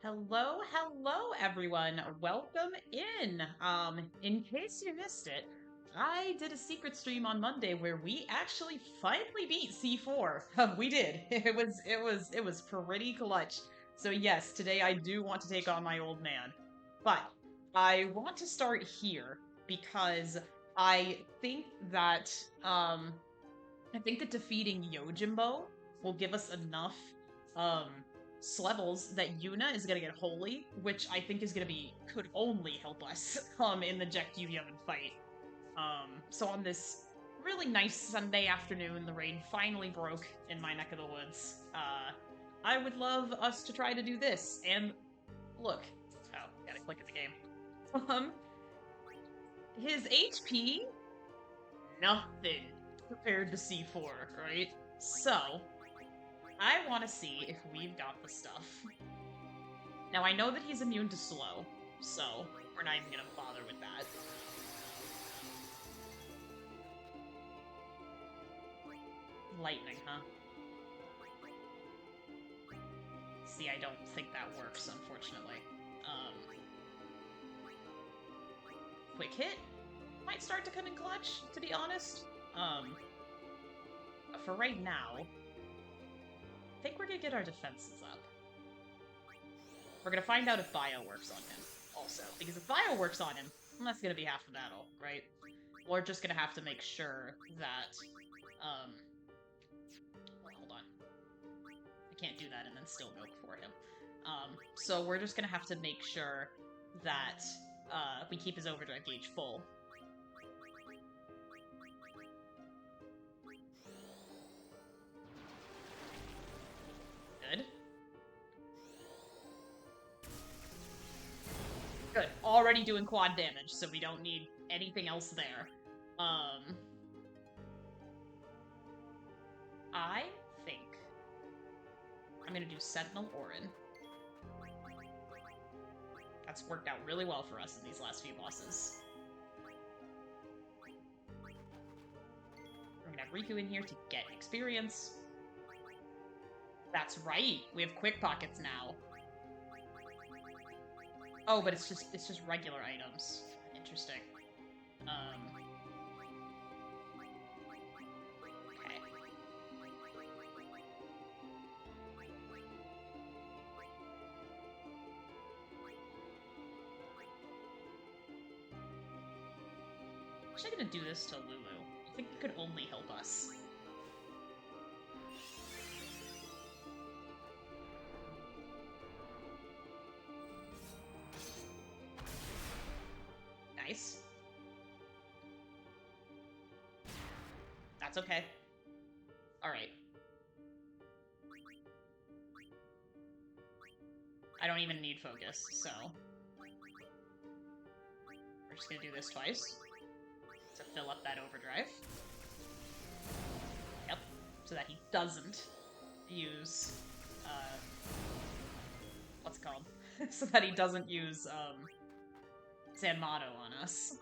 Hello, everyone. Welcome in. In case you missed it, I did a secret stream on Monday where we actually finally beat C4. We did. It was pretty clutch. So yes, today I do want to take on my old man. But I want to start here because I think that um I think that defeating Yojimbo will give us enough um levels that Yuna is gonna get holy, which I think is gonna be could only help us in the Jack Yevon fight. So on this really nice Sunday afternoon, the rain finally broke in my neck of the woods. I would love us to try to do this. And look, oh, gotta click at the game. Um, his HP, nothing compared to C4, right? So, I want to see if we've got the stuff. Now, I know that he's immune to slow, so we're not even gonna bother with that. Lightning, huh? See, I don't think that works, unfortunately. Quick hit might start to come in clutch, to be honest. But for right now, I think we're gonna get our defenses up. We're gonna find out if Bio works on him, also. Because if Bio works on him, that's gonna be half the battle, right? We're just gonna have to make sure that, well, hold on. I can't do that and then still go for him. So we're just gonna have to make sure that, we keep his overdrive gauge full. Good. Good. Already doing quad damage, so we don't need anything else there. I think I'm gonna do Sentinel Orin. That's worked out really well for us in these last few bosses. We're gonna have Riku in here to get experience. That's right, we have quick pockets now. Oh, but it's just regular items. Interesting. Okay. I'm actually gonna do this to Lulu. I think it could only help us. Nice. That's okay. Alright. I don't even need focus, so... We're just gonna do this twice. To fill up that overdrive. Yep. So that he doesn't use... what's it called? So that he doesn't use, Zanmato on us.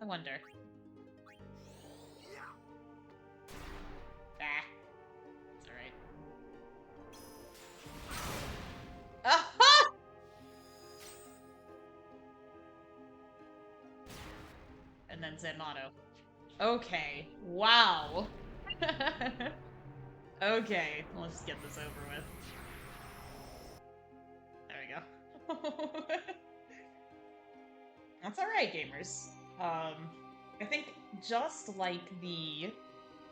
I wonder. Ah. It's alright. Aha! And then Zanmato. Okay. Wow. Okay, let's get this over with. There we go. That's alright, gamers. I think just like the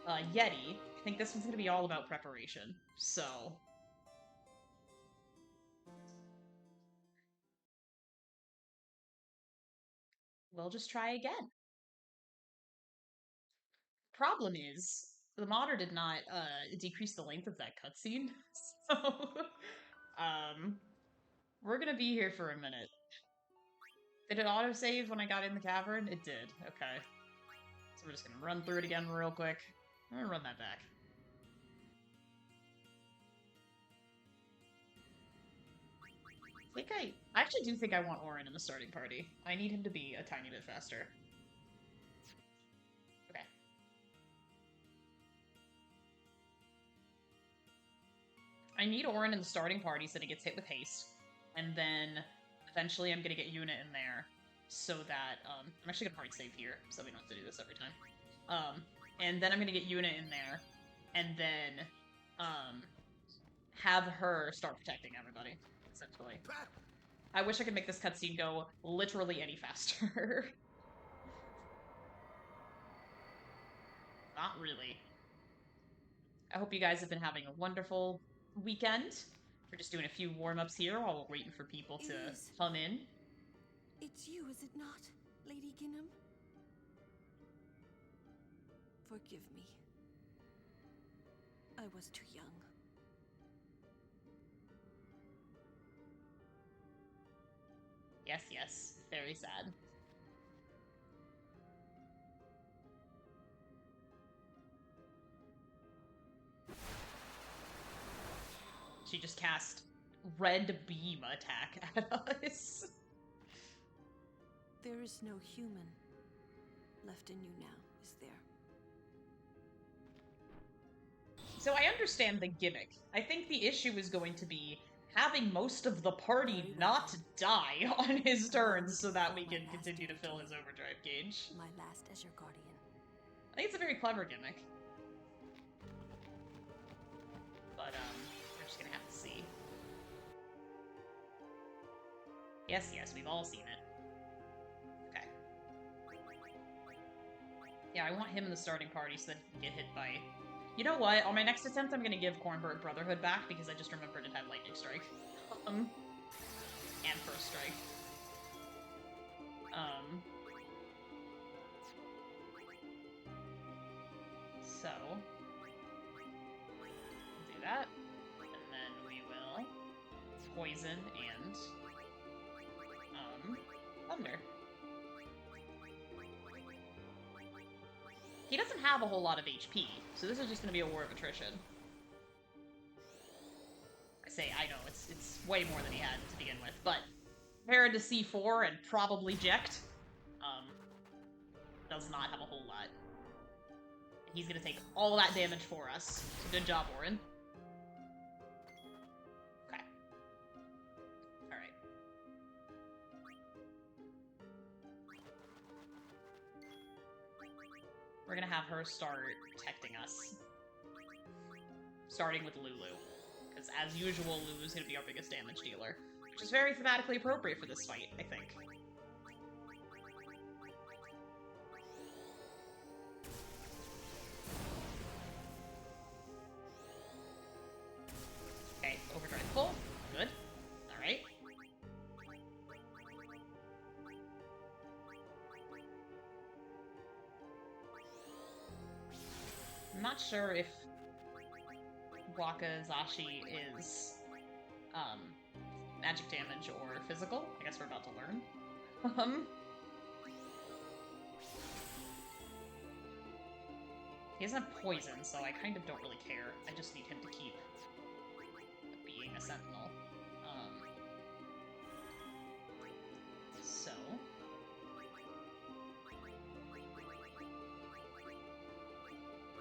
Yeti, I think this one's gonna be all about preparation. So... we'll just try again. Problem is, the modder did not decrease the length of that cutscene, so we're gonna be here for a minute. Did it autosave when I got in the cavern? It did. Okay. So we're just gonna run through it again real quick. I'm gonna run that back. I actually do think I want Orin in the starting party. I need him to be a tiny bit faster. Okay. I need Orin in the starting party so that he gets hit with haste. And then eventually I'm gonna get Yuna in there so that, I'm actually gonna hard save here, so we don't have to do this every time. And then I'm gonna get Yuna in there, and then, have her start protecting everybody, essentially. I wish I could make this cutscene go literally any faster. Not really. I hope you guys have been having a wonderful weekend. We're just doing a few warm-ups here while we're waiting for people to come in. It's you, is it not, Lady Ginham? Forgive me. I was too young. Yes, yes. Very sad. She just cast red beam attack at us. There is no human left in you now, is there? So I understand the gimmick. I think the issue is going to be having most of the party not die on his turns so that we can continue to fill his overdrive gauge. My last as your guardian. I think it's a very clever gimmick. But, we're just gonna have to see. Yes, yes, we've all seen it. Okay. Yeah, I want him in the starting party so that he can get hit by... You know what? On my next attempt, I'm gonna give Cornbird Brotherhood back because I just remembered it had Lightning Strike. And First Strike. So... we'll do that. And then we will... Poison and... Thunder. He doesn't have a whole lot of HP, so this is just gonna be a war of attrition. I know, it's way more than he had to begin with, but compared to C4 and probably Jekt, does not have a whole lot. He's gonna take all that damage for us, so good job, Orin. Okay. Alright. We're gonna have her start protecting us. Starting with Lulu. Because as usual, Lulu's gonna be our biggest damage dealer. Which is very thematically appropriate for this fight, I think. Okay, overdrive full. Good. Alright. I'm not sure if Wakazashi is magic damage or physical. I guess we're about to learn. He doesn't have poison, so I kind of don't really care. I just need him to keep being a sentinel. So...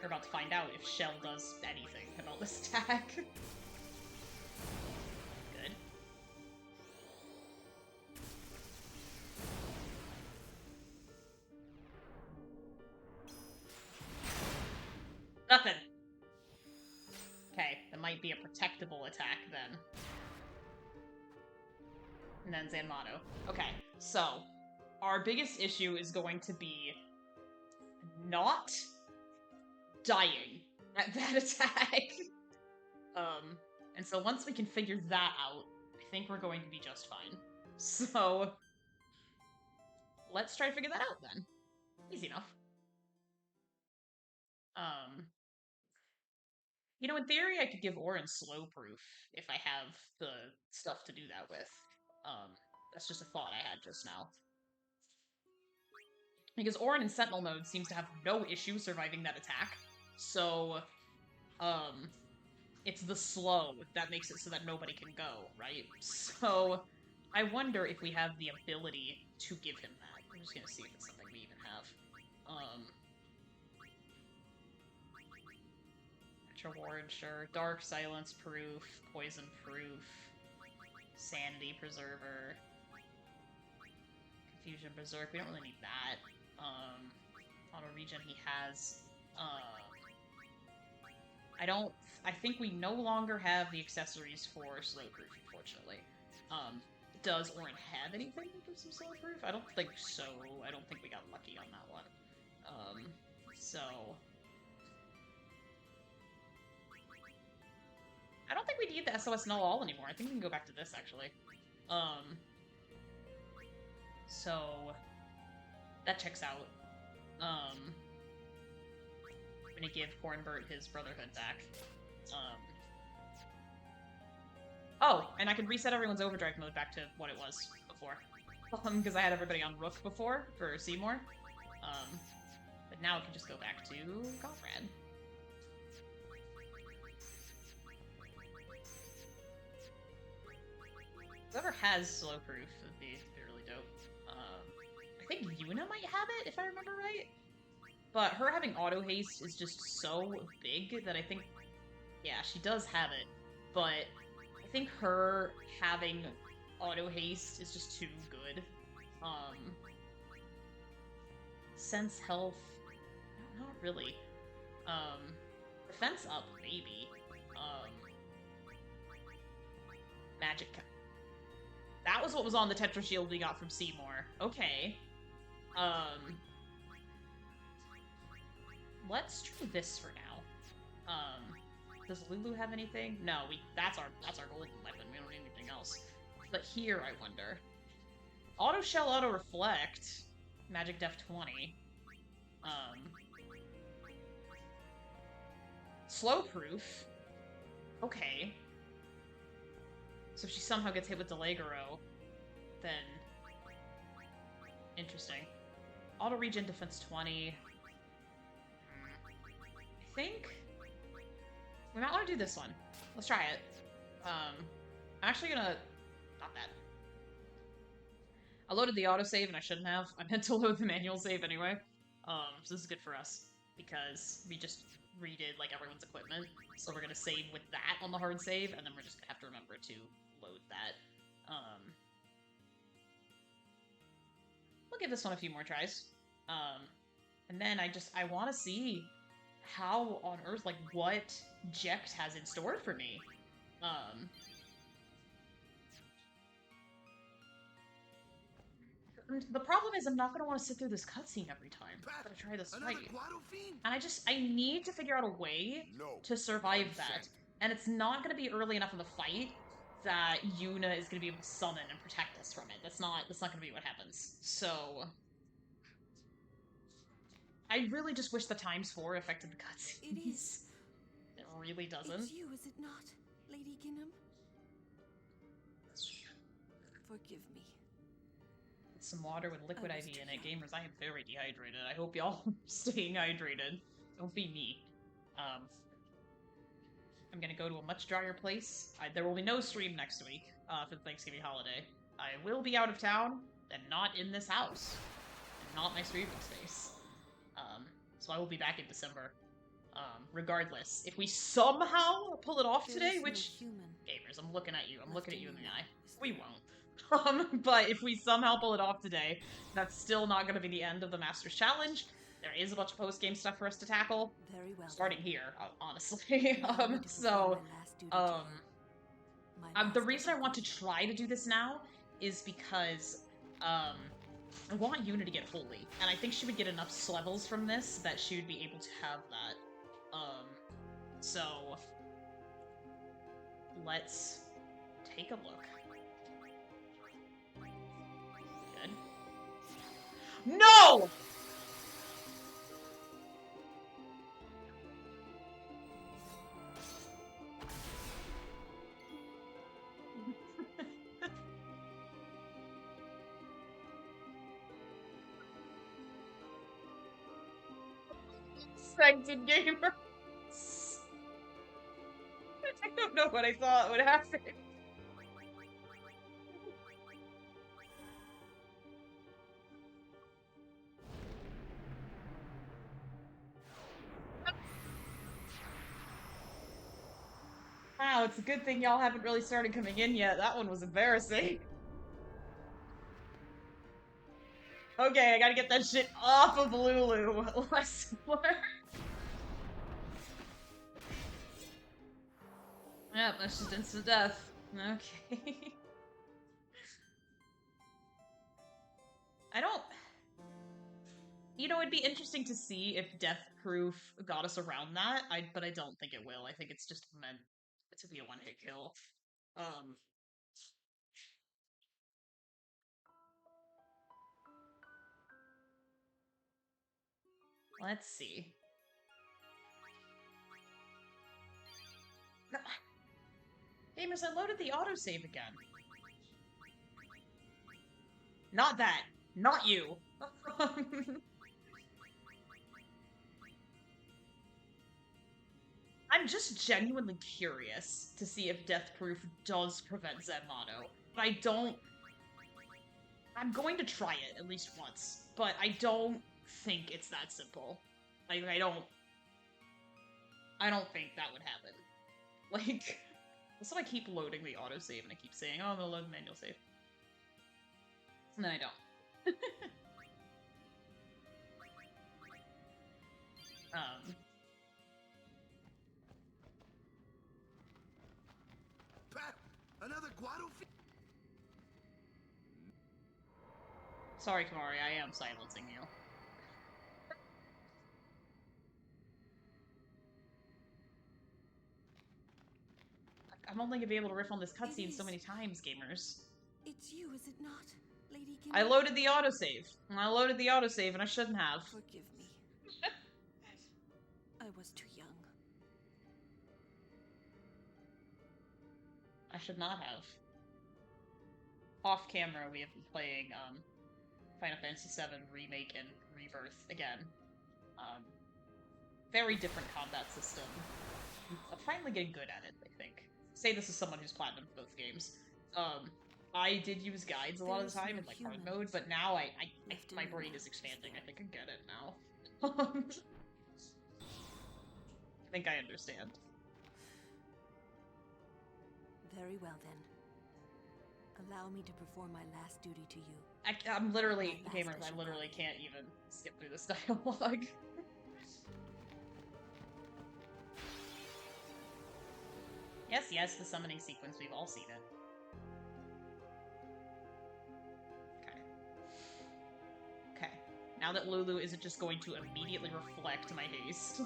we're about to find out if Shell does anything about this attack. Good. Nothing. Okay, that might be a protectable attack then. And then Zanmato. Okay, so our biggest issue is going to be not dying at that attack. And so once we can figure that out, I think we're going to be just fine. So, let's try to figure that out then. Easy enough. You know, in theory, I could give Orin slow proof if I have the stuff to do that with. That's just a thought I had just now. Because Orin in Sentinel mode seems to have no issue surviving that attack. So, it's the slow that makes it so that nobody can go, right? So, I wonder if we have the ability to give him that. I'm just gonna see if it's something we even have. Signature ward, sure. Dark Silence proof, Poison proof, Sanity Preserver, Confusion Berserk. We don't really need that. Auto regen he has. I think we no longer have the accessories for slow proof, unfortunately. Does Orin have anything that gives him slow proof? I don't think so. I don't think we got lucky on that one. So I don't think we need the SOS Null all anymore. I think we can go back to this, actually. So that checks out. I'm gonna give Cornbert his Brotherhood back. Oh, and I can reset everyone's overdrive mode back to what it was before. Because I had everybody on Rook before for Seymour. But now it can just go back to Conrad. Whoever has slow proof would be really dope. I think Yuna might have it, if I remember right. But her having auto haste is just so big that I think, yeah, she does have it. But I think her having auto haste is just too good. Sense health, not really. Defense up, maybe. Magic. That was what was on the Tetra Shield we got from Seymour. Okay. Let's try this for now. Does Lulu have anything? No, that's our golden weapon. We don't need anything else. But here, I wonder. Auto Shell, Auto Reflect. Magic Def 20. Slow Proof. Okay. So if she somehow gets hit with Delegaro, then... Interesting. Auto Regen Defense 20. I think... we might want to do this one. Let's try it. I'm actually gonna... Not that. I loaded the autosave and I shouldn't have. I meant to load the manual save anyway. So this is good for us, because we just redid, like, everyone's equipment. So we're gonna save with that on the hard save, and then we're just gonna have to remember to load that. We'll give this one a few more tries. And then I want to see how on earth, like, what Jecht has in store for me. The problem is I'm not going to want to sit through this cutscene every time. I'm going to try this fight. And I need to figure out a way to survive that. And it's not going to be early enough in the fight that Yuna is going to be able to summon and protect us from it. That's not going to be what happens. So... I really just wish the ×4 affected the cutscenes. It is. It really doesn't. It's you, is it not, Lady Ginham? Forgive me. Some water with liquid IV in it. Gamers, I am very dehydrated. I hope y'all are staying hydrated. Don't be me. I'm gonna go to a much drier place. There will be no stream next week for the Thanksgiving holiday. I will be out of town and not in this house. And not my streaming space. So I will be back in December. Regardless, if we somehow pull it off today, which... Gamers, I'm looking at you. I'm looking at you in the eye. We won't. But if we somehow pull it off today, that's still not going to be the end of the Masters Challenge. There is a bunch of post-game stuff for us to tackle. Very well. Starting here, honestly. The reason I want to try to do this now is because, I want Yuna to get holy, and I think she would get enough levels from this that she would be able to have that. So... let's take a look. Good. No! Expected gamer. I don't know what I thought would happen. Wow, it's a good thing y'all haven't really started coming in yet. That one was embarrassing. Okay, I gotta get that shit off of Lulu. Yep, that's just instant death. Okay. I don't... You know, it'd be interesting to see if Death Proof got us around that, but I don't think it will. I think it's just meant to be a one-hit kill. Let's see. Gamers, I loaded the autosave again. Not that. Not you. I'm just genuinely curious to see if Death Proof does prevent Zenmono. But I don't... I'm going to try it at least once, but I don't think it's that simple. Like, I don't think that would happen. Like, so I keep loading the autosave and I keep saying, oh, I'm gonna load the manual save. And then I don't. Another Guado. Sorry, Kamari, I am silencing you. I'm only gonna be able to riff on this cutscene so many times, gamers. It's you, is it not, Lady Gimbal? I loaded the autosave. And I shouldn't have. Forgive me. I was too young. I should not have. Off camera, we have been playing Final Fantasy VII Remake and Rebirth again. Very different combat system. I'm finally getting good at it, I think. Say this as someone who's platinumed both games. I did use guides a lot of the time in like hard mode, but now my brain is expanding. I think I get it now. I think I understand. Very well then. Allow me to perform my last duty to you. I'm literally, gamers, I literally can't even skip through this dialogue. Yes, the summoning sequence, we've all seen it. Okay. Now that Lulu isn't just going to immediately reflect my haste.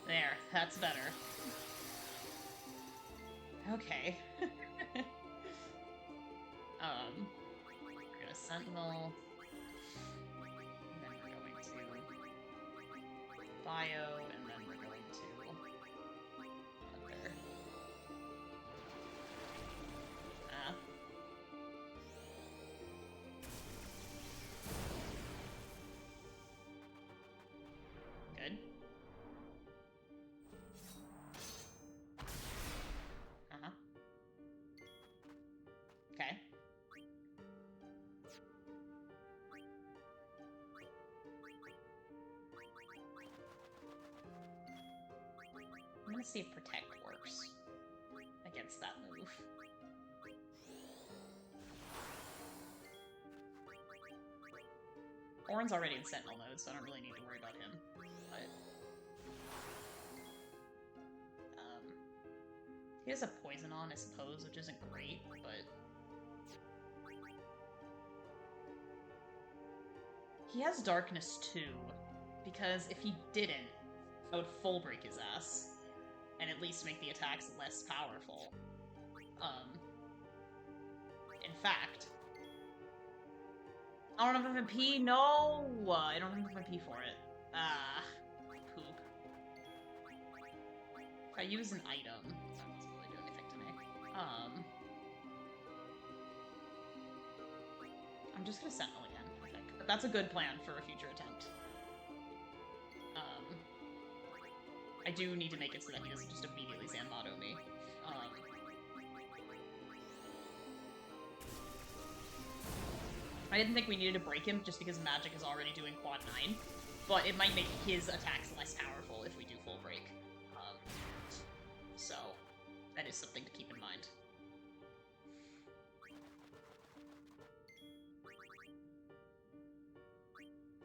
There, that's better. Okay. We're gonna Sentinel. And then we're going to Bio, and then we're going to Thunder. Good. Okay. I'm gonna see if Protect works against that move. Orin's already in Sentinel mode, so I don't really need to worry about him. But he has a poison on, I suppose, which isn't great, but he has darkness too, because if he didn't, I would full break his ass, and at least make the attacks less powerful. In fact, I don't have MP. No, I don't have MP for it. Poop. If I use an item, that doesn't really do anything to me. I'm just gonna Sentinel again, I think. But that's a good plan for a future attempt. I do need to make it so that he doesn't just immediately Zanmato me. I didn't think we needed to break him just because magic is already doing quad 9, but it might make his attacks less powerful if we do full break. So That is something to keep in mind.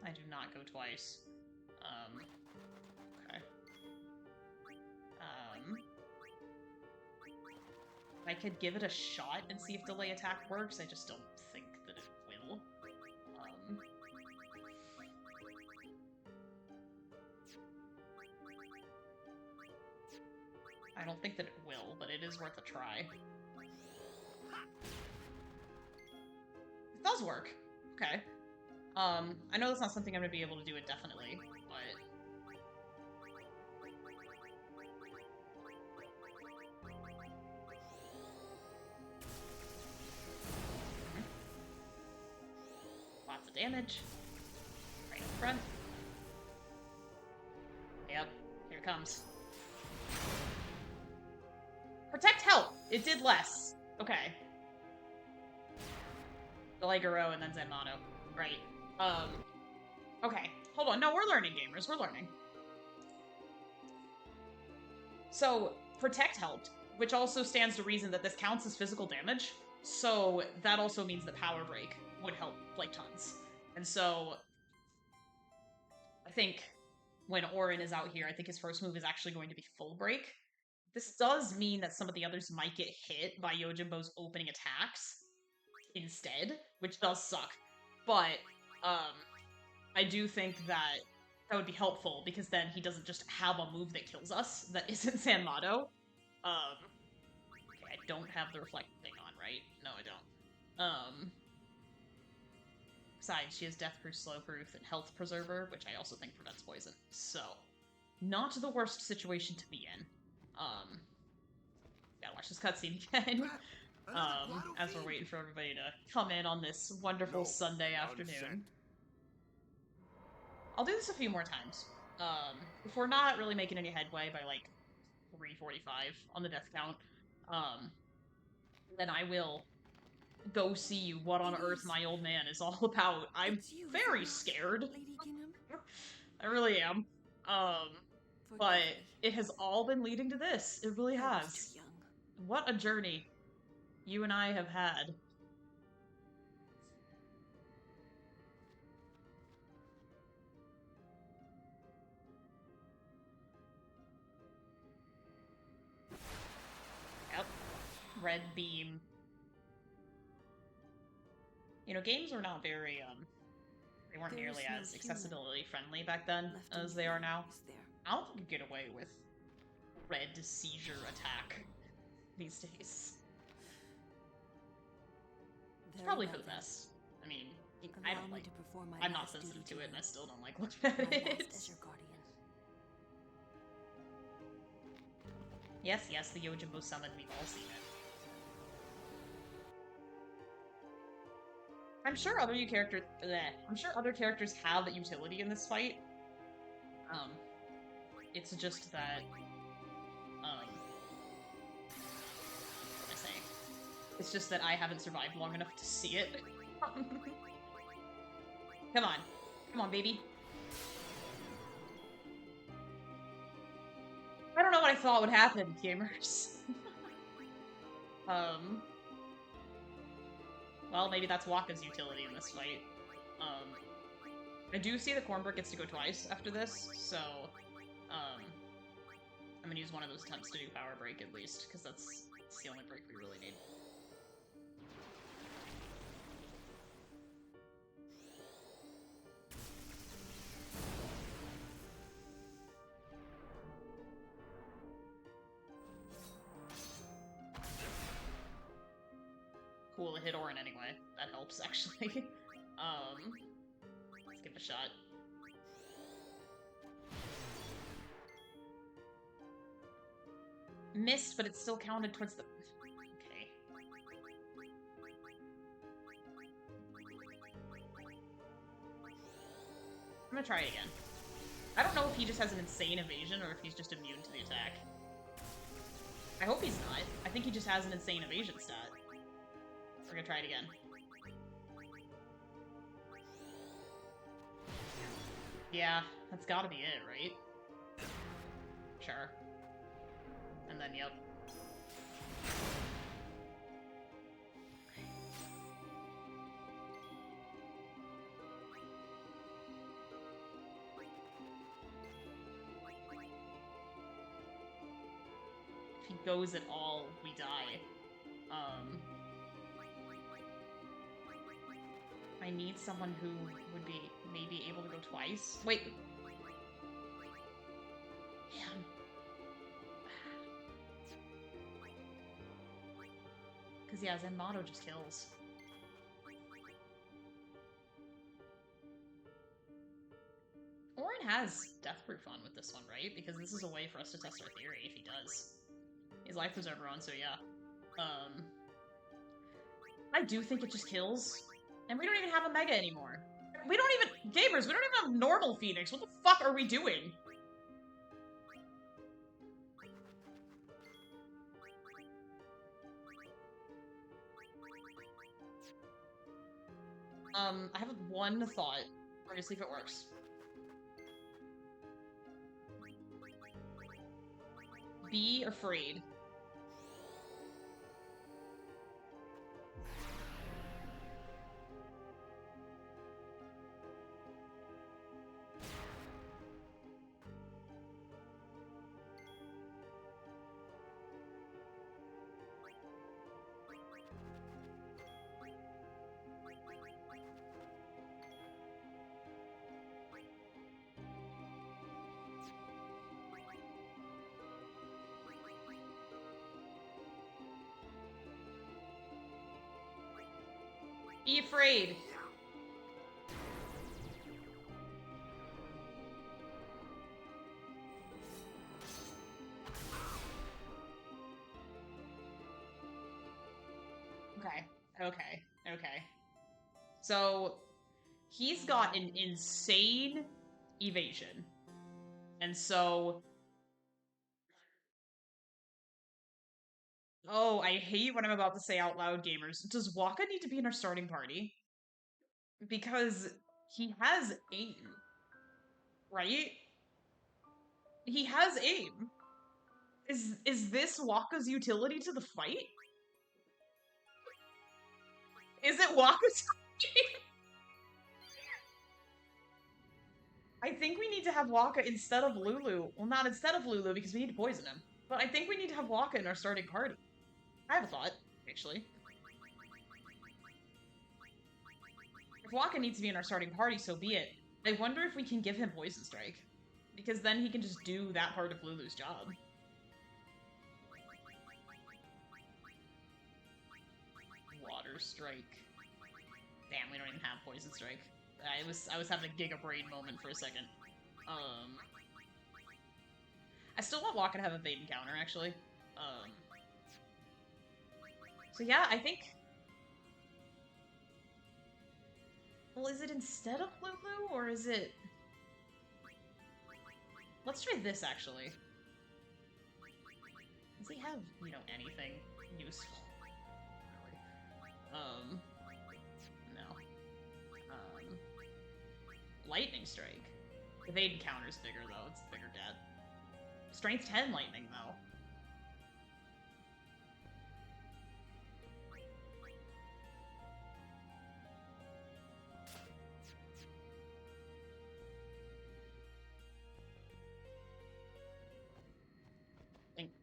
I do not go twice. Okay. I could give it a shot and see if delay attack works. I just don't think that it will. I don't think that it will, but it is worth a try. It does work. Okay. I know that's not something I'm gonna be able to do indefinitely, but... Lots of damage. Right up front. Yep, here it comes. Protect help! It did less. Okay. Delegaro and then Zenmano. Right. Okay. Hold on. No, we're learning, gamers. We're learning. So, Protect helped, which also stands to reason that this counts as physical damage. So, that also means that Power Break would help, like, tons. And so, I think when Auron is out here, I think his first move is actually going to be Full Break. This does mean that some of the others might get hit by Yojimbo's opening attacks instead, which does suck. But, I do think that that would be helpful, because then he doesn't just have a move that kills us that isn't Sanmato. Okay, I don't have the reflect thing on, right? No, I don't. Besides, she has Death Proof, Slow Proof, and Health Preserver, which I also think prevents poison. So, not the worst situation to be in. Gotta watch this cutscene again. As we're waiting for everybody to come in on this wonderful Sunday afternoon. I'll do this a few more times. If we're not really making any headway by, like, 3:45 on the death count, then I will go see what on earth my old man is all about. I'm very scared. Lady Kingdom? I really am. But it has all been leading to this. It really I was has. too young. What a journey you and I have had. Yep. Red beam. You know, games were not very, they weren't There is nearly no as human accessibility friendly back then Left in as the they are field, now. is there? I don't think you get away with red seizure attack these days. It's Very probably well for the then. best. I mean, I Allow don't me like. to perform my I'm not last sensitive duty to it, and you. I still don't like looking at My it. last as your guardian. Yes, yes, the Yojimbo summon. We've all seen it. I'm sure other I'm sure other characters have utility in this fight. It's just that, what can I say? It's just that I haven't survived long enough to see it. Come on. Come on, baby. I don't know what I thought would happen, gamers. Well, maybe that's Waka's utility in this fight. I do see the Cornbrook gets to go twice after this, so, I'm gonna use one of those attempts to do Power Break at least, because that's the only break we really need. Cool, it hit Auron anyway. That helps, actually. Let's give it a shot. Missed, but it still counted towards the... Okay. I'm gonna try it again. I don't know if he just has an insane evasion or if he's just immune to the attack. I hope he's not. I think he just has an insane evasion stat. We're gonna try it again. Yeah, that's gotta be it, right? Sure. And then, yep. he goes at all, we die. I need someone who would be maybe able to go twice. Wait. Man. Because, yeah, Zenmato just kills. Orin has Death Proof on with this one, right? Because this is a way for us to test our theory if he does. His life preserver on, so yeah. I do think it just kills. And we don't even have a Mega anymore. We don't even... Gamers, we don't even have normal Phoenix. What the fuck are we doing? I have one thought. We're gonna see if it works. Be afraid. Be afraid. Okay. So, he's got an insane evasion. And so... Oh, I hate what I'm about to say out loud, gamers. Does Waka need to be in our starting party? Because he has aim. Right? He has aim. Is this Waka's utility to the fight? Is it Waka's I think we need to have Waka instead of Lulu. Well, not instead of Lulu, because we need to poison him. But I think we need to have Waka in our starting party. I have a thought, actually. If Waka needs to be in our starting party, so be it. I wonder if we can give him Poison Strike. Because then he can just do that part of Lulu's job. Water Strike. Damn, we don't even have Poison Strike. I was having a Giga Brain moment for a second. I still want Waka to have a Bait Encounter, actually. So yeah, I think... Well, is it instead of Lulu, or is it... Let's try this, actually. Does he have, you know, anything useful? Really? No. Lightning Strike. Evade Encounter's bigger, though. It's a bigger get. Strength 10 Lightning, though.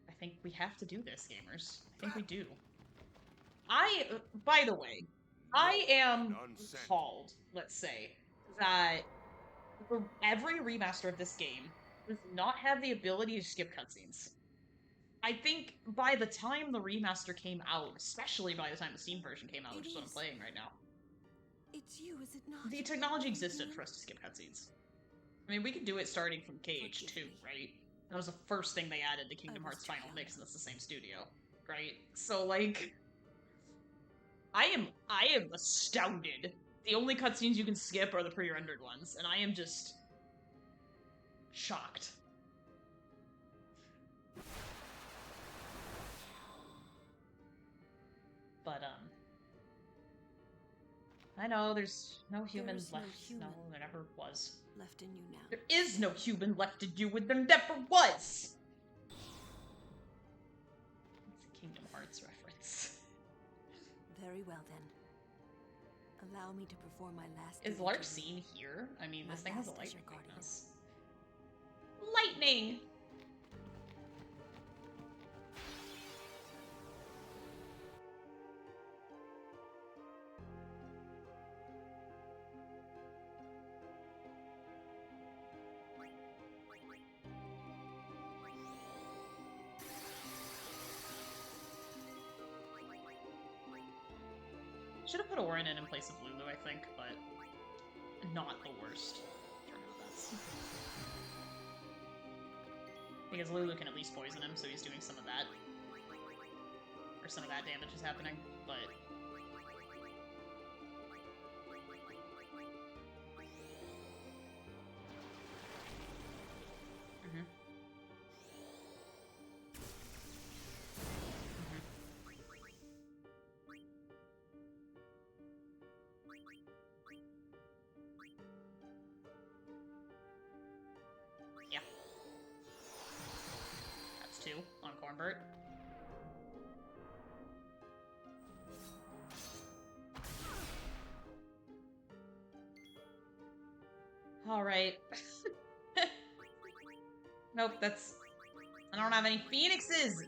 I think we have to do this, gamers. I think we do. By the way, I am appalled, let's say, that every remaster of this game does not have the ability to skip cutscenes. I think by the time the remaster came out, especially by the time the Steam version came out, which is what I'm playing right now, it's you, is it not? the technology existed for us to skip cutscenes. I mean, we could do it starting from KH2, right? That was the first thing they added to Kingdom Hearts Final Mix, and that's the same studio, right? So, like, I am astounded. The only cutscenes you can skip are the pre-rendered ones, and I am just shocked. But, I know there's no human left. No, there never was. Left in you now. There is no human left in you, and there never was! It's a Kingdom Hearts reference. Very well, then. Allow me to perform my last... Is Larcene here? I mean, this thing has a lightning weakness. Lightning! Should have put Orin in place of Lulu, I think, but not the worst. Because Lulu can at least poison him, so he's doing some of that. Or some of that damage is happening, but... Yeah. That's 2 on Cornbert. Alright. Nope, that's... I don't have any Phoenixes!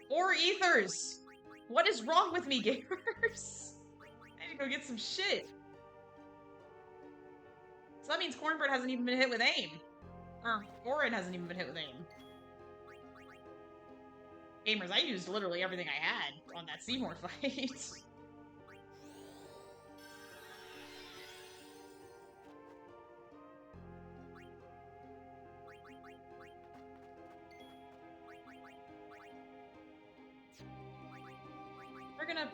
Or Ethers! What is wrong with me, gamers? I need to go get some shit. So that means Cornbird hasn't even been hit with aim. Or Orin hasn't even been hit with aim. Gamers, I used literally everything I had on that Seymour fight.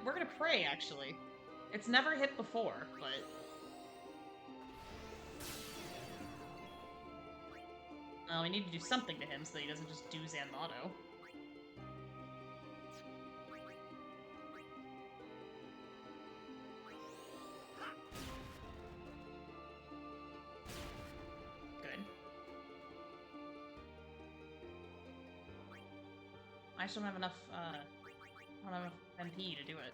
We're gonna pray, actually. It's never hit before, but... Oh, we need to do something to him so that he doesn't just do Zanmato. Good. I just don't have enough, I don't have enough MP to do it.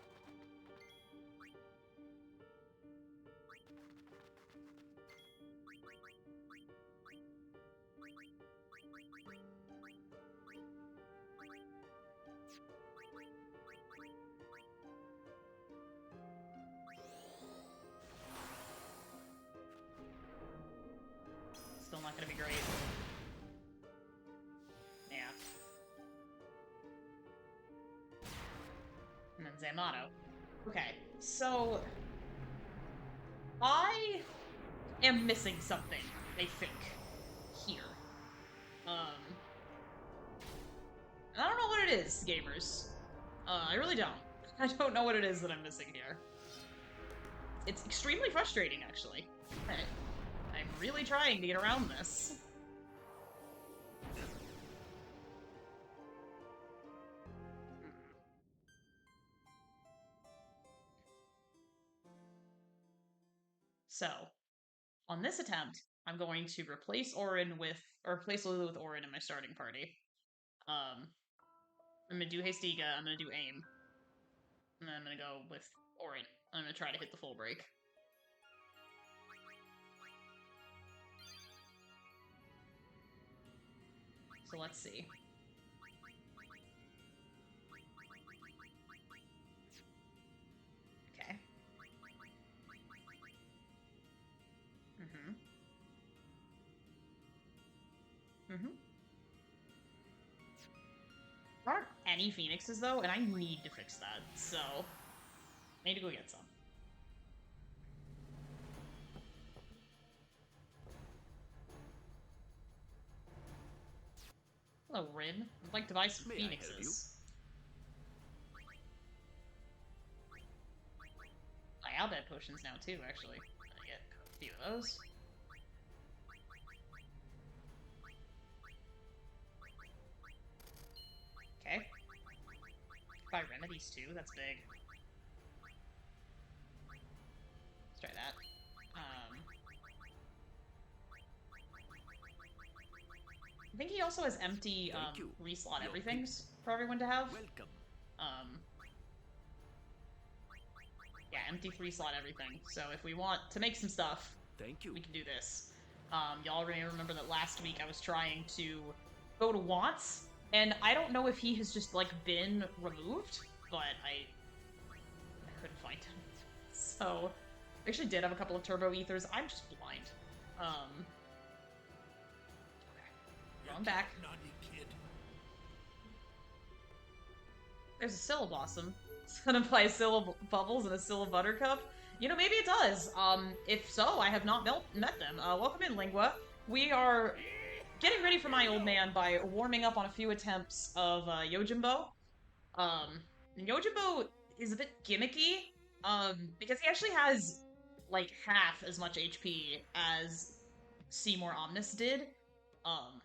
Still not gonna be great. Yeah. And then Zanmato. Okay, so... I am missing something, I think, here. I don't know what it is, gamers. I really don't. I don't know what it is that I'm missing here. It's extremely frustrating, actually. I'm really trying to get around this. So, on this attempt, I'm going to replace Orin with, or replace Lulu with Orin in my starting party. I'm gonna do Hastiga, I'm gonna do Aim. And then I'm gonna go with Orin. I'm gonna try to hit the full break. So let's see. Okay. There aren't any Phoenixes, though, and I need to fix that, so... I need to go get some. Hello, Rin. I'd like to buy some Phoenixes. I'll bet potions now, too, actually. I'm gonna get a few of those. Okay. Buy remedies too, that's big. Let's try that. I think he also has empty reslot everythings for everyone to have. Welcome. Yeah, empty 3-slot everything. So if we want to make some stuff, we can do this. Y'all remember that last week I was trying to go to Wants, and I don't know if he has just, like, been removed, but I couldn't find him. So, I actually did have a couple of Turbo Ethers. I'm just blind. Okay. I'm back. Naughty kid. There's a Sylleblossom. It's gonna apply Bubbles and a Scylla Buttercup. You know, maybe it does. If so, I have not met them. Welcome in, Lingua. We are getting ready for my old man by warming up on a few attempts of Yojimbo. Yojimbo is a bit gimmicky, because he actually has like half as much HP as Seymour Omnis did. Um,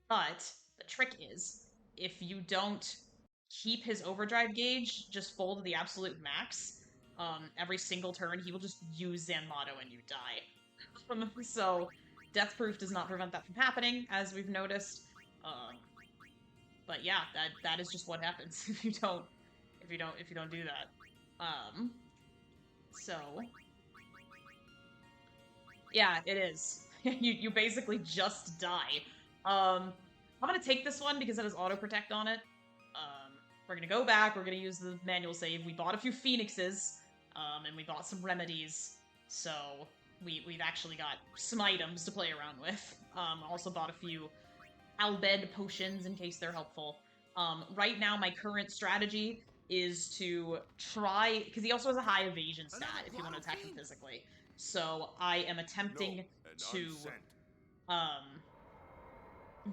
but the trick is, if you don't keep his overdrive gauge just full to the absolute max, every single turn he will just use Zanmato and you die. So Death Proof does not prevent that from happening, as we've noticed. But yeah, that is just what happens if you don't do that. So yeah, it is. you basically just die. I'm gonna take this one because it has auto protect on it. We're gonna go back. We're gonna use the manual save. We bought a few phoenixes, and we bought some remedies. So we've actually got some items to play around with. Also bought a few Albed potions in case they're helpful. Right now, my current strategy is to try, because he also has a high evasion stat if you want to attack him physically. So I am attempting to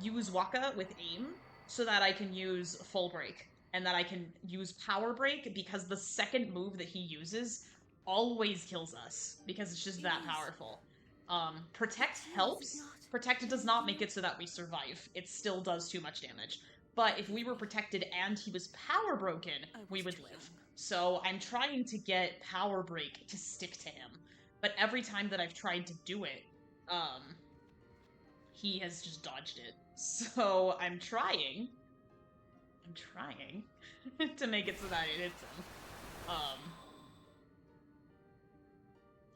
use Waka with aim so that I can use full break and that I can use power break, because the second move that he uses always kills us because it's just that powerful. Protect helps. Protect does not make it so that we survive. It still does too much damage. But if we were protected and he was power broken, we would live. So I'm trying to get power break to stick to him. But every time that I've tried to do it, he has just dodged it. So I'm trying to make it so that it hits him.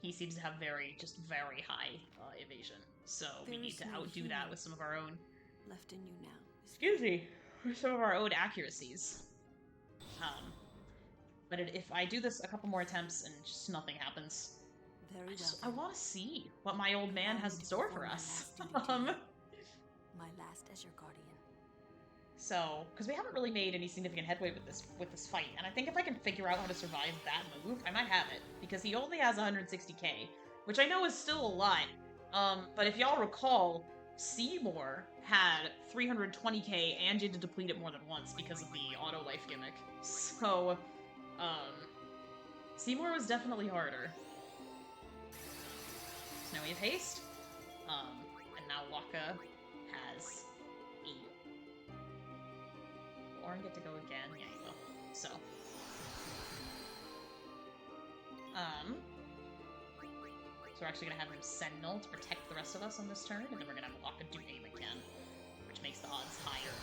He seems to have very high evasion. So we need to outdo that with some of our own... left in you now. Excuse me. With some of our own accuracies. But if I do this a couple more attempts and just nothing happens, I want to see what my old man has in store for us. My last as your guardian. So, because we haven't really made any significant headway with this fight, and I think if I can figure out how to survive that move, I might have it. Because he only has 160k, which I know is still a lot. But if y'all recall, Seymour had 320k and you had to deplete it more than once because of the auto life gimmick. So, Seymour was definitely harder. So now we have haste. And now Waka has 8. Will Orin get to go again? Yeah, he will. So. So we're actually gonna have him Sentinel to protect the rest of us on this turn, and then we're gonna have Waka do aim again, which makes the odds higher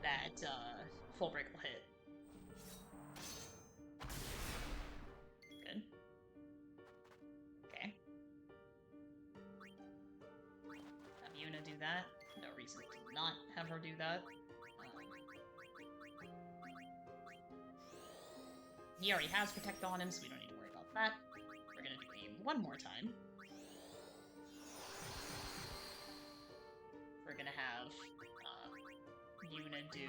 that full break will hit. Good. Okay. Have Yuna do that. No reason to not have her do that. He already has Protect on him, so we don't need to worry about that. We're gonna do aim one more time. We're gonna have Yuna do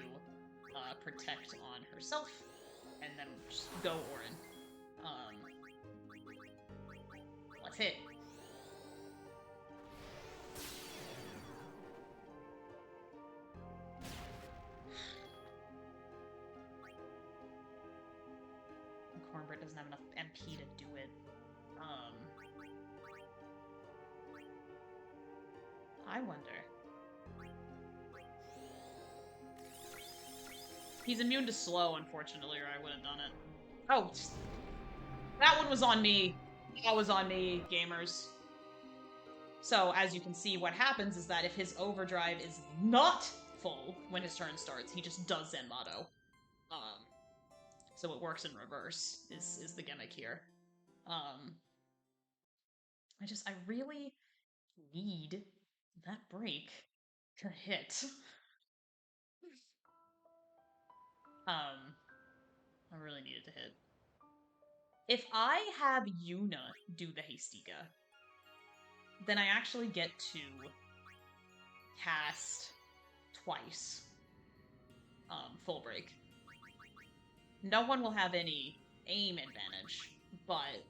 Protect on herself, and then just go Orin. Let's hit. Cornbread doesn't have enough MP to do it. I wonder. He's immune to slow, unfortunately, or I would have done it. Oh, that one was on me. That was on me, gamers. So, as you can see, what happens is that if his overdrive is not full when his turn starts, he just does Zenmato. So it works in reverse, is the gimmick here. I really need that break to hit. I really need it to hit. If I have Yuna do the Hastika, then I actually get to cast twice. full break. No one will have any aim advantage, but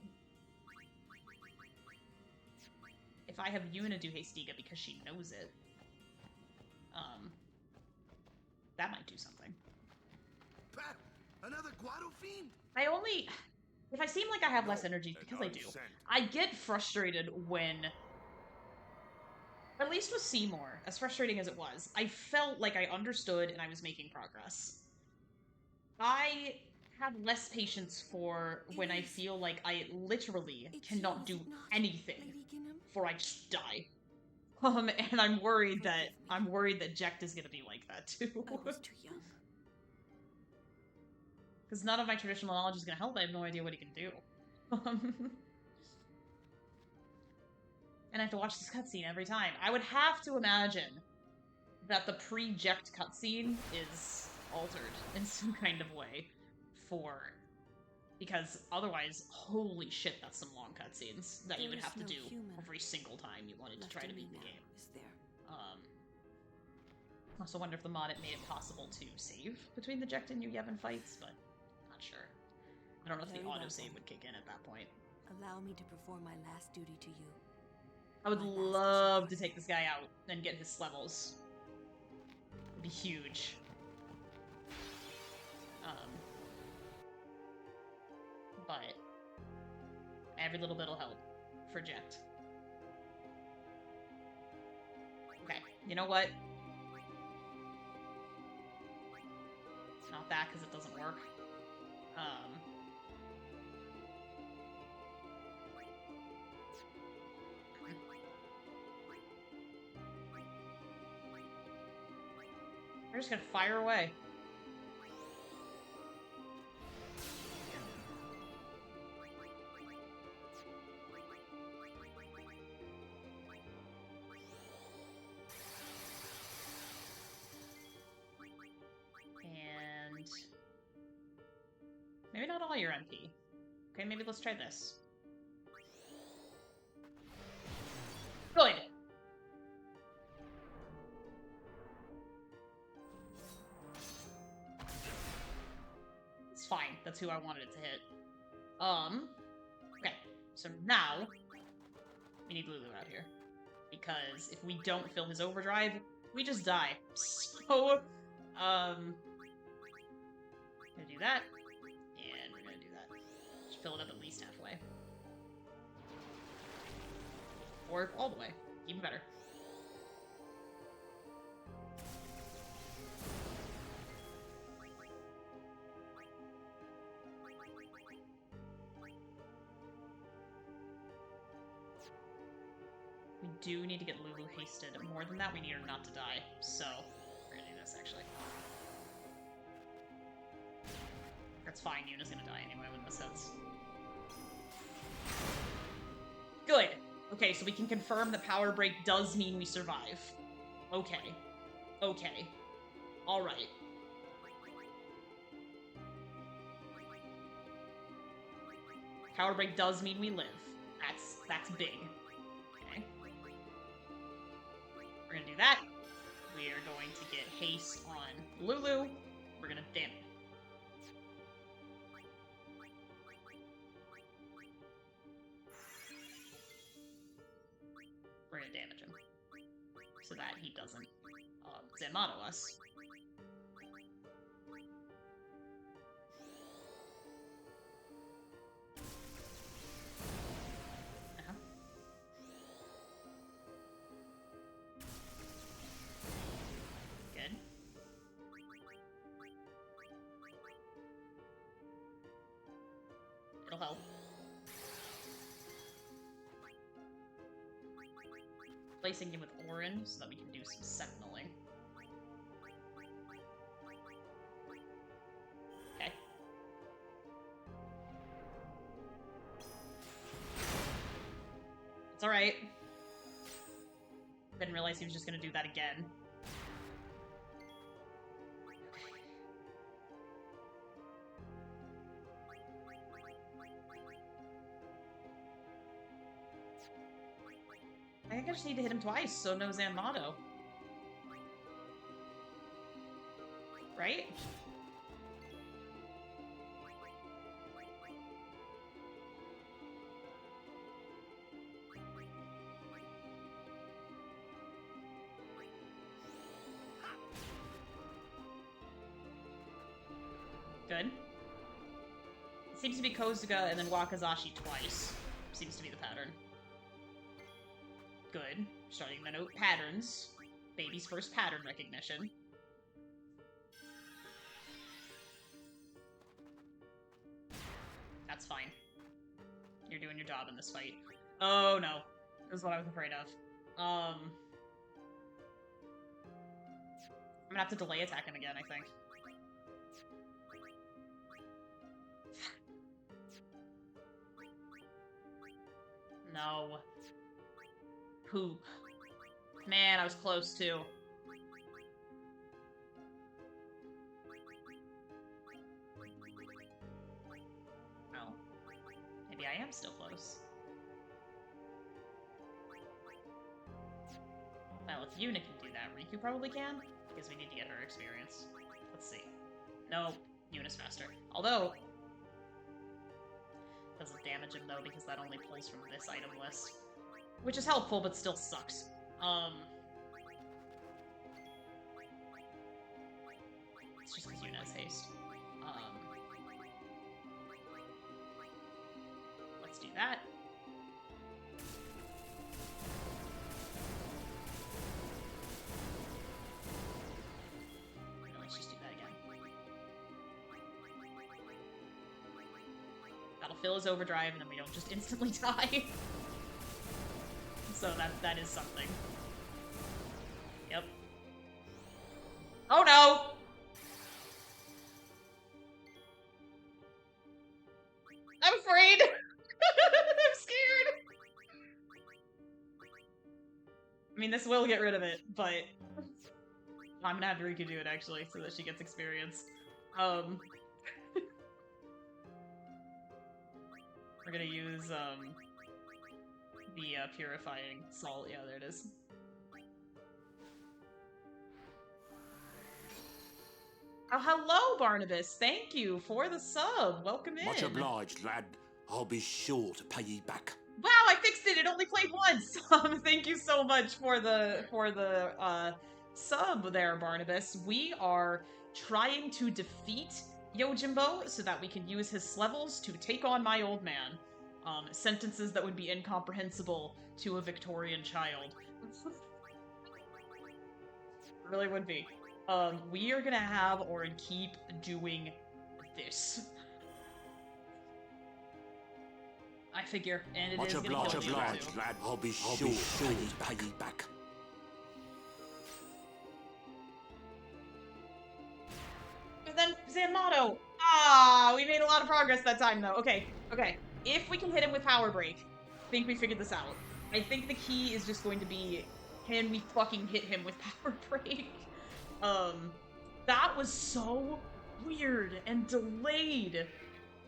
if I have Yuna do Hastiga because she knows it, that might do something. Pat, another Guado fiend? If I seem like I have less energy, because I do, I get frustrated when, at least with Seymour, as frustrating as it was, I felt like I understood and I was making progress. I have less patience for when I feel like I literally cannot do anything, for I just die. And I'm worried that Jecht is gonna be like that too. I was too young. Because none of my traditional knowledge is gonna help. I have no idea what he can do. And I have to watch this cutscene every time. I would have to imagine that the pre-Jecht cutscene is altered in some kind of way because otherwise, holy shit, that's some long cutscenes that you would have to do every single time you wanted to try to beat the game. I also wonder if the mod made it possible to save between the Jecht and Yojimbo fights, but not sure. I don't know if the autosave would kick in at that point. Allow me to perform my last duty to you. I would love to take this guy out and get his levels. It'd be huge. But every little bit will help for Jecht. Okay, you know what? Not that, because it doesn't work. We're just gonna fire away. And maybe not all your MP. Okay, maybe let's try this. Good! It's fine. That's who I wanted it to hit. Okay. So now, we need Lulu out here. Because if we don't fill his overdrive, we just die. So, gonna do that. And we're gonna do that. Just fill it up at least halfway. Or all the way. Even better. We do need to get Lulu hasted. More than that, we need her not to die. So, we're gonna do this, actually. That's fine, Yuna's gonna die anyway when this hits. Good! Okay, so we can confirm that Power Break does mean we survive. Okay. Okay. Alright. Power Break does mean we live. That's big. Okay. We're gonna do that. We are going to get haste on Lulu. We're gonna damage. We're gonna damage him. So that he doesn't Zanmato us. Good. It'll help. Placing him with Orin so that we can do some sentineling. Okay. It's alright. Didn't realize he was just gonna do that again. I think I just need to hit him twice, so no Zanmato. Right? right? Good. It seems to be Kozuga and then Wakazashi twice. Seems to be the pattern. Good. Starting to note patterns. Baby's first pattern recognition. That's fine. You're doing your job in this fight. Oh no. This is what I was afraid of. I'm gonna have to delay attacking again, I think. No. Poop. Man, I was close too. Oh. Maybe I am still close. Well, if Yuna can do that, Riku probably can, because we need to get her experience. Let's see. No, Yuna's faster. Although, doesn't damage him though, because that only pulls from this item list. Which is helpful, but still sucks. It's just because Yuna has haste. Let's do that. No, let's just do that again. That'll fill his overdrive, and then we don't just instantly die. So that is something. Yep. Oh no! I'm afraid! I'm scared! I mean, this will get rid of it, but I'm gonna have Rika do it, actually, so that she gets experience. We're gonna use, the purifying salt. Yeah, there it is. Oh, hello, Barnabas. Thank you for the sub. Welcome in. Much obliged, lad. I'll be sure to pay ye back. Wow, I fixed it. It only played once. Thank you so much for the sub there, Barnabas. We are trying to defeat Yojimbo so that we can use his levels to take on my old man. Sentences that would be incomprehensible to a Victorian child. Really would be. We are gonna have Orin keep doing this. I figure, and it is gonna kill you too. Lad. I'll be sure to pay ye back. And then Zamato! Ah, we made a lot of progress that time, though. Okay. If we can hit him with Power Break, I think we figured this out. I think the key is just going to be, can we fucking hit him with Power Break? That was so weird and delayed.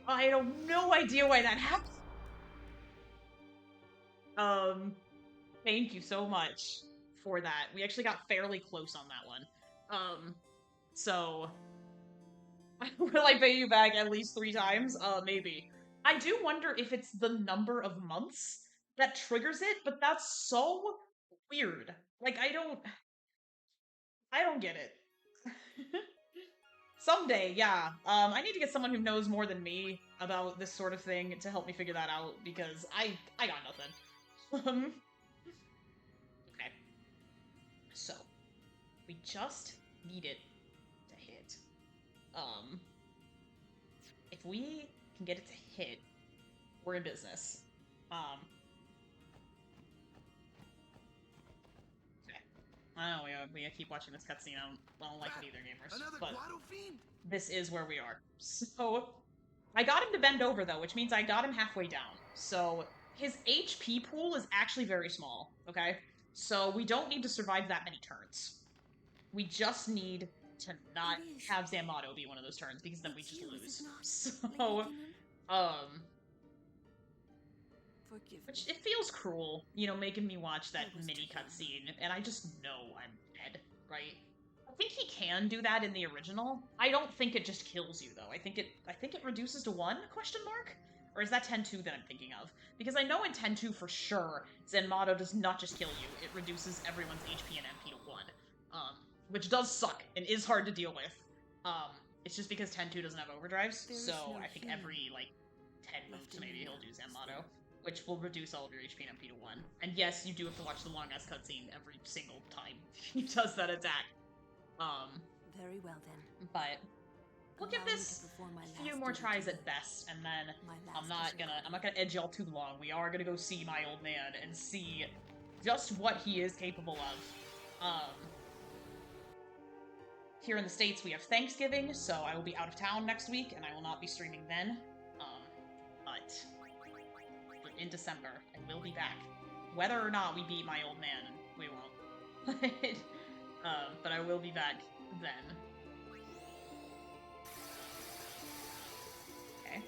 I have no idea why that happened. Thank you so much for that. We actually got fairly close on that one. So... will I pay you back at least 3 times? Maybe. I do wonder if it's the number of months that triggers it, but that's so weird. Like, I don't get it. Someday, yeah. I need to get someone who knows more than me about this sort of thing to help me figure that out, because I got nothing. Okay. So, we just need it to hit. If we can get it to hit, we're in business. Okay. I don't know, we keep watching this cutscene. I don't like it either, gamers. But this is where we are. So, I got him to bend over, though, which means I got him halfway down. So, his HP pool is actually very small, okay? So, we don't need to survive that many turns. We just need to not have Zamato be one of those turns, because then we just lose. So, which, it feels cruel, you know, making me watch that mini cutscene, and I just know I'm dead, right? think he can do that in the original. I don't think it just kills you though. I think it reduces to 1 question mark? Or is that 10-2 that I'm thinking of? Because I know in 10-2 for sure, Zenmato does not just kill you, it reduces everyone's HP and MP to 1. Which does suck and is hard to deal with. It's just because 10-2 doesn't have overdrives, so I think every, like, 10 moves maybe he'll do Zenmato, which will reduce all of your HP and MP to 1. And yes, you do have to watch the long-ass cutscene every single time he does that attack. Very well then. But we'll give this a few more tries at best, and then I'm not gonna edge y'all too long. We are gonna go see my old man and see just what he is capable of. Here in the States, we have Thanksgiving, so I will be out of town next week, and I will not be streaming then. But in December, I will be back. Whether or not we beat my old man, we won't. But I will be back then. Okay.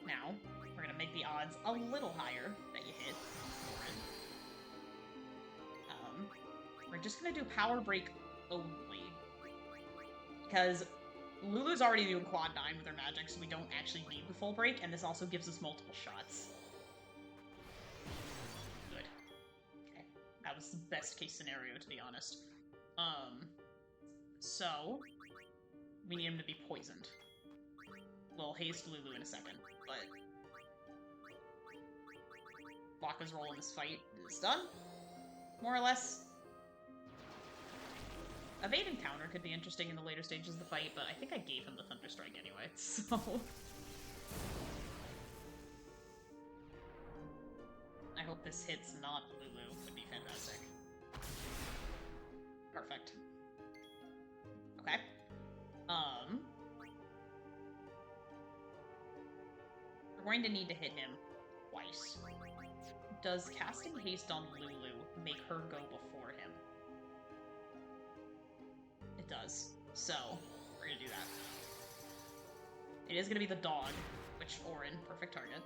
Now, we're gonna make the odds a little higher that you hit. We're just gonna do Power Break only. Because Lulu's already doing quad 9 with her magic, so we don't actually need the full break, and this also gives us multiple shots. Good. Okay. That was the best case scenario, to be honest. So we need him to be poisoned. We'll haste Lulu in a second, but Waka's role in this fight is done, more or less. Evade Encounter could be interesting in the later stages of the fight, but I think I gave him the Thunder Strike anyway, so... I hope this hits not Lulu, would be fantastic. Perfect. Okay. We're going to need to hit him twice. Does casting Haste on Lulu make her go before him? It does. So, we're gonna do that. It is gonna be the dog, which Orin, perfect target.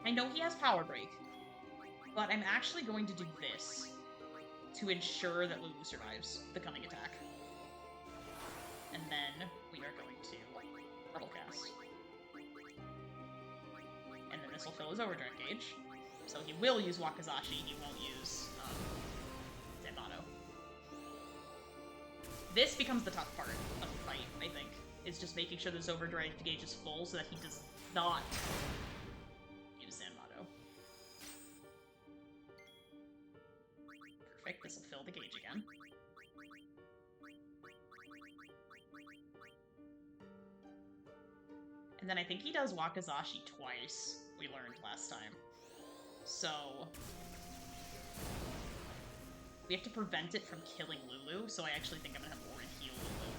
I know he has Power Break, but I'm actually going to do this to ensure that Lulu survives the coming attack. And then we are going to Double Cast. And then this will fill his overdrive gauge. So he will use Wakazashi, he won't use Zenmato. This becomes the tough part of the fight, I think. Is just making sure this overdrive gauge is full so that he does not use Zenmato. Perfect, this will fill the gauge again. And then I think he does Wakazashi twice, we learned last time. So... we have to prevent it from killing Lulu, so I actually think I'm gonna have Orin heal Lulu.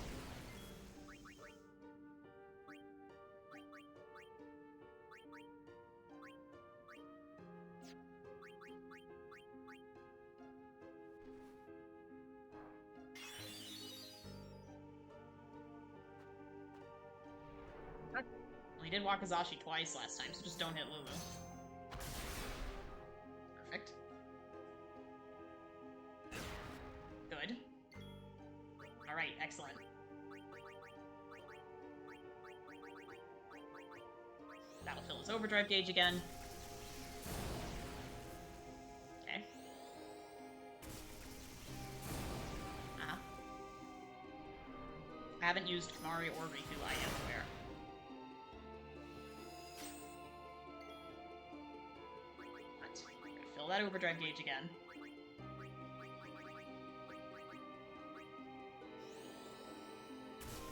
We did Wakazashi twice last time, so just don't hit Lulu. Perfect. Good. Alright, excellent. That'll fill his overdrive gauge again. Okay. I haven't used Mari or Riku, I am aware. Fill that overdrive gauge again.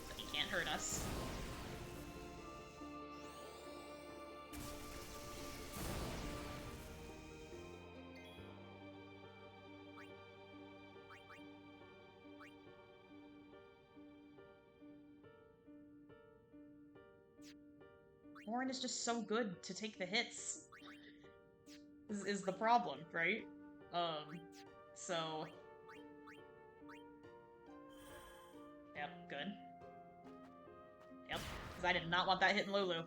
But he can't hurt us. Orin is just so good to take the hits. Is the problem, right? So... yep, good. Yep, because I did not want that hitting Lulu.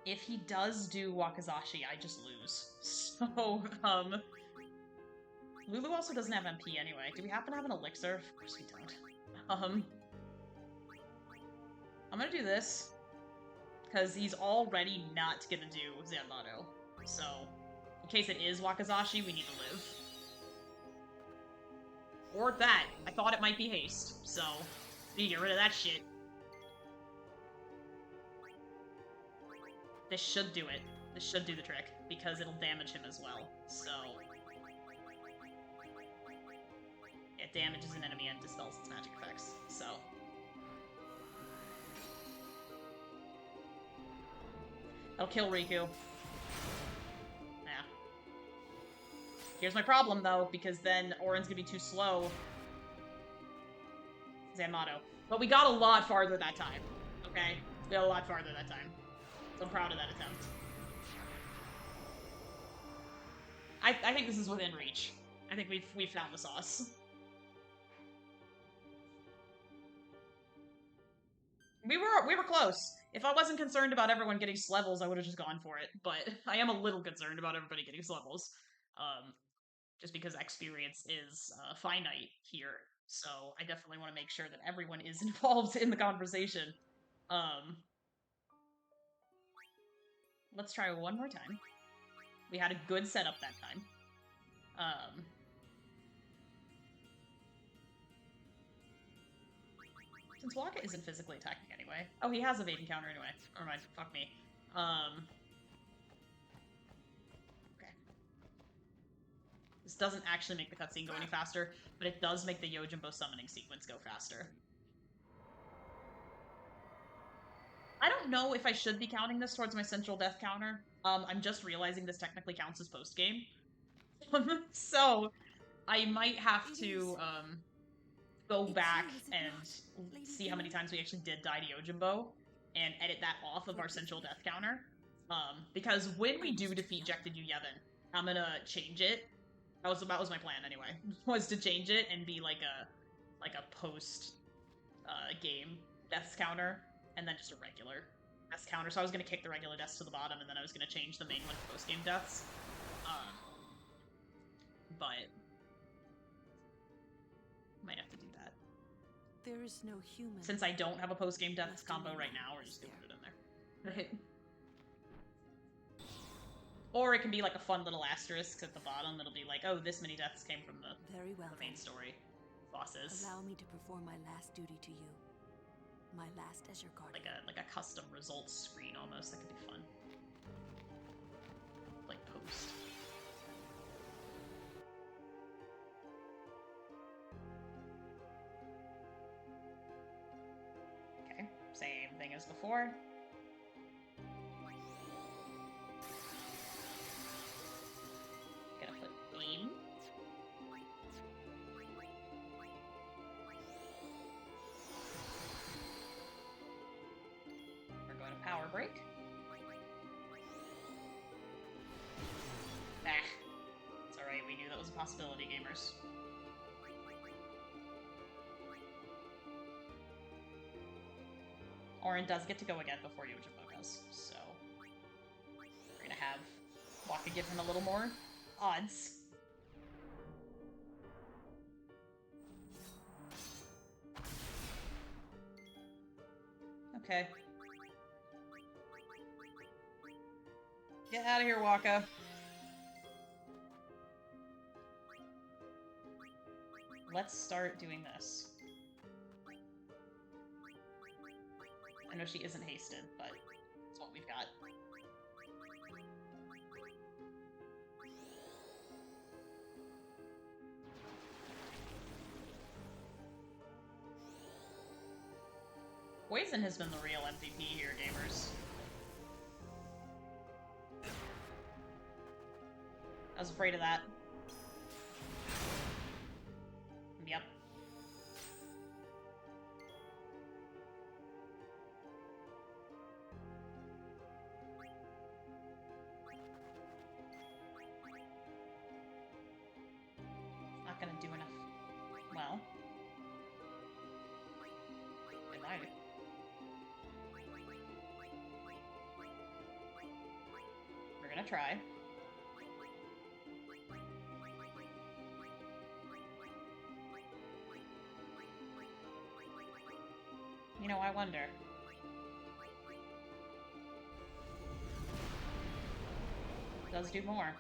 if he does do Wakazashi, I just lose. So, Lulu also doesn't have MP anyway. Do we happen to have an elixir? Of course we don't. I'm gonna do this, because he's already not gonna do Zanmato. So, in case it is Wakazashi, we need to live. Or that. I thought it might be haste, so we need to get rid of that shit. This should do it. This should do the trick, because it'll damage him as well, so... It damages an enemy and dispels its magic effects, so... It'll kill Riku. Yeah. Here's my problem, though, because then Auron's gonna be too slow. Zanmato. But we got a lot farther that time, okay? We got a lot farther that time. So I'm proud of that attempt. I think this is within reach. I think we've found the sauce. We were close. If I wasn't concerned about everyone getting levels, I would have just gone for it. But I am a little concerned about everybody getting levels. Just because experience is finite here. So I definitely want to make sure that everyone is involved in the conversation. Let's try one more time. We had a good setup that time. Since Waka isn't physically attacking anyway. Oh, he has evade encounter anyway. Never mind. Fuck me. Okay. This doesn't actually make the cutscene go any faster, but it does make the Yojimbo summoning sequence go faster. I don't know if I should be counting this towards my central death counter. I'm just realizing this technically counts as post-game. So, I might have to, go back and see how many times we actually did die to Yojimbo, and edit that off of our central death counter. Because when we do defeat Jekta Yevon, I'm gonna change it. That was my plan anyway, was to change it and be like a post game deaths counter, and then just a regular deaths counter. So I was gonna kick the regular deaths to the bottom, and then I was gonna change the main one to post game deaths. But might have to do that. There is no human. Since I don't have a post game deaths combo right now, we're just gonna put it in there. Right. Or it can be like a fun little asterisk at the bottom. It'll be like, oh, this many deaths came from the main story bosses. Allow me to perform my last duty to you. My last as your guardian. Like a custom results screen almost. That could be fun. Like post. Okay, same thing as before. Gonna put aim. We're going to power break. Nah. It's alright, we knew that was a possibility, gamers. Auron does get to go again before Yojimbo does, so we're gonna have Waka give him a little more odds. Okay. Get out of here, Waka. Let's start doing this. I know she isn't hasted, but it's what we've got. Poison has been the real MVP here, gamers. I was afraid of that. Yep. Not gonna do enough. Well. It might. We're gonna try. You know, I wonder. It does do more.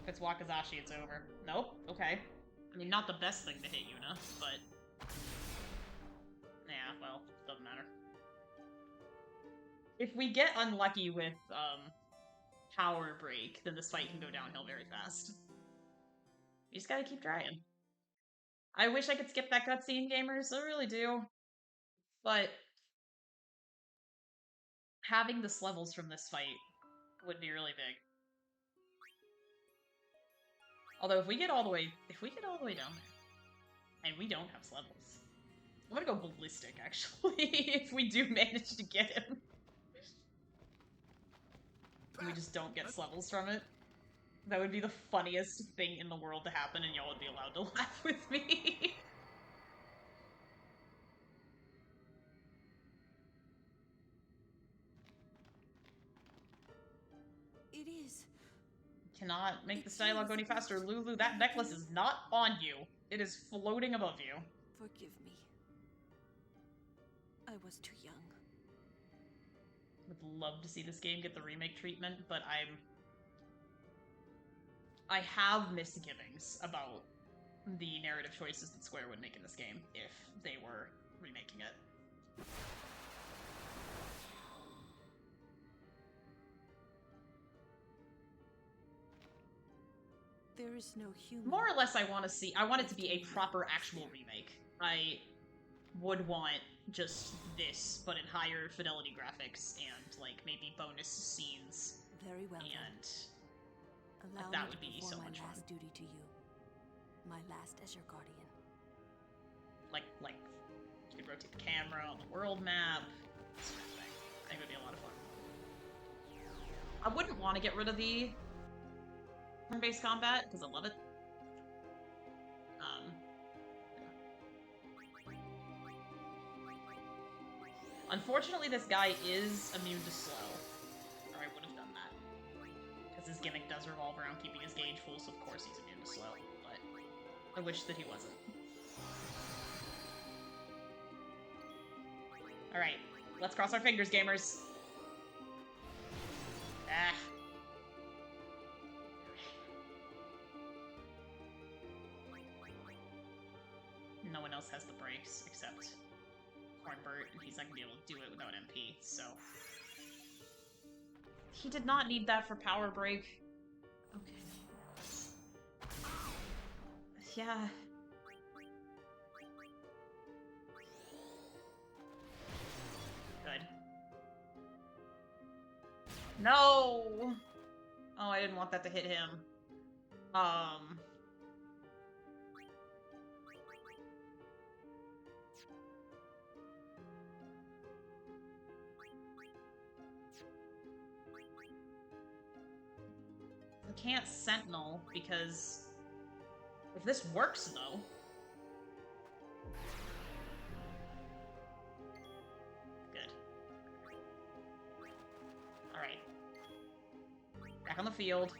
If it's Wakazashi, it's over. Nope. Okay. I mean, not the best thing to hit Yuna, but... yeah, well, doesn't matter. If we get unlucky with, Power Break, then this fight can go downhill very fast. You just gotta keep trying. I wish I could skip that cutscene, gamers. I really do. But... having the levels from this fight would be really big. Although if we get all the way down there, and we don't have levels, I'm gonna go ballistic actually if we do manage to get him. And we just don't get levels from it. That would be the funniest thing in the world to happen, and y'all would be allowed to laugh with me. It is. Cannot make this dialogue go any faster. Lulu, that necklace is not on you. It is floating above you. Forgive me. I was too young. Would love to see this game get the remake treatment, but I have misgivings about the narrative choices that Square would make in this game if they were remaking it. There is no human. More or less, I want it to be a proper actual remake. I would want just this, but in higher fidelity graphics and, like, maybe bonus scenes. Very well. And allow that me would to be so perform much my fun. last duty to you. My last as your guardian. Like, you could rotate the camera on the world map. This sort of thing. I think it would be a lot of fun. I wouldn't want to get rid of the turn-based combat, because I love it. Unfortunately, this guy is immune to slow, or I would have done that. Because his gimmick does revolve around keeping his gauge full, so of course he's immune to slow, but I wish that he wasn't. Alright, let's cross our fingers, gamers. Ah. No one else has the brakes except Cornbert, and he's not gonna be able to do it without MP, so... He did not need that for Power Break. Okay. Yeah. Good. No! Oh, I didn't want that to hit him. I can't Sentinel, because if this works, though... Good. Alright. Back on the field.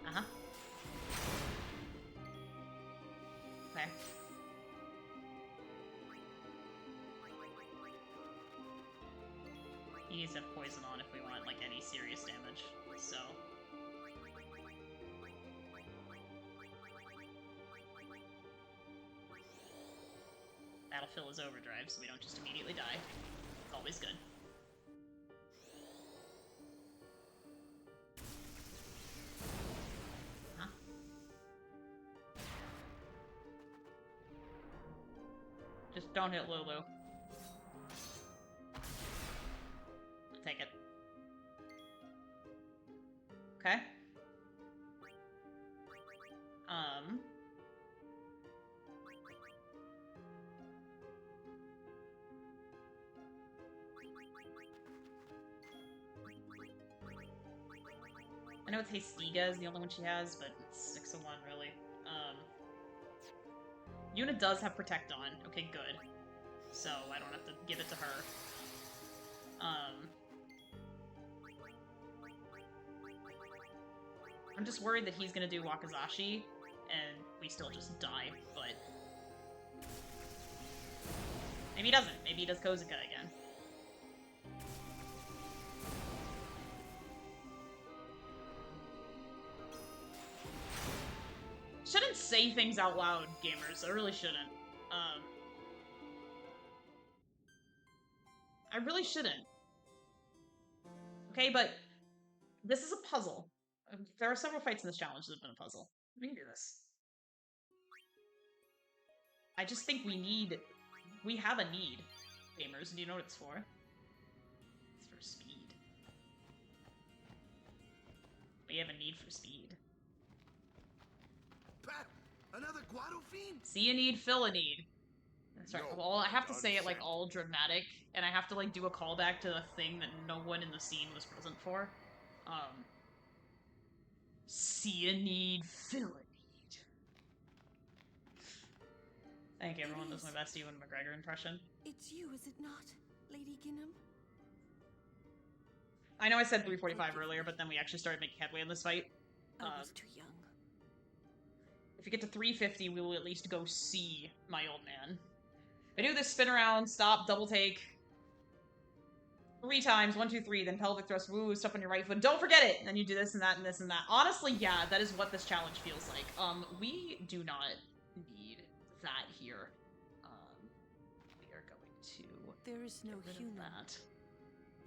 Uh-huh. Okay. He needs to have poison on if we want, like, any serious damage, so... That'll fill his overdrive, so we don't just immediately die. It's always good. Just don't hit Lulu. Take it. Okay. I know it's Hastega is the only one she has, but it's 6 of 1, really. Yuna does have Protect on. Okay, good. So I don't have to give it to her. I'm just worried that he's gonna do Wakazashi, and we still just die, but... Maybe he doesn't. Maybe he does Kozuka again. Shouldn't say things out loud, gamers. I really shouldn't. I really shouldn't. Okay, but this is a puzzle. There are several fights in this challenge that have been a puzzle. We can do this. I just think we have a need, gamers. Do you know what it's for? It's for speed. We have a need for speed. Pat, another Guado fiend? See a need, fill a need. That's right. Well, I have to say it like all dramatic, and I have to like do a callback to the thing that no one in the scene was present for. See a need, fill a need. Thank you, everyone. That's my best Ewan McGregor impression. It's you, is it not, Lady Ginham? I know I said 345 earlier, but then we actually started making headway in this fight. I was too young. If we get to 350, we will at least go see my old man. I do this spin around, stop, double take. 3 times, 1, 2, 3, then pelvic thrust, woo, stuff on your right foot. Don't forget it! And then you do this and that and this and that. Honestly, yeah, that is what this challenge feels like. We do not need that here. We are going to... There is no human that.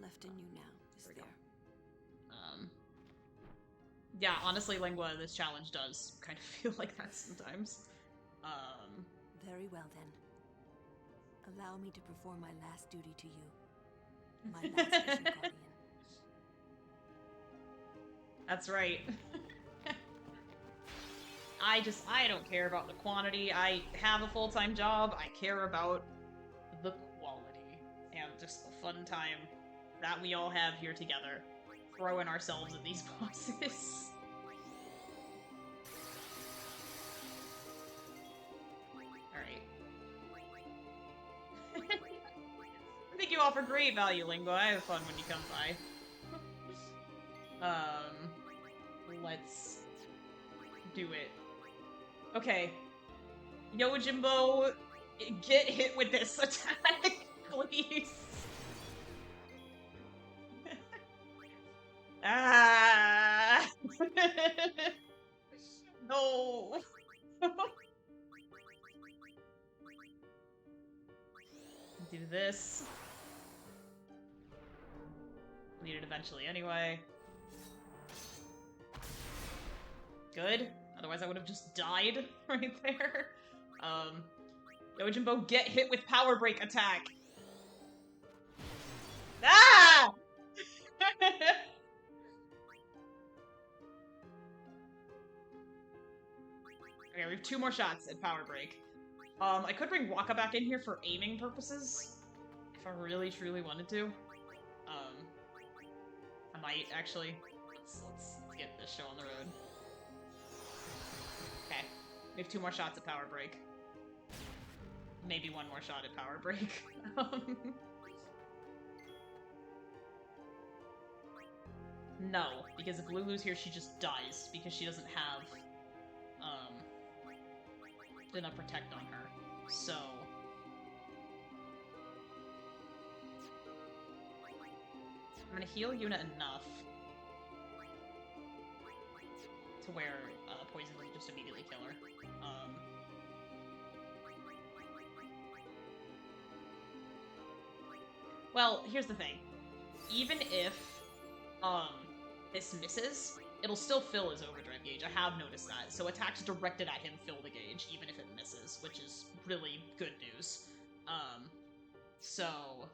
left in you now, is there? Yeah, honestly, Lingua, this challenge does kind of feel like that sometimes. Very well, then. Allow me to perform my last duty to you. My last vision guardian. That's right. I don't care about the quantity. I have a full-time job. I care about the quality. And just the fun time that we all have here together. Throwing ourselves at these bosses. Alright. I think you offer great value, Lingua. I have fun when you come by. Let's do it. Okay. Yojimbo, get hit with this attack, please. Ah! No! Do this. Need it eventually anyway. Good. Otherwise I would have just died right there. Yojimbo, get hit with power break attack. Ah! Okay, we have 2 more shots at power break. I could bring Waka back in here for aiming purposes, if I really truly wanted to. I might actually. Let's get this show on the road. Okay, we have 2 more shots at power break. Maybe 1 more shot at power break. No, because if Lulu's here, she just dies because she doesn't have enough protect on her. So I'm gonna heal Yuna enough to where poison will just immediately kill her. Well, here's the thing. Even if this misses, it'll still fill his overdrive gauge. I have noticed that. So attacks directed at him fill the gauge, even if it misses, which is really good news. So...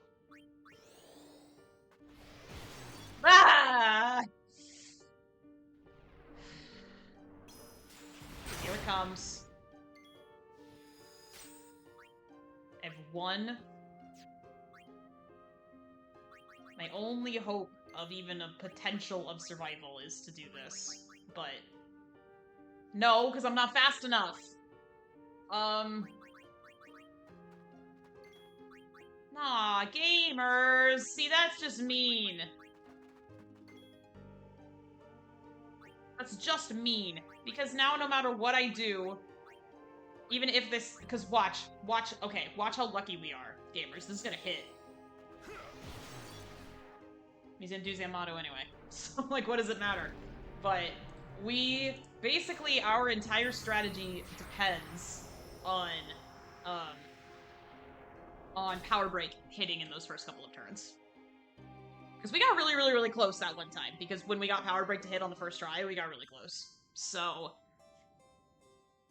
Ah! comes. I have 1. My only hope of even a potential of survival is to do this. But... no, because I'm not fast enough. Nah, gamers! See, that's just mean. That's just mean. Because now no matter what I do, even if this... because watch, okay, watch how lucky we are, gamers. This is gonna hit. He's gonna do Zamato anyway. So, like, what does it matter? But basically, our entire strategy depends on Power Break hitting in those first couple of turns. Because we got really, really, really close that one time. Because when we got Power Break to hit on the first try, we got really close. So...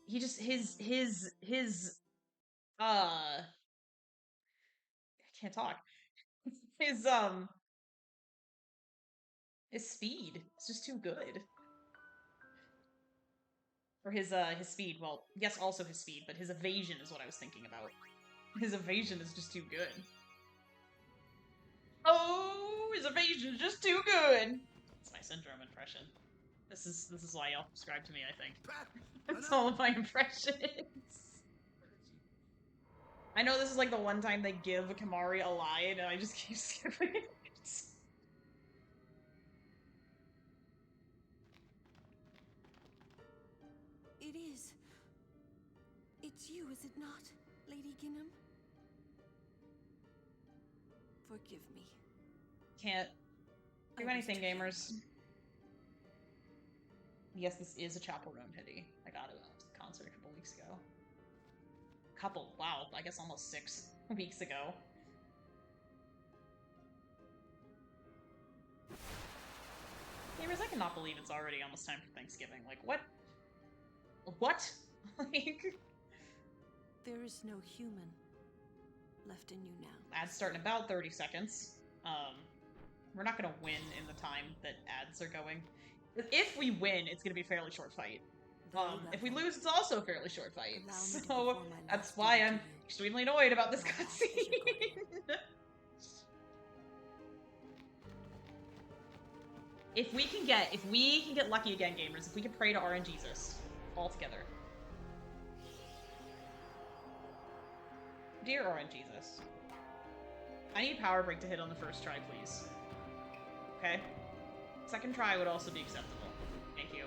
he just... I can't talk. His speed is just too good. Or his speed. Well, yes, also his speed, but his evasion is what I was thinking about. His evasion is just too good. Oh, his evasion is just too good! It's my syndrome impression. This is why y'all subscribe to me, I think. It's all of my impressions. I know this is like the one time they give Kamari a line, and I just keep skipping it. It is. It's you, is it not, Lady Ginham? Forgive me. Can't do I anything, was too gamers. Yes, this is a Chapel Room hoodie. I got it at the concert a couple weeks ago. Wow, I guess almost 6 weeks ago. Gamers, I cannot believe it's already almost time for Thanksgiving. Like, what? What? Like... There is no human left in you now. Ads start in about 30 seconds. We're not gonna win in the time that ads are going. If we win, it's gonna be a fairly short fight. If we lose, it's also a fairly short fight. So that's why I'm extremely annoyed about this cutscene. If we can get lucky again, gamers, if we can pray to RNGesus all together. Dear RNGesus, I need Power Break to hit on the first try, please. Okay? Second try would also be acceptable. Thank you.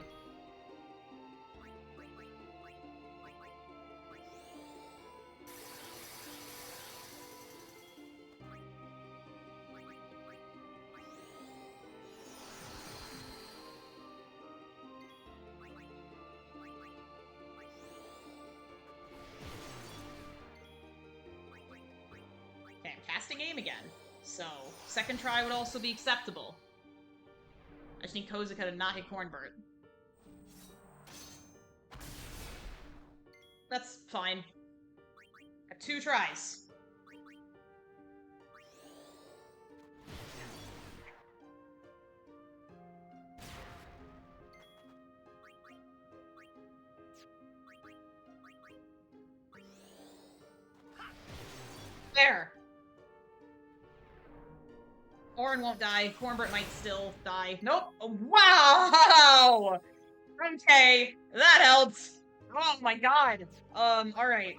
Okay, I'm casting aim again. So, second try would also be acceptable. I just need Kozuka to not hit Cornbird. That's fine. Got 2 tries. There! Orin won't die. Cornbird might still die. Nope. Wow! Okay, that helps. Oh my god. Alright.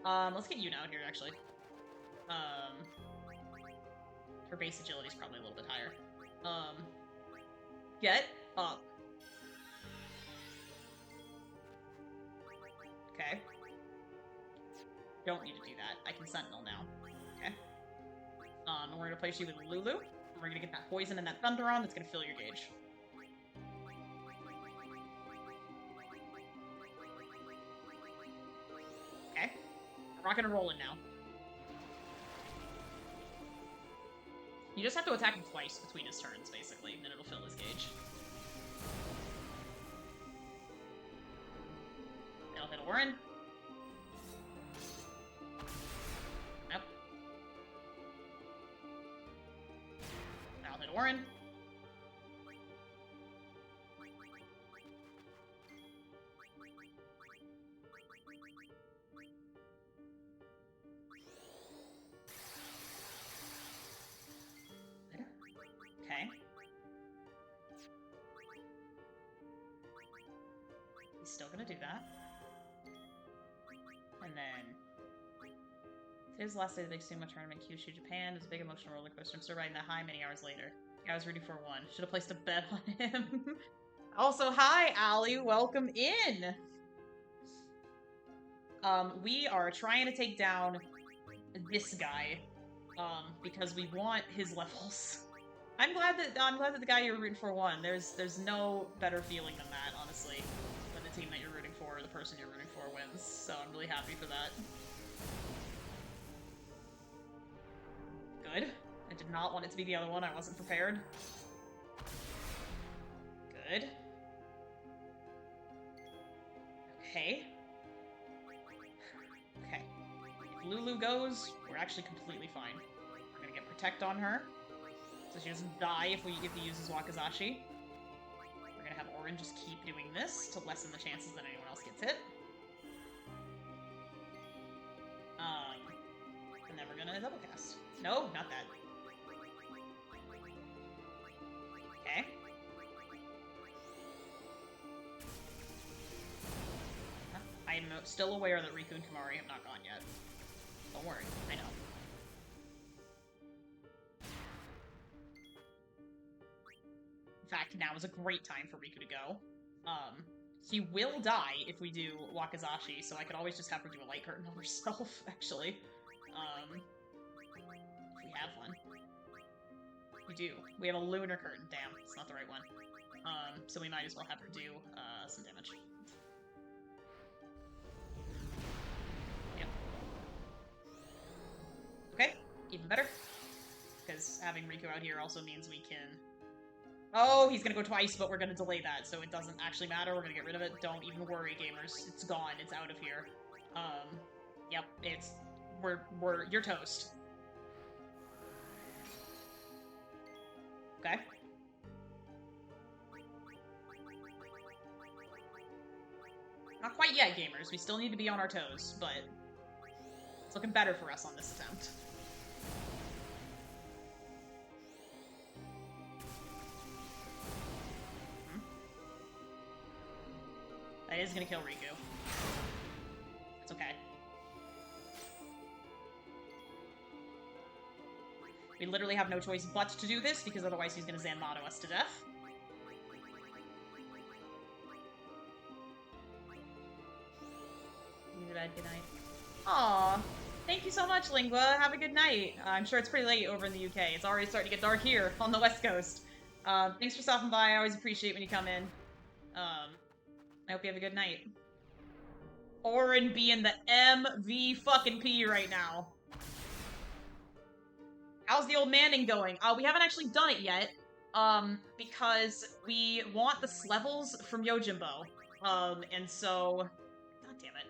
Let's get Yuna out here, actually. Her base agility is probably a little bit higher. Get up. Okay. Don't need to do that. I can Sentinel now. Okay. And we're gonna place you with Lulu. And we're gonna get that poison and that thunder on that's gonna fill your gauge. Okay. We're rocking and rolling now. You just have to attack him twice between his turns, basically, and then it'll fill his gauge. It'll hit Orin. Yep. That'll hit Orin. still gonna do that. And then... Today's the last day of the big sumo tournament, Kyushu, Japan. It was a big emotional roller coaster. I'm still riding that high many hours later. I was rooting for one. Should have placed a bet on him. Also, hi, Allie. Welcome in. We are trying to take down this guy, because we want his levels. I'm glad that the guy you're rooting for won. There's no better feeling than that, honestly, when the team that you're rooting for or the person you're rooting for wins. So I'm really happy for that. Good. I did not want it to be the other one. I wasn't prepared. Good. Okay. Okay. If Lulu goes, we're actually completely fine. We're gonna get Protect on her, so she doesn't die if he uses Wakizashi. We're gonna have Orin just keep doing this to lessen the chances that anyone else gets hit. And then we're gonna double cast. No, not that. Okay. I am still aware that Riku and Kamari have not gone yet. Don't worry, I know. In fact, now is a great time for Riku to go. She will die if we do Wakizashi, so I could always just have her do a light curtain on herself, actually. If we have one. We do. We have a lunar curtain. Damn, it's not the right one. So we might as well have her do some damage. Yep. Okay, even better. Because having Riku out here also means we can... Oh, he's gonna go twice, but we're gonna delay that, so it doesn't actually matter. We're gonna get rid of it. Don't even worry, gamers. It's gone. It's out of here. Yep, it's... You're toast. Okay. Not quite yet, gamers. We still need to be on our toes, but it's looking better for us on this attempt. That is gonna kill Riku. It's okay. We literally have no choice but to do this, because otherwise he's gonna Zanmato us to death. Good night. Aw, thank you so much, Lingua. Have a good night. I'm sure it's pretty late over in the UK. It's already starting to get dark here on the West Coast. Thanks for stopping by. I always appreciate when you come in. I hope you have a good night. Orin being the MV fucking P right now. How's the old manning going? We haven't actually done it yet, because we want the levels from Yojimbo. And so... God damn it.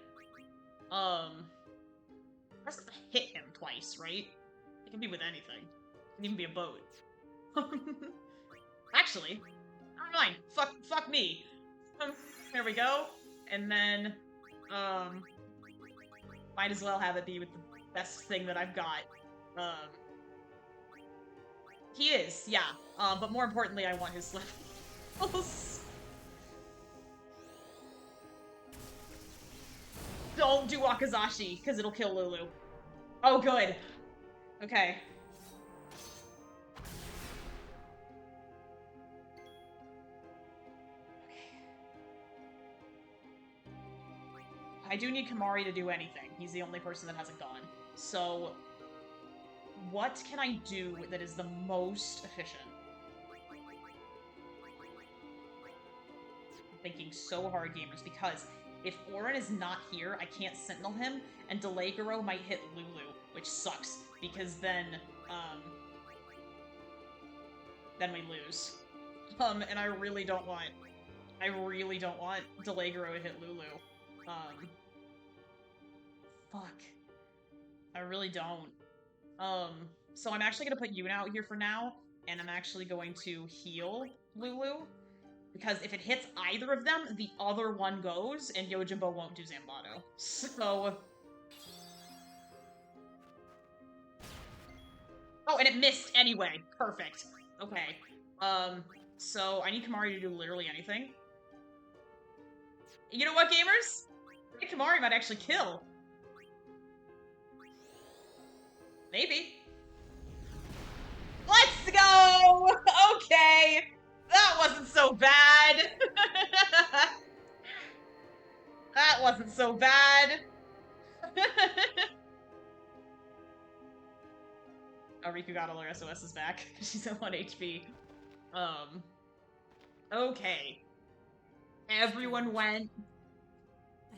Press to hit him twice, right? It can be with anything. It can even be a boat. Actually, never mind. Fuck me. There we go. And then, might as well have it be with the best thing that I've got. He is, yeah. But more importantly, I want his levels. Don't do Wakizashi, because it'll kill Lulu. Oh, good. Okay. I do need Kamari to do anything. He's the only person that hasn't gone. So, what can I do that is the most efficient? I'm thinking so hard, gamers, because if Orin is not here, I can't Sentinel him, and Delegaro might hit Lulu, which sucks, because then we lose. And I really don't want Delegaro to hit Lulu. Fuck. I really don't. So I'm actually gonna put Yuna out here for now, and I'm actually going to heal Lulu, because if it hits either of them, the other one goes, and Yojimbo won't do Zanmato. So... Oh, and it missed anyway. Perfect. Okay. So I need Kamari to do literally anything. You know what, gamers? Kimari might actually kill. Maybe. Let's go! Okay! That wasn't so bad! That wasn't so bad! Oh, Riku got all her SOSs back. She's at 1 HP. Okay. Everyone went.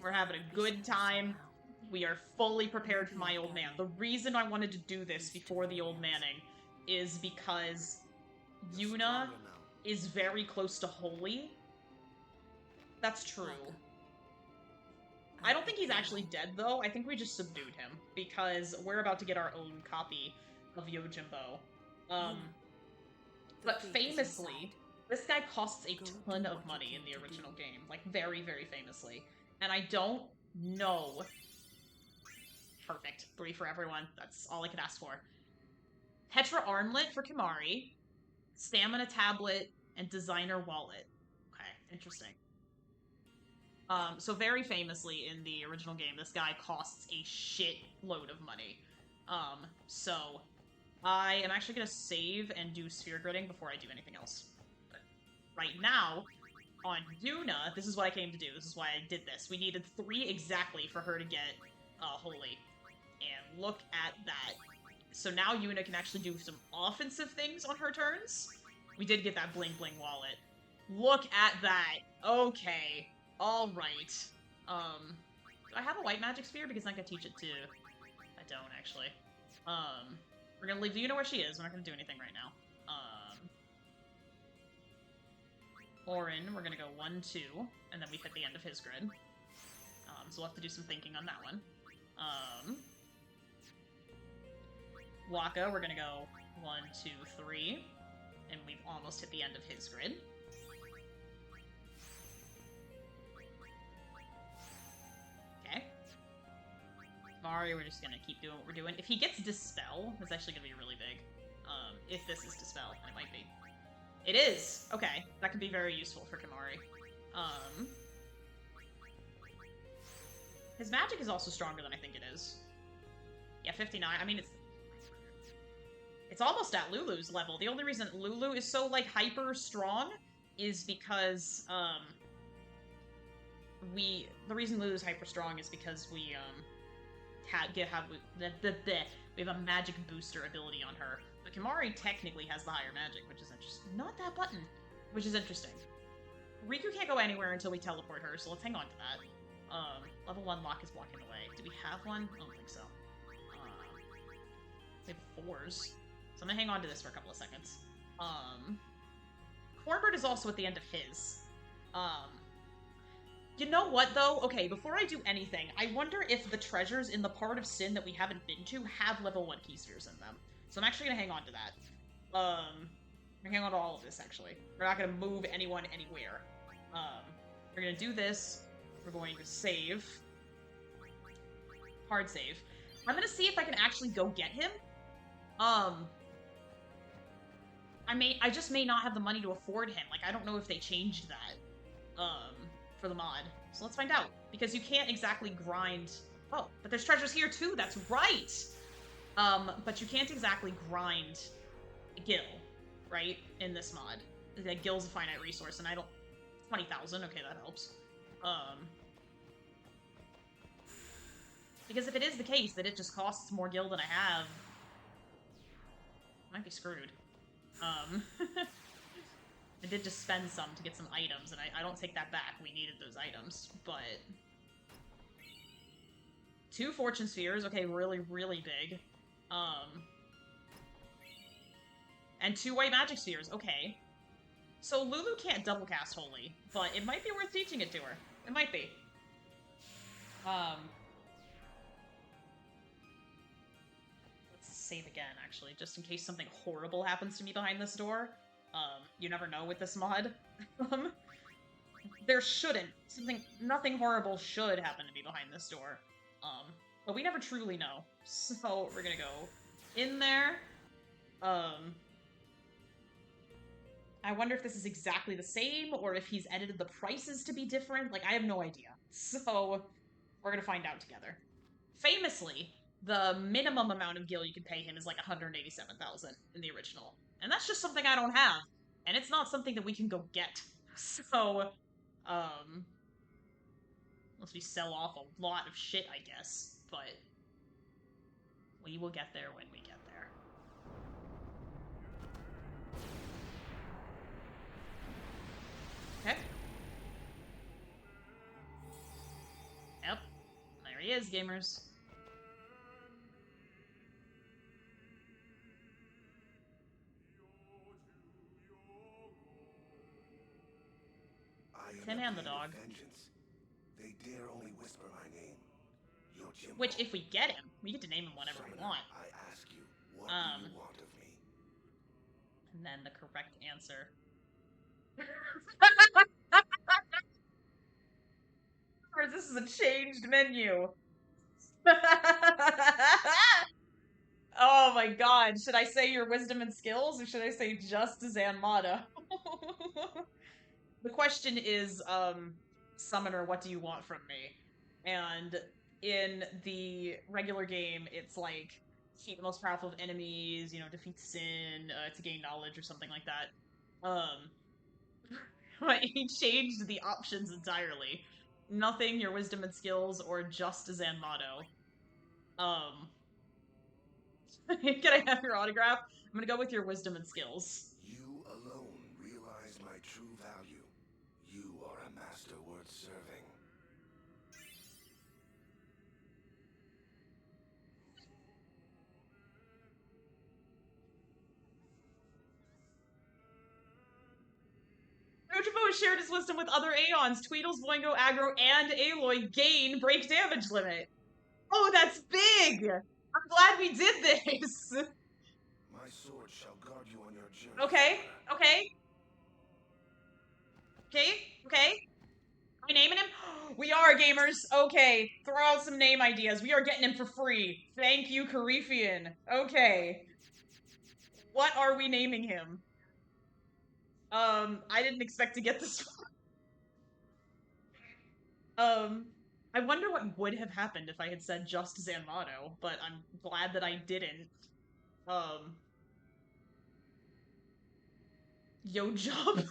We're having a good time. We are fully prepared for my old man. The reason I wanted to do this before the old manning is because Yuna is very close to Holy. That's true. I don't think he's actually dead, though. I think we just subdued him, because we're about to get our own copy of Yojimbo. But famously, this guy costs a ton of money in the original game. Like, very, very famously. And I don't know... Perfect. 3 for everyone. That's all I could ask for. Petra Armlet for Kimari. Stamina Tablet, and Designer Wallet. Okay, interesting. So very famously in the original game, this guy costs a shitload of money. So I am actually gonna save and do sphere gridding before I do anything else. But right now, on Yuna, this is what I came to do. This is why I did this. We needed 3 exactly for her to get Holy. And look at that. So now Yuna can actually do some offensive things on her turns. We did get that bling bling wallet. Look at that. Okay. Alright. Do I have a white magic sphere? Because I can teach it too. I don't, actually. We're gonna leave Yuna where she is. We're not gonna do anything right now. Orin, we're gonna go 1, 2, and then we hit the end of his grid. So we'll have to do some thinking on that one. Waka, we're gonna go 1, 2, 3, and we've almost hit the end of his grid. Okay. Mari, we're just gonna keep doing what we're doing. If he gets Dispel, that's actually gonna be really big. If this is Dispel, and it might be. It is! Okay, that could be very useful for Kimari. His magic is also stronger than I think it is. Yeah, 59. I mean, it's almost at Lulu's level. The only reason Lulu is so, like, hyper strong is because, the reason Lulu's hyper strong is because we, we have a magic booster ability on her. But Kimari technically has the higher magic, which is interesting. Not that button, which is interesting. Riku can't go anywhere until we teleport her, so let's hang on to that. Level 1 lock is blocking the way. Do we have one? I don't think so. We have 4s. So I'm gonna hang on to this for a couple of seconds. Cornbird is also at the end of his. You know what, though? Okay, before I do anything, I wonder if the treasures in the part of Sin that we haven't been to have level 1 key spheres in them. So I'm actually gonna hang on to that. I'm gonna hang on to all of this, actually. We're not gonna move anyone anywhere. We're gonna do this. We're going to save. Hard save. I'm gonna see if I can actually go get him. I just may not have the money to afford him. Like, I don't know if they changed that, for the mod. So let's find out. Because you can't exactly grind... Oh, but there's treasures here too, that's right! But you can't exactly grind Gil, right? In this mod. Like, Gil's a finite resource, and I don't... 20,000, okay, that helps. Because if it is the case that it just costs more Gil than I have... I might be screwed. I did just spend some to get some items, and I don't take that back. We needed those items, but... 2 fortune spheres, okay, really, really big. And 2 white magic spheres, okay. So Lulu can't double cast Holy, but it might be worth teaching it to her. It might be. Let's save again, actually, just in case something horrible happens to me behind this door. You never know with this mod. There shouldn't. Nothing horrible should happen to me behind this door. But we never truly know. So we're gonna go in there. I wonder if this is exactly the same, or if he's edited the prices to be different. Like, I have no idea. So, we're gonna find out together. Famously, the minimum amount of gil you can pay him is like 187,000 in the original. And that's just something I don't have. And it's not something that we can go get. So, unless we sell off a lot of shit, I guess. But we will get there when we get there. Okay. Yep. There he is, gamers. Him and the dog. Vengeance. They dare only whisper my name. Yojimbo. Which, if we get him, we get to name him whatever we want. I ask you, what do you want of me? And then the correct answer. This is a changed menu. Oh my god. Should I say your wisdom and skills, or should I say just Zanmata? The question is, Summoner, what do you want from me? And in the regular game, it's like, defeat the most powerful of enemies, you know, defeat sin, to gain knowledge or something like that. But he changed the options entirely. Nothing, your wisdom and skills, or just Zanmato. Can I have your autograph? I'm gonna go with your wisdom and skills. You alone realize my true value. You are a master worth serving. Yojimbo has shared his wisdom with other Aeons. Tweedles, Boingo, Aggro, and Aloy gain break damage limit. Oh, that's big! I'm glad we did this! My sword shall guard you on your journey. Okay. Are we naming him? We are, gamers! Okay, throw out some name ideas. We are getting him for free. Thank you, Carifian. Okay. What are we naming him? I didn't expect to get this one. I wonder what would have happened if I had said just Zanmato, but I'm glad that I didn't. Yojimbo.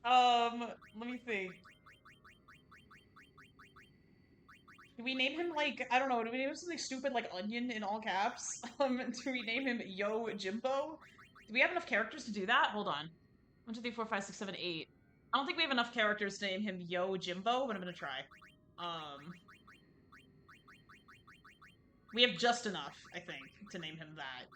Let me think. Do we name him, like, I don't know, do we name him something stupid like Onion in all caps? Do we name him Yojimbo? Do we have enough characters to do that? Hold on. 1, 2, 3, 4, 5, 6, 7, 8. I don't think we have enough characters to name him Yojimbo, but I'm gonna try. We have just enough, I think, to name him that.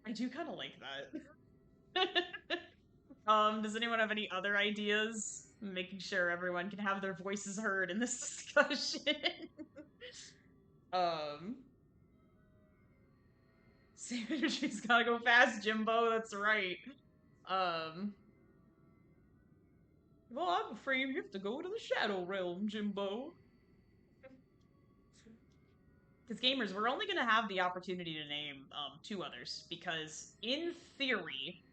I do kind of like that. Does anyone have any other ideas? Making sure everyone can have their voices heard in this discussion. Save energy's gotta go fast, Jimbo, that's right. Well, I'm afraid you have to go to the Shadow Realm, Jimbo. Because gamers, we're only gonna have the opportunity to name, 2 others, because in theory,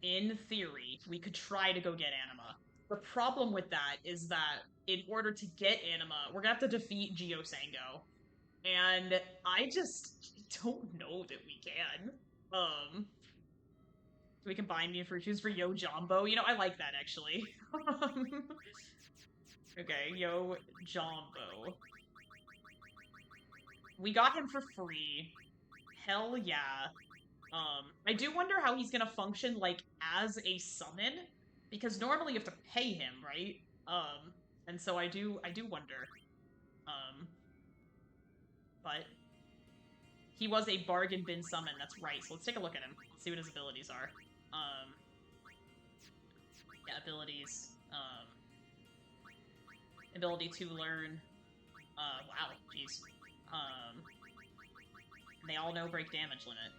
we could try to go get Anima. The problem with that is that in order to get Anima, we're gonna have to defeat Geosango. And I just don't know that we can. We combine me for choose for Yojimbo. You know, I like that actually. Okay, Yojimbo. We got him for free. Hell yeah. I do wonder how he's gonna function, like, as a summon, because normally you have to pay him, right? And so I do wonder. But he was a bargain bin summon, that's right, so let's take a look at him. Let's see what his abilities are. Yeah, abilities. Ability to learn. Wow, jeez. They all know break damage limit.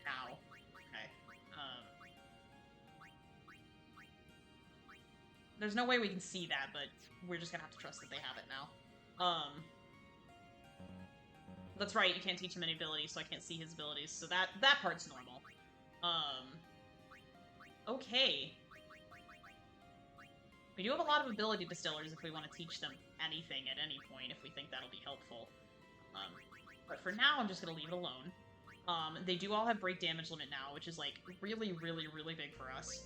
Ow. Okay. There's no way we can see that, but we're just gonna have to trust that they have it now. that's right, you can't teach him any abilities, so I can't see his abilities, so that part's normal. Okay. We do have a lot of ability distillers if we want to teach them anything at any point, if we think that'll be helpful. But for now, I'm just gonna leave it alone. They do all have break damage limit now, which is, like, really, really, really big for us.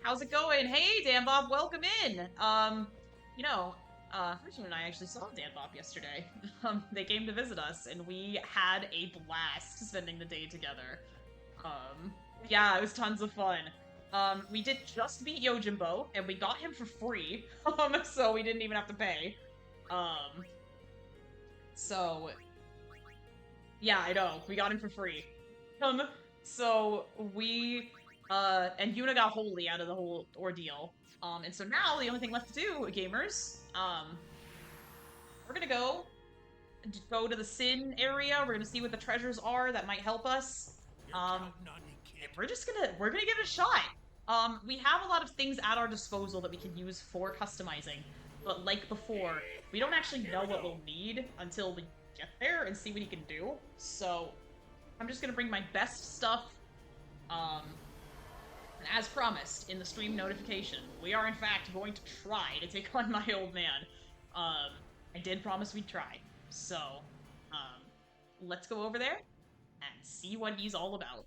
How's it going? Hey, Dan Bob, welcome in! You know, Arjun and I actually saw Dan Bob yesterday. They came to visit us, and we had a blast spending the day together. Yeah, it was tons of fun. We did just beat Yojimbo, and we got him for free, so we didn't even have to pay. So... Yeah, I know, we got him for free. So we... and Yuna got holy out of the whole ordeal. And so now, the only thing left to do, gamers, we're gonna go to the Sin area, we're gonna see what the treasures are that might help us. We're gonna give it a shot. We have a lot of things at our disposal that we can use for customizing, but like before, we don't actually know what we'll need until we get there and see what he can do. So, I'm just gonna bring my best stuff, and as promised in the stream notification, we are in fact going to try to take on my old man. I did promise we'd try. So, let's go over there and see what he's all about.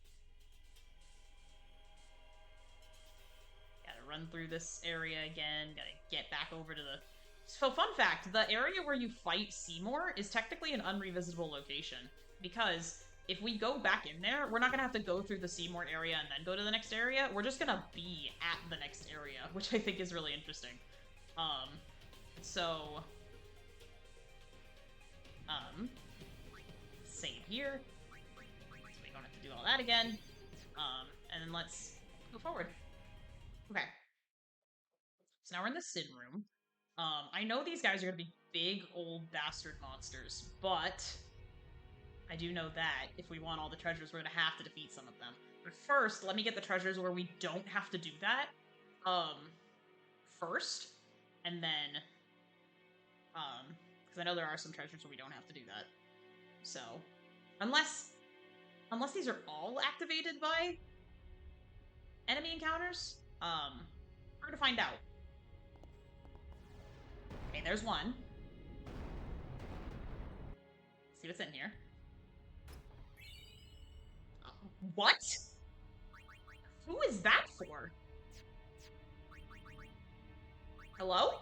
Gotta run through this area again, gotta get back over to the... So, fun fact, the area where you fight Seymour is technically an unrevisitable location, because if we go back in there, we're not gonna have to go through the Seymour area and then go to the next area, we're just gonna be at the next area, which I think is really interesting. Save here, so we don't have to do all that again, and then let's go forward. Okay. So now we're in the Sin room. I know these guys are gonna be big old bastard monsters, but I do know that if we want all the treasures, we're gonna have to defeat some of them. But first, let me get the treasures where we don't have to do that, first, and then, because I know there are some treasures where we don't have to do that. So, unless these are all activated by enemy encounters, we're gonna find out. Okay, there's one. Let's see what's in here. What? Who is that for? Hello?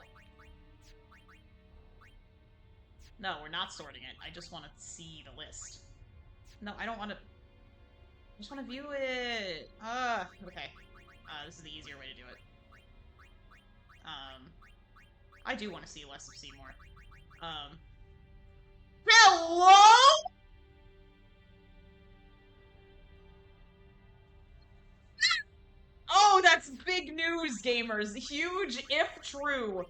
No, we're not sorting it. I just want to see the list. No, I don't want to... I just want to view it. Okay. This is the easier way to do it. I do want to see less of Seymour. Hello? Oh, that's big news, gamers. Huge if true.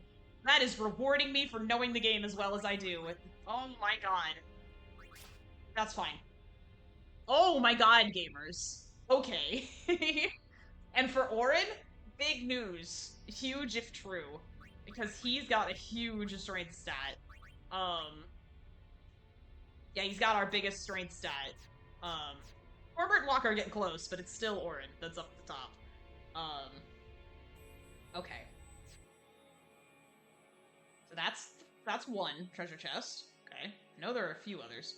That is rewarding me for knowing the game as well as I do. Oh my god. That's fine. Oh my god, gamers. Okay. And for Orin, big news. Huge if true. Because he's got a huge strength stat. Yeah, he's got our biggest strength stat. Corbett and Walker are getting close, but it's still Orin that's up at the top. Okay. So that's one treasure chest. Okay. I know there are a few others.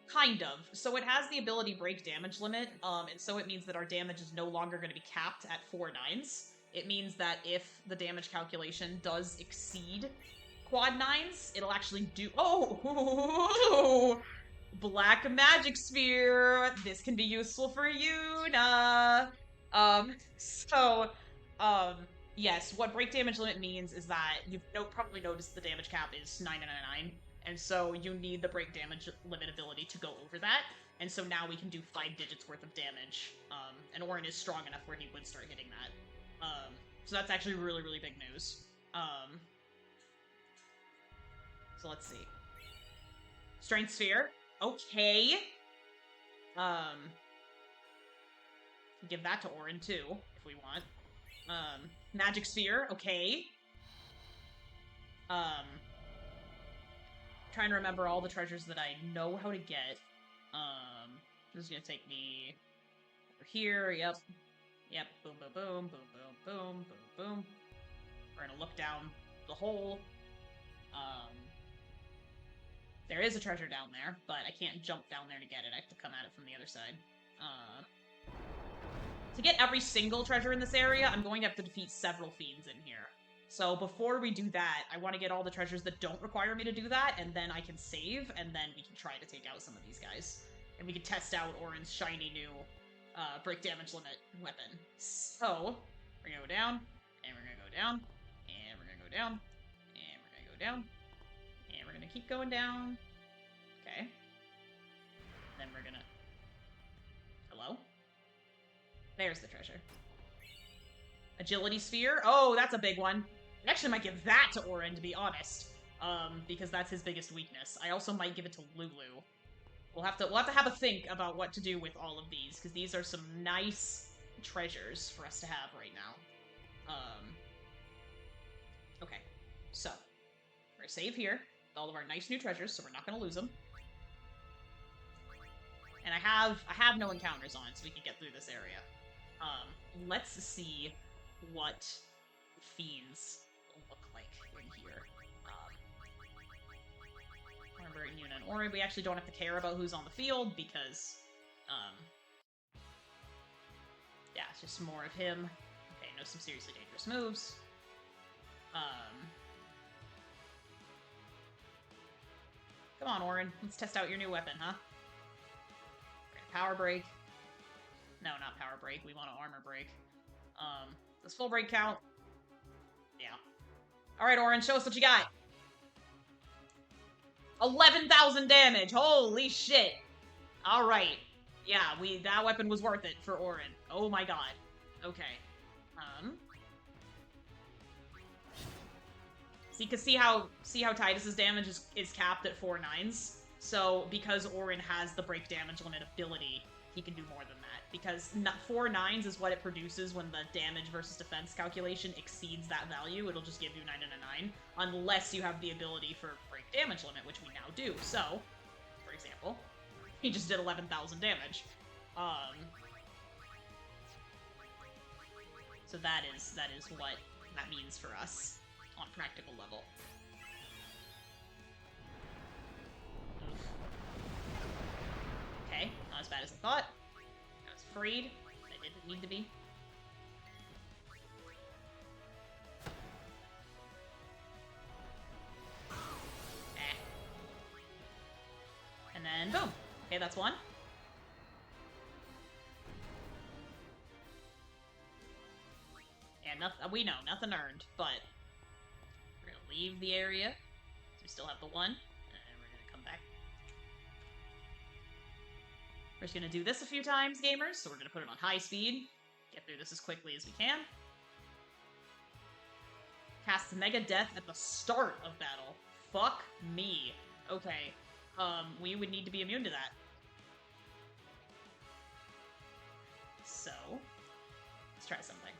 Kind of. So it has the ability break damage limit, and so it means that our damage is no longer going to be capped at 4 9s. It means that if the damage calculation does exceed quad 9s, it'll actually do— Oh! Black magic sphere! This can be useful for Yuna! Yes, what break damage limit means is that you've probably noticed the damage cap is 999, and so you need the break damage limit ability to go over that, and so now we can do 5 digits worth of damage, and Orin is strong enough where he would start hitting that. So that's actually really, really big news. So let's see. Strength Sphere. Okay. Give that to Orin, too, if we want. Magic Sphere, okay. Trying to remember all the treasures that I know how to get. This is gonna take me over here, yep. Yep, boom, boom, boom, boom, boom, boom, boom, boom. We're gonna look down the hole. There is a treasure down there, but I can't jump down there to get it. I have to come at it from the other side. To get every single treasure in this area, I'm going to have to defeat several fiends in here. So before we do that, I want to get all the treasures that don't require me to do that, and then I can save, and then we can try to take out some of these guys. And we can test out Auron's shiny new break damage limit weapon. So, we're gonna go down, and we're gonna go down, and we're gonna go down, and we're gonna go down, and we're gonna keep going down. Okay. Then we're gonna... Hello? There's the treasure. Agility Sphere? Oh, that's a big one. I actually might give that to Auron, to be honest. Because that's his biggest weakness. I also might give it to Lulu. We'll have to have a think about what to do with all of these, because these are some nice treasures for us to have right now. Okay. So, we're gonna save here with all of our nice new treasures, so we're not gonna lose them. And I have no encounters on, so we can get through this area. Let's see what fiends will look like in here. Remember, Yuna and Ori, we actually don't have to care about who's on the field, because, yeah, it's just more of him. Okay, know some seriously dangerous moves. Come on, Auron, let's test out your new weapon, huh? Power break. No, not power break. We want an armor break. Does full break count? Yeah. Alright, Auron, show us what you got. 11,000 damage! Holy shit! Alright. Yeah, that weapon was worth it for Auron. Oh my god. Okay. See how Titus's damage is capped at 4 9s? So, because Auron has the break damage limit ability, he can do more than that. Because 4 9s is what it produces when the damage versus defense calculation exceeds that value. It'll just give you 9 and a 9, unless you have the ability for break damage limit, which we now do. So, for example, he just did 11,000 damage. So that is what that means for us on practical level. Okay, not as bad as I thought. I was afraid. I didn't need to be. And then, boom! Okay, that's one. And we know, nothing earned, but we're gonna leave the area. So we still have the one, and we're gonna come back. We're just gonna do this a few times, gamers, so we're gonna put it on high speed. Get through this as quickly as we can. Cast Mega Death at the start of battle. Fuck me. Okay. We would need to be immune to that. So, let's try something.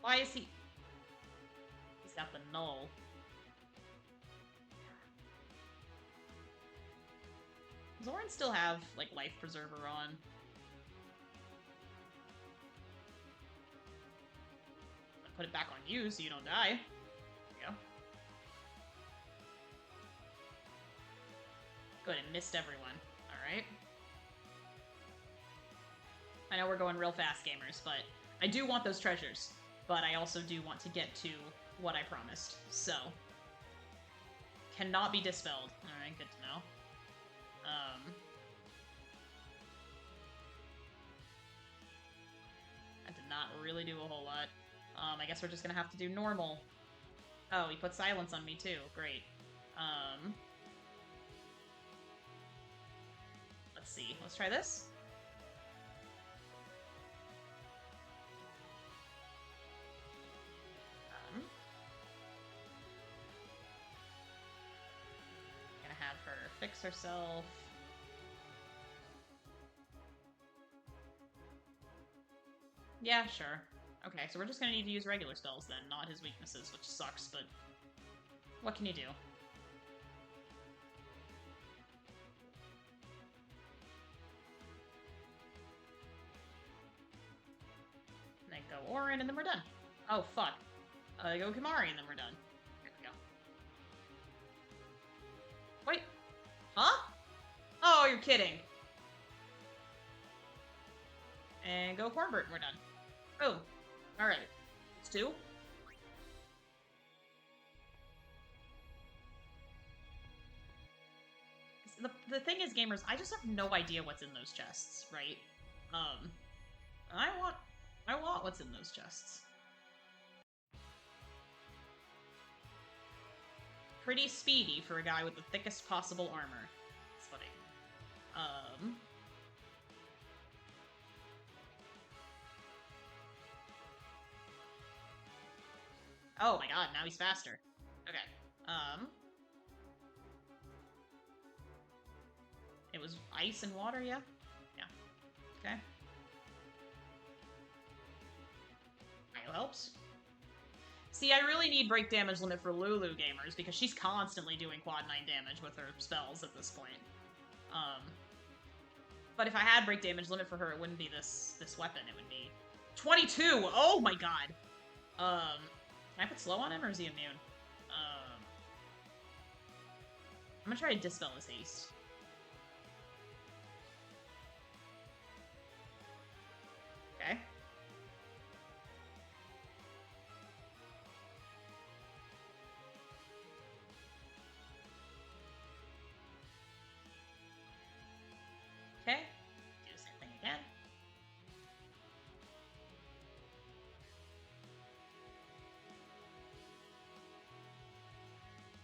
Why is he... He's got the null. Does Auron still have, like, Life Preserver on? Put it back on you so you don't die. There you go. Good, it missed everyone. Alright. I know we're going real fast, gamers, but I do want those treasures. But I also do want to get to what I promised, so... Cannot be dispelled. Alright, good to know. That did not really do a whole lot. I guess we're just gonna have to do normal. Oh, he put silence on me too. Great. Let's see. Let's try this. Gonna have her fix herself. Yeah, sure. Okay, so we're just gonna need to use regular spells then, not his weaknesses, which sucks, but what can you do? And then go Orin, and then we're done. Oh, fuck. Go Kimari, and then we're done. Here we go. Wait. Huh? Oh, you're kidding. And go Cornbert, and we're done. Oh. Alright. It's 2. The thing is, gamers, I just have no idea what's in those chests, right? I want what's in those chests. Pretty speedy for a guy with the thickest possible armor. It's funny. Oh my god, now he's faster. Okay. It was ice and water, yeah? Yeah. Okay. That helps. See, I really need break damage limit for Lulu gamers, because she's constantly doing quad 9 damage with her spells at this point. But if I had break damage limit for her, it wouldn't be this weapon, it would be 22! Oh my god! Can I put slow on him, or is he immune? I'm gonna try to dispel his haste. Okay. Okay. Do the same thing again.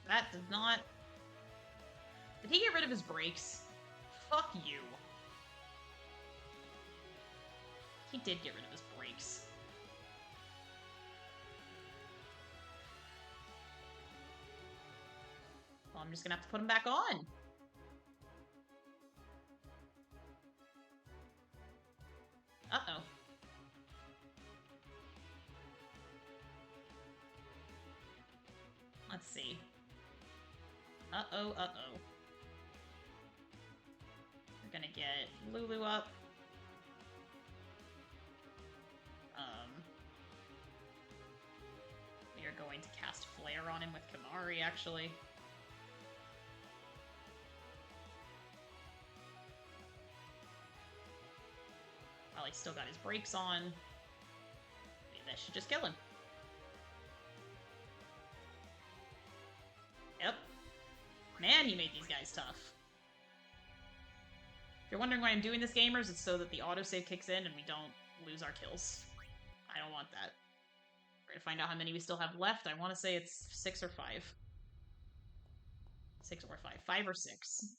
That does not... Did he get rid of his brakes? Fuck you. He did get rid of his brakes. Well, I'm just gonna have to put him back on. Uh-oh. Let's see. Uh-oh, uh-oh. We're gonna get Lulu up. We are going to cast Flare on him with Kimari, actually. While he's still got his brakes on. Maybe that should just kill him. Yep. Man, he made these guys tough. If you're wondering why I'm doing this, gamers, it's so that the autosave kicks in and we don't lose our kills. I don't want that. We're gonna find out how many we still have left. I want to say it's 6 or 5. 6 or 5. 5 or 6.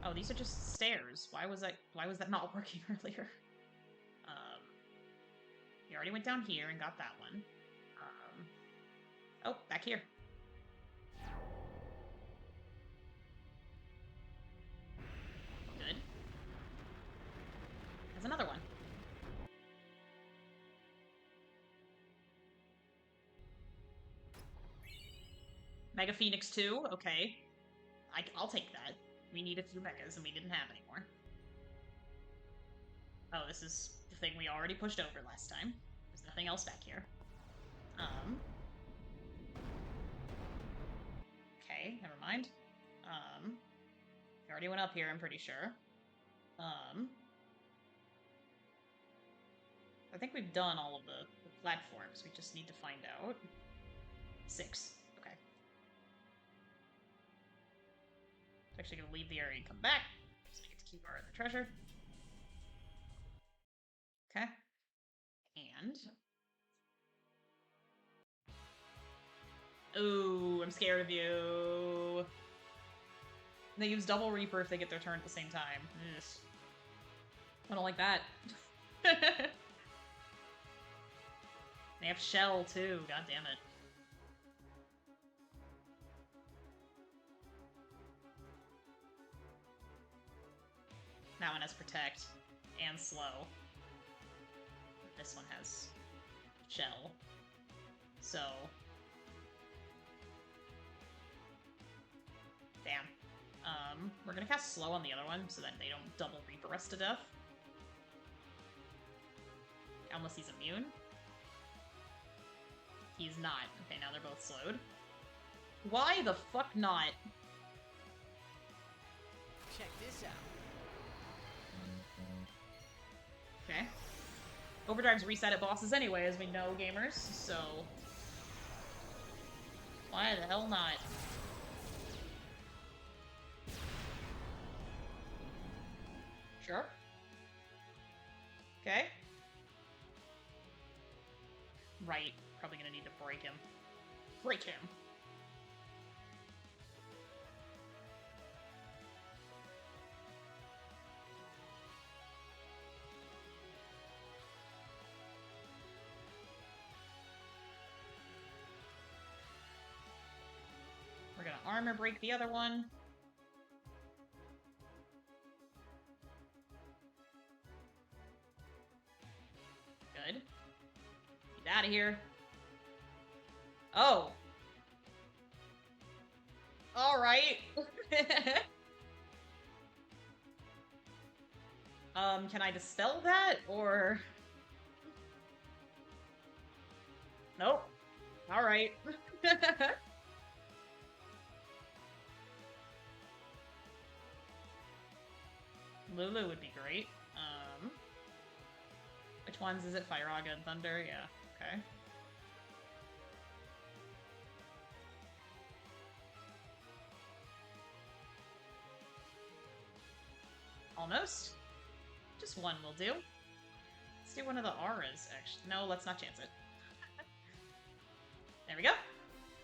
Oh, these are just stairs. Why was that not working earlier? We already went down here and got that one. Oh, back here. Good. There's another one. Mega Phoenix 2, okay. I'll take that. We needed 2 megas and we didn't have any more. Oh, this is the thing we already pushed over last time. There's nothing else back here. Okay, never mind. We already went up here, I'm pretty sure. I think we've done all of the platforms. We just need to find out. 6. Okay. I'm actually gonna leave the area and come back, so we get to keep our other treasure. Okay. And... Ooh, I'm scared of you. They use double Reaper if they get their turn at the same time. Ugh. I don't like that. They have Shell, too. God damn it. That one has Protect and Slow. This one has Shell. So... Damn. We're gonna cast Slow on the other one so that they don't double Reaper us to death. Unless he's immune. He's not. Okay, now they're both slowed. Why the fuck not? Check this out. Okay. Overdrives reset at bosses anyway, as we know, gamers, so... Why the hell not? Sure. Okay. Right. Probably gonna need to break him. Break him! We're gonna armor break the other one. Good. Get out of here. Oh. Alright. Can I dispel that, or... Nope. Alright. Lulu would be great. Which ones is it? Firaga and Thunder? Yeah, okay. Almost. Just one will do. Let's do one of the auras, actually. No, let's not chance it. There we go.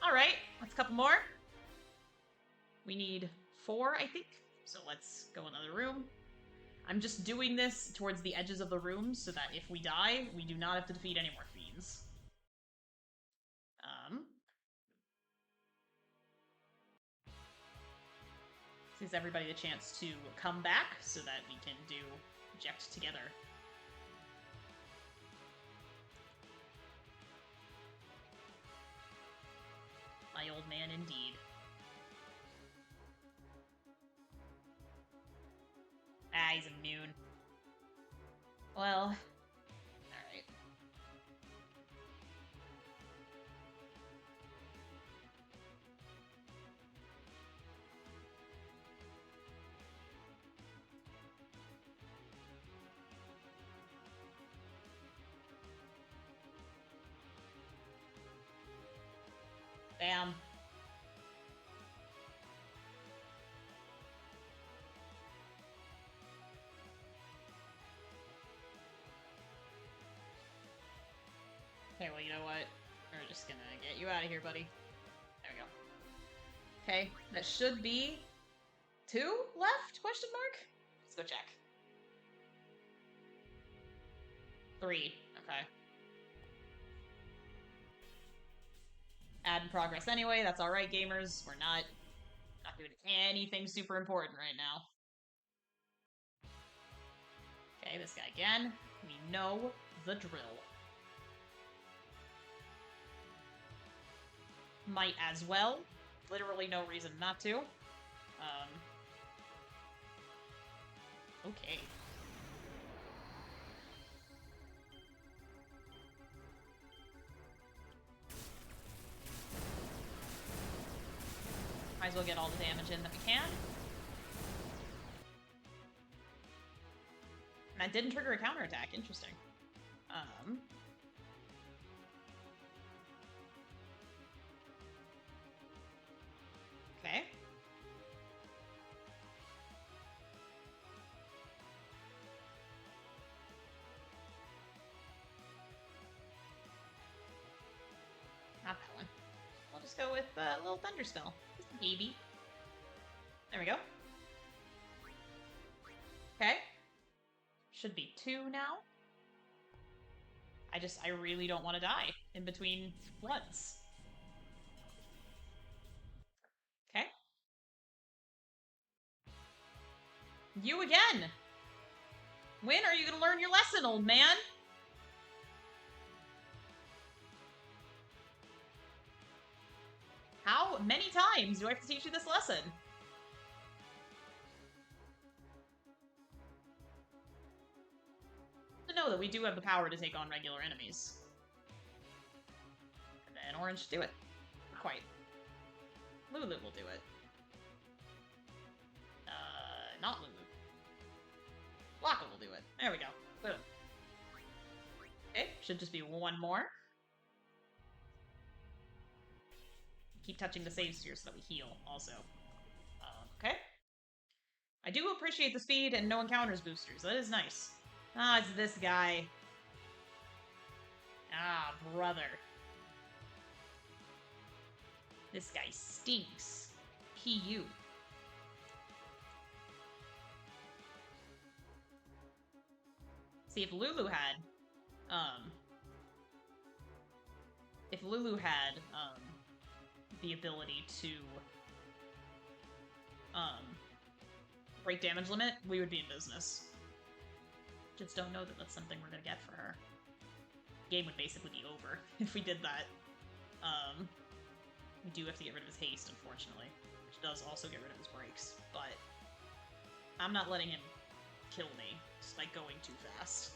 Alright, let's a couple more. We need 4, I think. So let's go another room. I'm just doing this towards the edges of the room so that if we die, we do not have to defeat any more fiends. Gives everybody the chance to come back so that we can do Eject together. My old man indeed. Ah, he's immune. Well, alright. Bam. Okay, well, you know what? We're just gonna get you out of here, buddy. There we go. Okay, that should be 2 left? Question mark? Let's go check. 3. Okay. Add in progress anyway. That's all right, gamers. We're not doing anything super important right now. Okay, this guy again. We know the drill. Might as well. Literally no reason not to. Okay. Might as well get all the damage in that we can. And that didn't trigger a counterattack. Interesting. Okay. Not that one. We'll just go with a little Thunder Spell. Just a baby. There we go. Okay. Should be 2 now. I really don't want to die in between runs. Okay. You again! When are you gonna learn your lesson, old man? How many times do I have to teach you this lesson? To know that we do have the power to take on regular enemies. And Orange, do it. Not quite. Lulu will do it. Not Lulu. Blanca will do it. There we go. Boom. Okay, should just be one more. Keep touching the save sphere so that we heal, also. Okay. I do appreciate the speed and no encounters boosters. That is nice. Ah, it's this guy. Ah, brother. This guy stinks. P.U. See, if Lulu had, the ability to, break damage limit, we would be in business. Just don't know that that's something we're gonna get for her. The game would basically be over if we did that. We do have to get rid of his haste, unfortunately, which does also get rid of his breaks, but I'm not letting him kill me just by going too fast.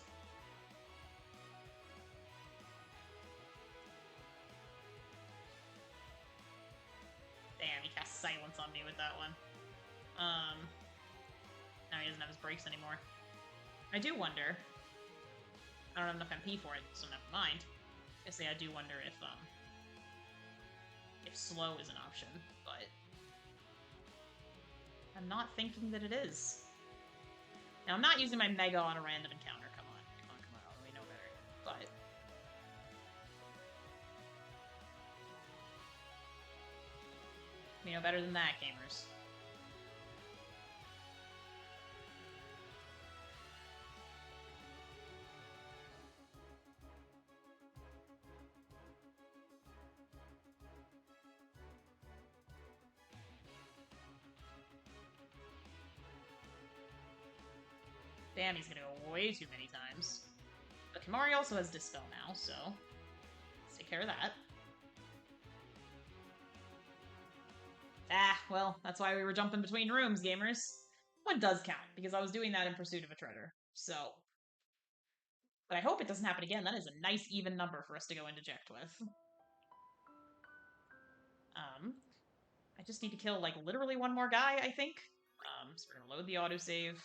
Damn, he cast silence on me with that one. Now he doesn't have his breaks anymore. I do wonder. I don't have enough MP for it, so never mind. I say I do wonder if slow is an option, but I'm not thinking that it is. Now, I'm not using my Mega on a random encounter. Come on. We know better. But we know better than that, gamers. Damn, he's gonna go way too many times. But Kimari also has Dispel now, so let's take care of that. Ah, well, that's why we were jumping between rooms, gamers. One does count, because I was doing that in Pursuit of a Treasure, so. But I hope it doesn't happen again. That is a nice, even number for us to go interject with. I just need to kill, like, literally one more guy, I think. So we're gonna load the autosave.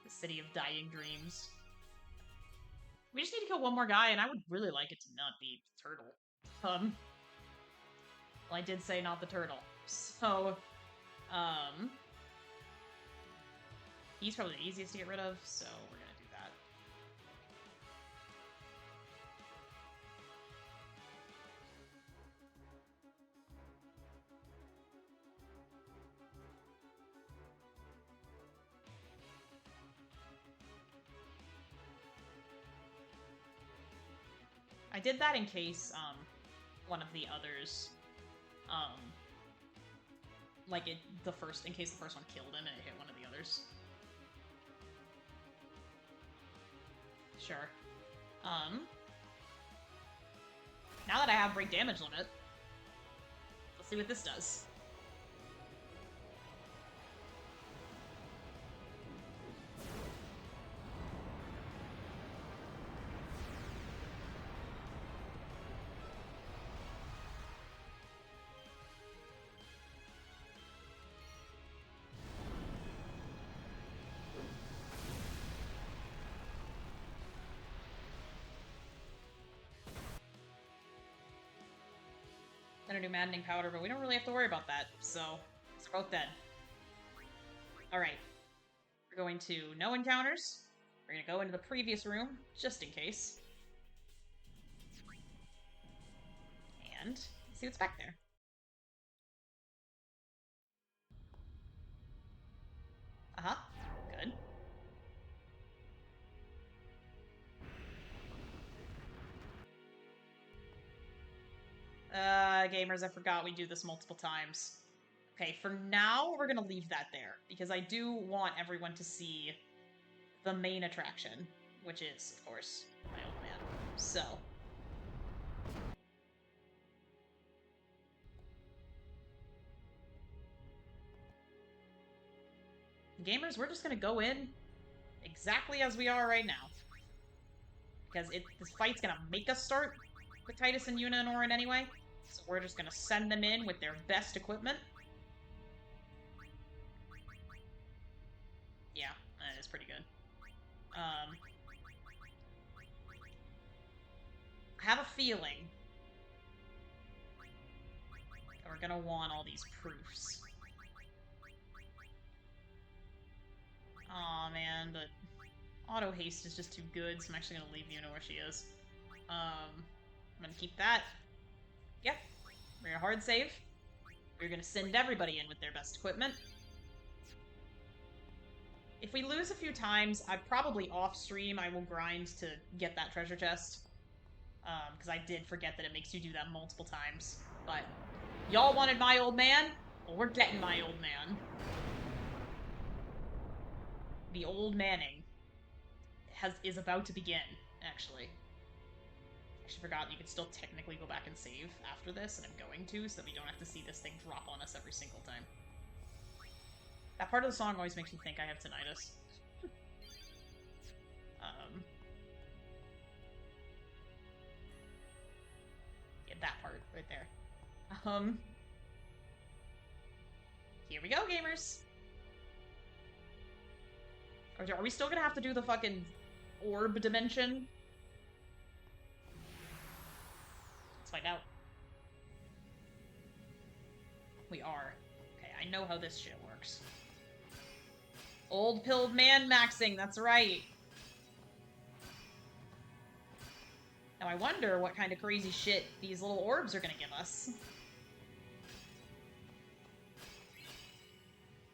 The City of Dying Dreams. We just need to kill one more guy, and I would really like it to not be Turtle. Well, I did say not the Turtle. So, he's probably the easiest to get rid of, so we're gonna do that. I did that in case, one of the others, like in case the first one killed him and it hit one of the others. Sure. Now that I have break damage limit, let's see what this does. Gonna do Maddening Powder, but we don't really have to worry about that, so they're both dead. Alright. We're going to no encounters. We're gonna go into the previous room, just in case. And see what's back there. Uh-huh. Good. Gamers, I forgot we do this multiple times. Okay, for now, we're gonna leave that there, because I do want everyone to see the main attraction, which is, of course, my old man. So. Gamers, we're just gonna go in exactly as we are right now. Because this fight's gonna make us start with Titus and Yuna and Orin anyway. So we're just gonna send them in with their best equipment. Yeah, that is pretty good. I have a feeling we're gonna want all these proofs. Aw, man, but auto haste is just too good, so I'm actually gonna leave Yuna where she is. I'm gonna keep that. Yep, we're gonna hard save. We're gonna send everybody in with their best equipment. If we lose a few times, probably off-stream I will grind to get that treasure chest. Because I did forget that it makes you do that multiple times. But y'all wanted my old man? Well, we're getting my old man. The old manning is about to begin, actually. I actually forgot you can still technically go back and save after this, and I'm going to, so that we don't have to see this thing drop on us every single time. That part of the song always makes me think I have tinnitus. Yeah, that part right there. Here we go, gamers. Are we still gonna have to do the fucking orb dimension? Let's find out. We are. Okay, I know how this shit works. Old pilled man maxing, that's right. Now I wonder what kind of crazy shit these little orbs are gonna give us.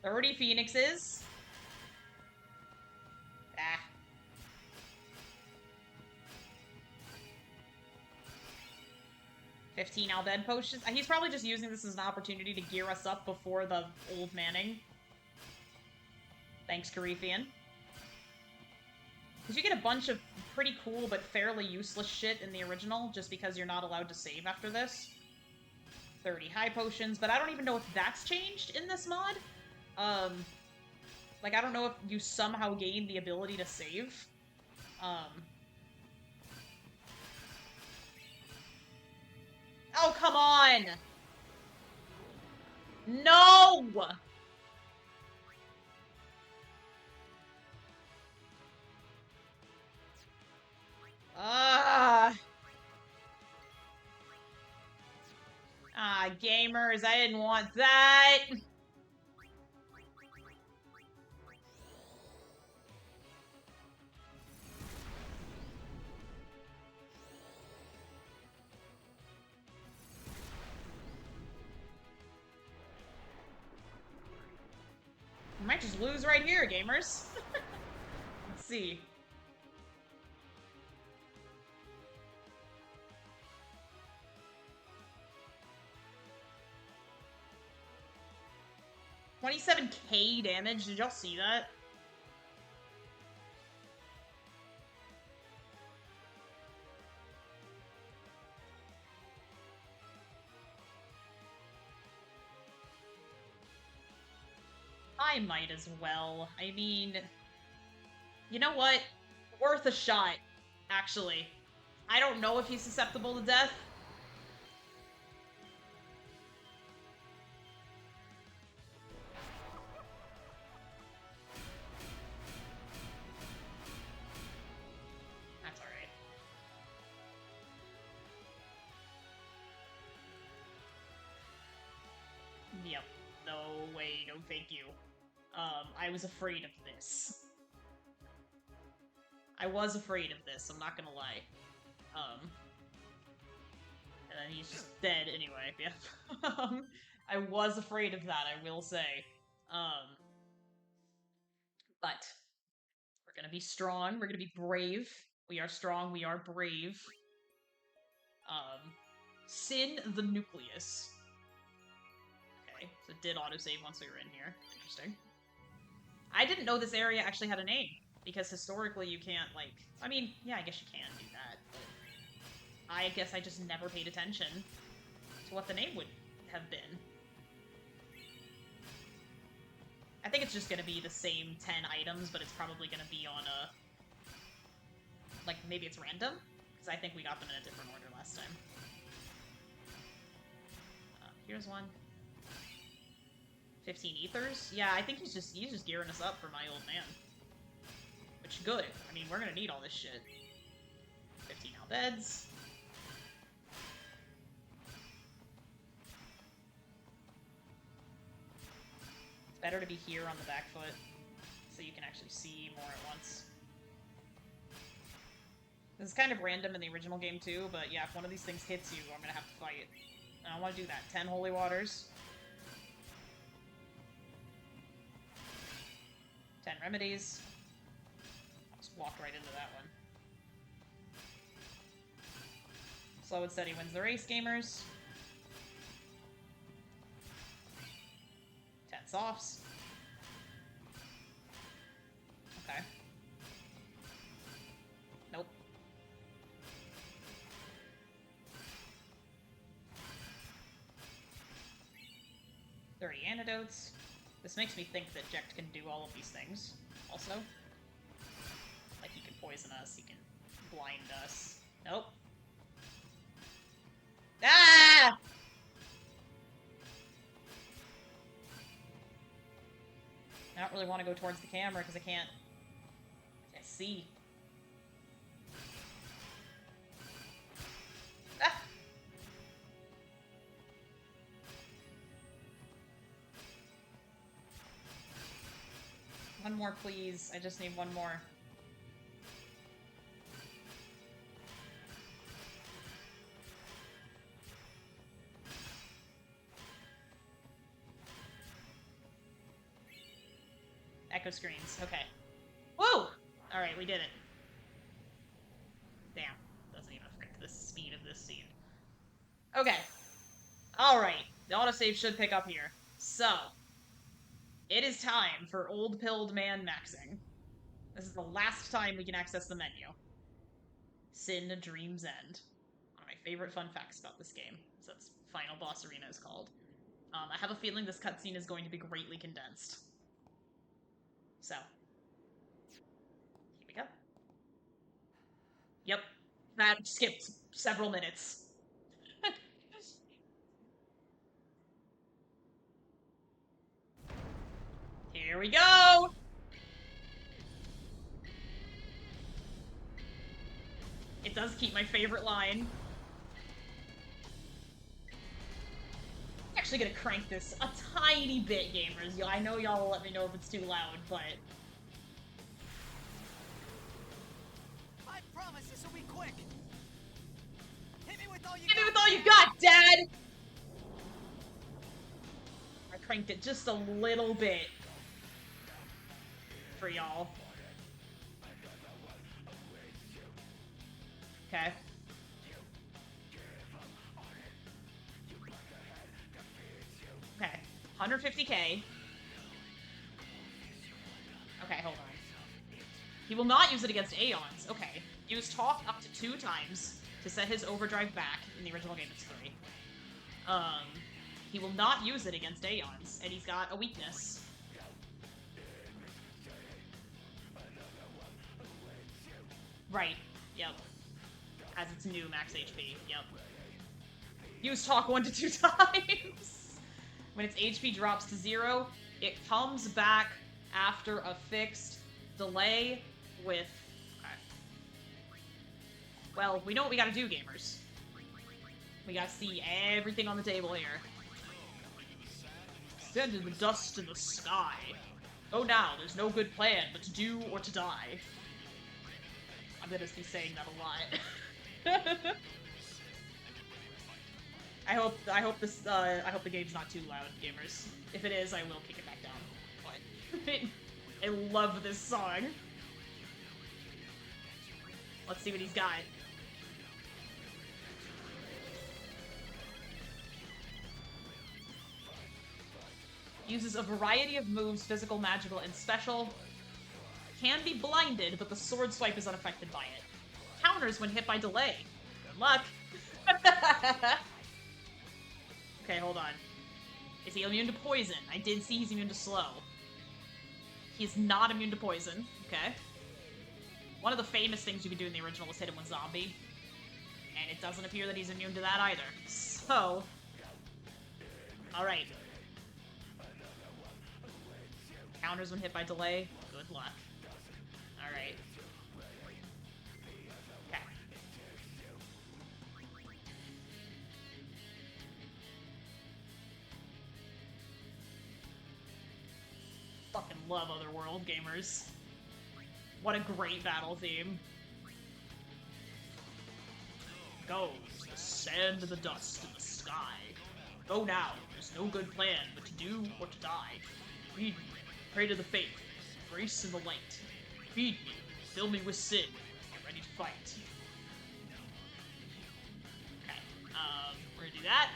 30 phoenixes. Ah. $15 Albed potions. He's probably just using this as an opportunity to gear us up before the old manning. Thanks, Carithian. Because you get a bunch of pretty cool but fairly useless shit in the original, just because you're not allowed to save after this. 30 high potions, but I don't even know if that's changed in this mod. Like, I don't know if you somehow gain the ability to save. Oh, come on! No! Gamers, I didn't want that! We might just lose right here, gamers. Let's see. $27k damage, did y'all see that? I might as well. I mean, you know what? Worth a shot, actually. I don't know if he's susceptible to death. That's alright. Yep. No way, no thank you. I was afraid of this. I was afraid of this, I'm not gonna lie. And then he's just dead anyway, yeah. I was afraid of that, I will say. But we're gonna be strong, we're gonna be brave. We are strong, we are brave. Sin the Nucleus. Okay, so it did autosave once we were in here. Interesting. I didn't know this area actually had a name, because historically you can't, like... I mean, yeah, I guess you can do that, but... I guess I just never paid attention to what the name would have been. I think it's just gonna be the same 10 items, but it's probably gonna be on a... like, maybe it's random? Because I think we got them in a different order last time. Here's one. 15 ethers? Yeah, I think he's just gearing us up for my old man. Which, good. I mean, we're gonna need all this shit. 15 out beds. It's better to be here on the back foot, so you can actually see more at once. This is kind of random in the original game too, but yeah, if one of these things hits you, I'm gonna have to fight. I don't want to do that. 10 holy waters. 10 remedies. I'll just walk right into that one. Slow and steady wins the race, gamers. 10 softs. Okay. Nope. "30 antidotes. This makes me think that Jekt can do all of these things, also. Like, he can poison us, he can blind us. Nope. Ah! I don't really want to go towards the camera because I can't see. Ah! One more, please. I just need one more. Echo screens. Okay. Woo! Alright, we did it. Damn. Doesn't even affect the speed of this scene. Okay. Alright. The autosave should pick up here. So. It is time for Old Pilled Man maxing. This is the last time we can access the menu. Sin Dream's End. One of my favorite fun facts about this game. So that's Final Boss Arena is called. I have a feeling this cutscene is going to be greatly condensed. So. Here we go. Yep. That skipped several minutes. Here we go! It does keep my favorite line. I'm actually gonna crank this a tiny bit, gamers. I know y'all will let me know if it's too loud, but... I promise this will be quick. Hit me with all you Hit me with all you got, Dad! I cranked it just a little bit. For y'all. Okay. Okay. 150k. Okay, hold on. He will not use it against Aeons. Okay. Use talk up to 2 times to set his overdrive back. In the original game, it's 3. He will not use it against Aeons, and he's got a weakness. Right. Yep. As its new max HP. Yep. Use talk 1 to 2 times. When its HP drops to 0, it comes back after a fixed delay with... Okay. Well, we know what we gotta do, gamers. We gotta see everything on the table here. Stand in the dust in the sky. Go now, there's no good plan but to do or to die. I'm gonna be saying that a lot. I hope the game's not too loud, gamers. If it is, I will kick it back down. But I love this song. Let's see what he's got. Uses a variety of moves, physical, magical, and special. Can be blinded, but the sword swipe is unaffected by it. Counters when hit by delay. Good luck. Okay, hold on. Is he immune to poison? I did see he's immune to slow. He's not immune to poison. Okay. One of the famous things you could do in the original was hit him with zombie. And it doesn't appear that he's immune to that either. So... Alright. Counters when hit by delay. Good luck. Alright. Okay. Fucking love Otherworld gamers. What a great battle theme. Go, the sand and the dust in the sky. Go now, there's no good plan but to do or to die. Feed me, pray to the faith, grace in the light. Feed me, fill me with sin, get ready to fight. Okay, we're gonna do that.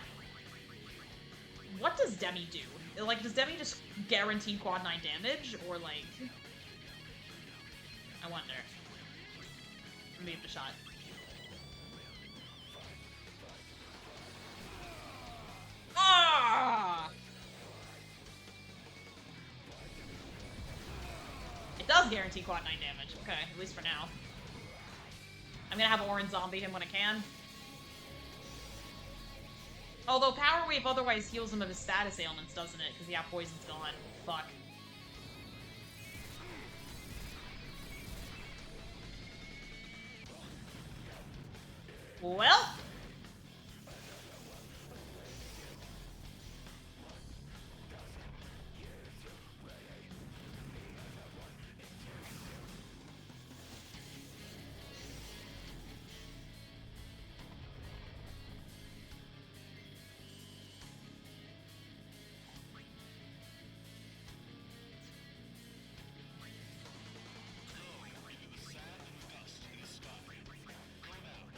What does Demi do? Like, does Demi just guarantee quad 9 damage, or like... I wonder. Let me give it a shot. Ah! It does guarantee quad 9 damage. Okay, at least for now. I'm gonna have Orin zombie him when I can. Although Power Wave otherwise heals him of his status ailments, doesn't it? Because, yeah, poison's gone. Fuck. Well...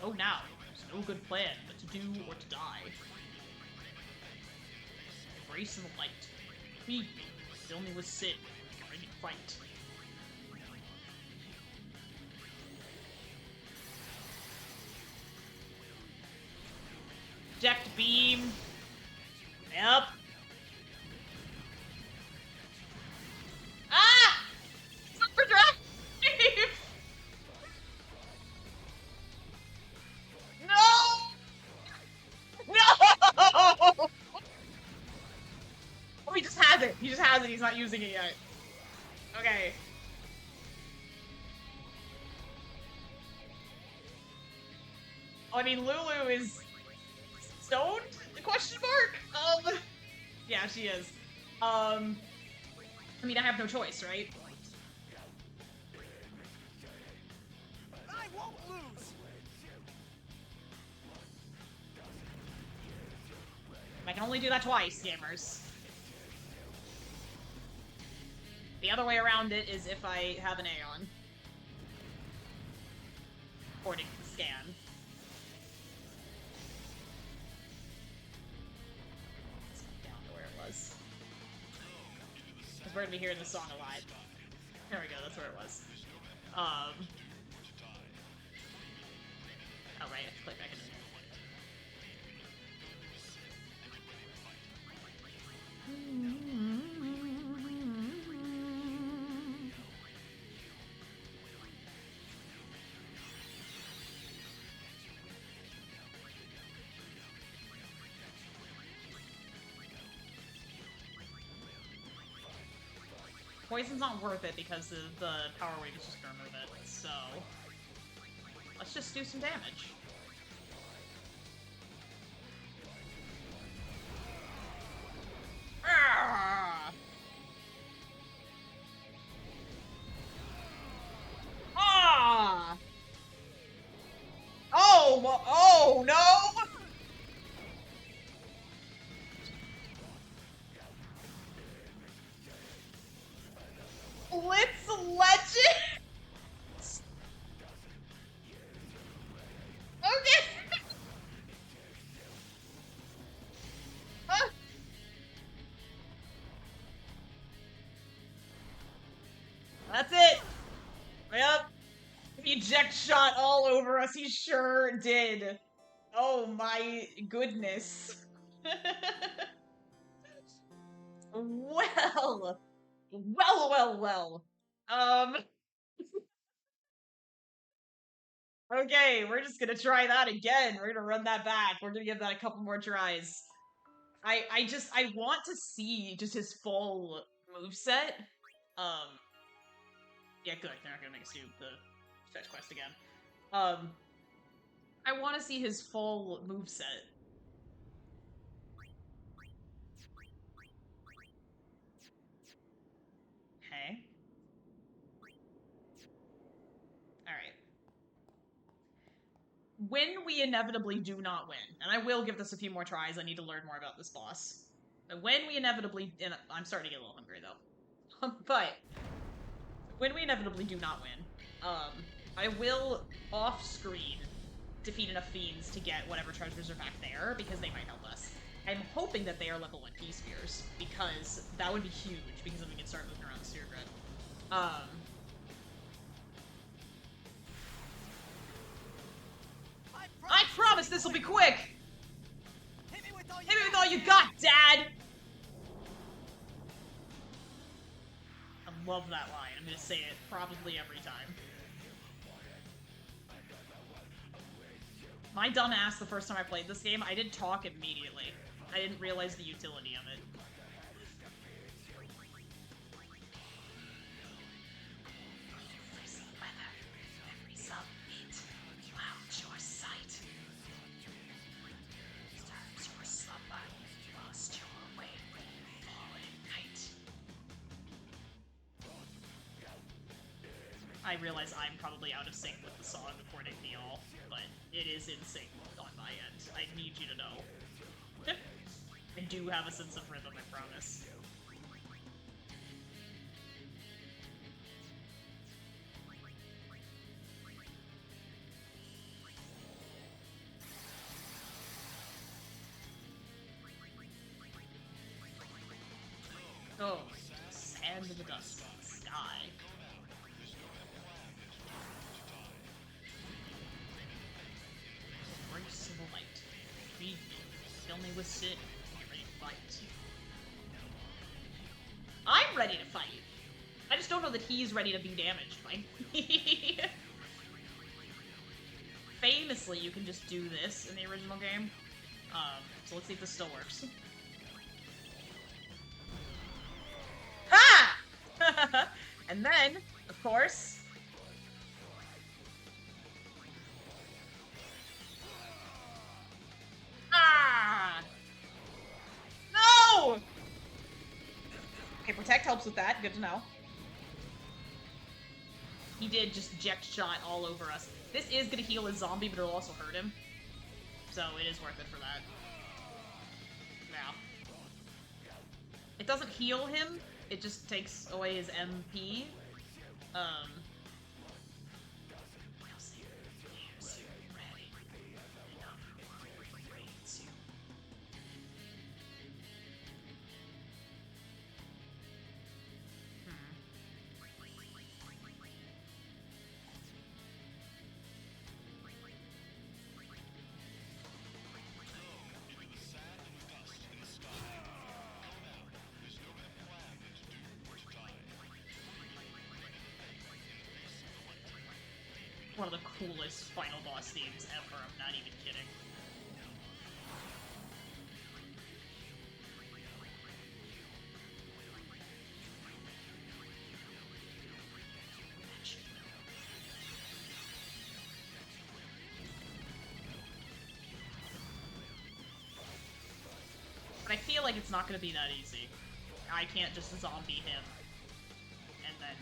Oh, now. There's no good plan but to do or to die. Embrace in the light. Feed me. Fill me with sin. Get ready to fight. Project beam. Yep. Ah! Super drive! No! Oh, he just has it. He just has it. He's not using it yet. Okay. Oh, I mean, Lulu is stoned? Question mark? Yeah, she is. I mean, I have no choice, right? I won't lose. I can only do that twice, gamers. The other way around it is if I have an Aeon. According to the scan. Let's go down to where it was. Because we're gonna be hearing the song a lot. There we go, that's where it was. Oh right, I have to click back in. Poison's not worth it because the power wave is just gonna remove it, so... Let's just do some damage. Ah! Ah! Oh! Oh, no! Blitz Legend? Okay! eject shot all over us. He sure did. Oh my goodness. Well, well. Okay, we're just gonna try that again. We're gonna run that back. We're gonna give that a couple more tries. I want to see just his full moveset. Yeah, good. They're not gonna make us do the fetch quest again. I want to see his full moveset. Okay. Alright. When we inevitably do not win, and I will give this a few more tries, I need to learn more about this boss. But when we inevitably... I'm starting to get a little hungry, though. But when we inevitably do not win, I will, off-screen, defeat enough fiends to get whatever treasures are back there, because they might help us. I'm hoping that they are level 1 key spheres, because that would be huge, because then we can start moving around the sphere grid. I promise this will be quick! Hit me with all you got, Dad! I love that line. I'm gonna say it probably every time. My dumb ass, the first time I played this game, I did talk immediately. I didn't realize the utility of it. I realize I'm probably out of sync with the song according to y'all, but it is in sync on my end. I need you to know. I do have a sense of rhythm, I promise. Oh, sand in the dust sky. Grace of the light. Feed me. Fill me with sin. Get ready to fight. I'm ready to fight. I just don't know that he's ready to be damaged by me. Famously, you can just do this in the original game. So let's see if this still works. Ha! And then, of course... Ah! No! Okay, Protect helps with that. Good to know. He did just eject shot all over us. This is gonna heal his zombie, but it'll also hurt him. So it is worth it for that. Now. It doesn't heal him, it just takes away his MP. One of the coolest final boss themes ever, I'm not even kidding. But I feel like it's not gonna be that easy. I can't just zombie him. And then...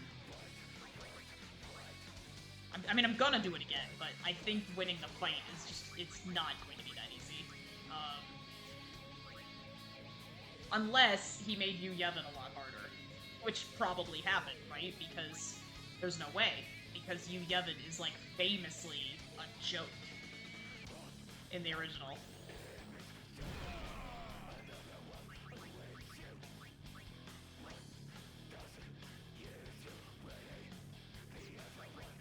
I mean, I'm gonna do it again, but I think winning the fight is just, it's not going to be that easy. Unless he made you Yevon a lot harder. Which probably happened, right? Because there's no way. Because you Yevon is, like, famously a joke in the original.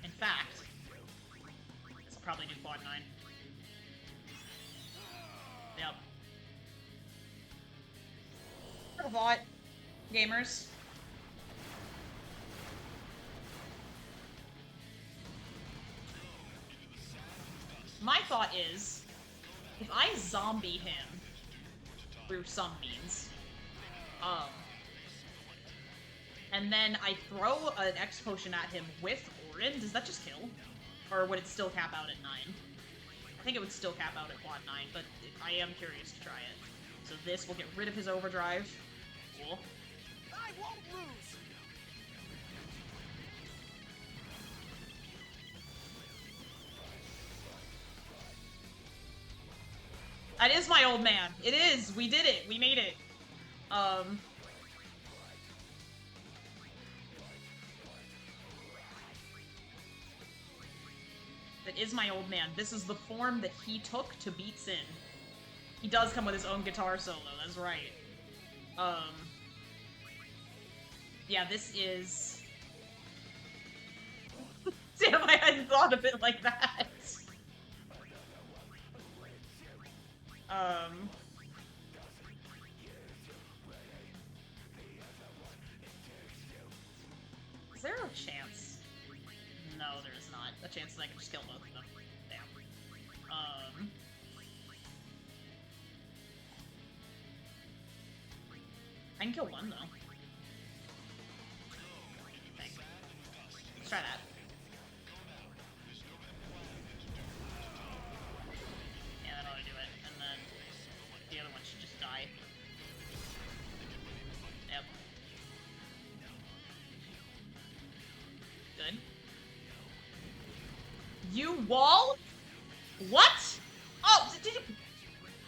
In fact, probably do quad 9. Yep. What a thought, gamers. My thought is, if I zombie him through some means, and then I throw an X potion at him with Orin, does that just kill? Or would it still cap out at 9? I think it would still cap out at quad 9, but I am curious to try it. So this will get rid of his overdrive. Cool. I won't lose. That is my old man. It is. We did it. We made it. That is my old man. This is the form that he took to beat Sin. He does come with his own guitar solo. That's right. Yeah, this is... Damn, I hadn't thought of it like that. Is there a chance? No, there is not. A chance that I can just kill both of them. Damn. I can kill one, though. Okay. Let's try that. Yeah, that ought to do it. And then the other one should just die. Yep. Good. You wall? What? Oh, did you...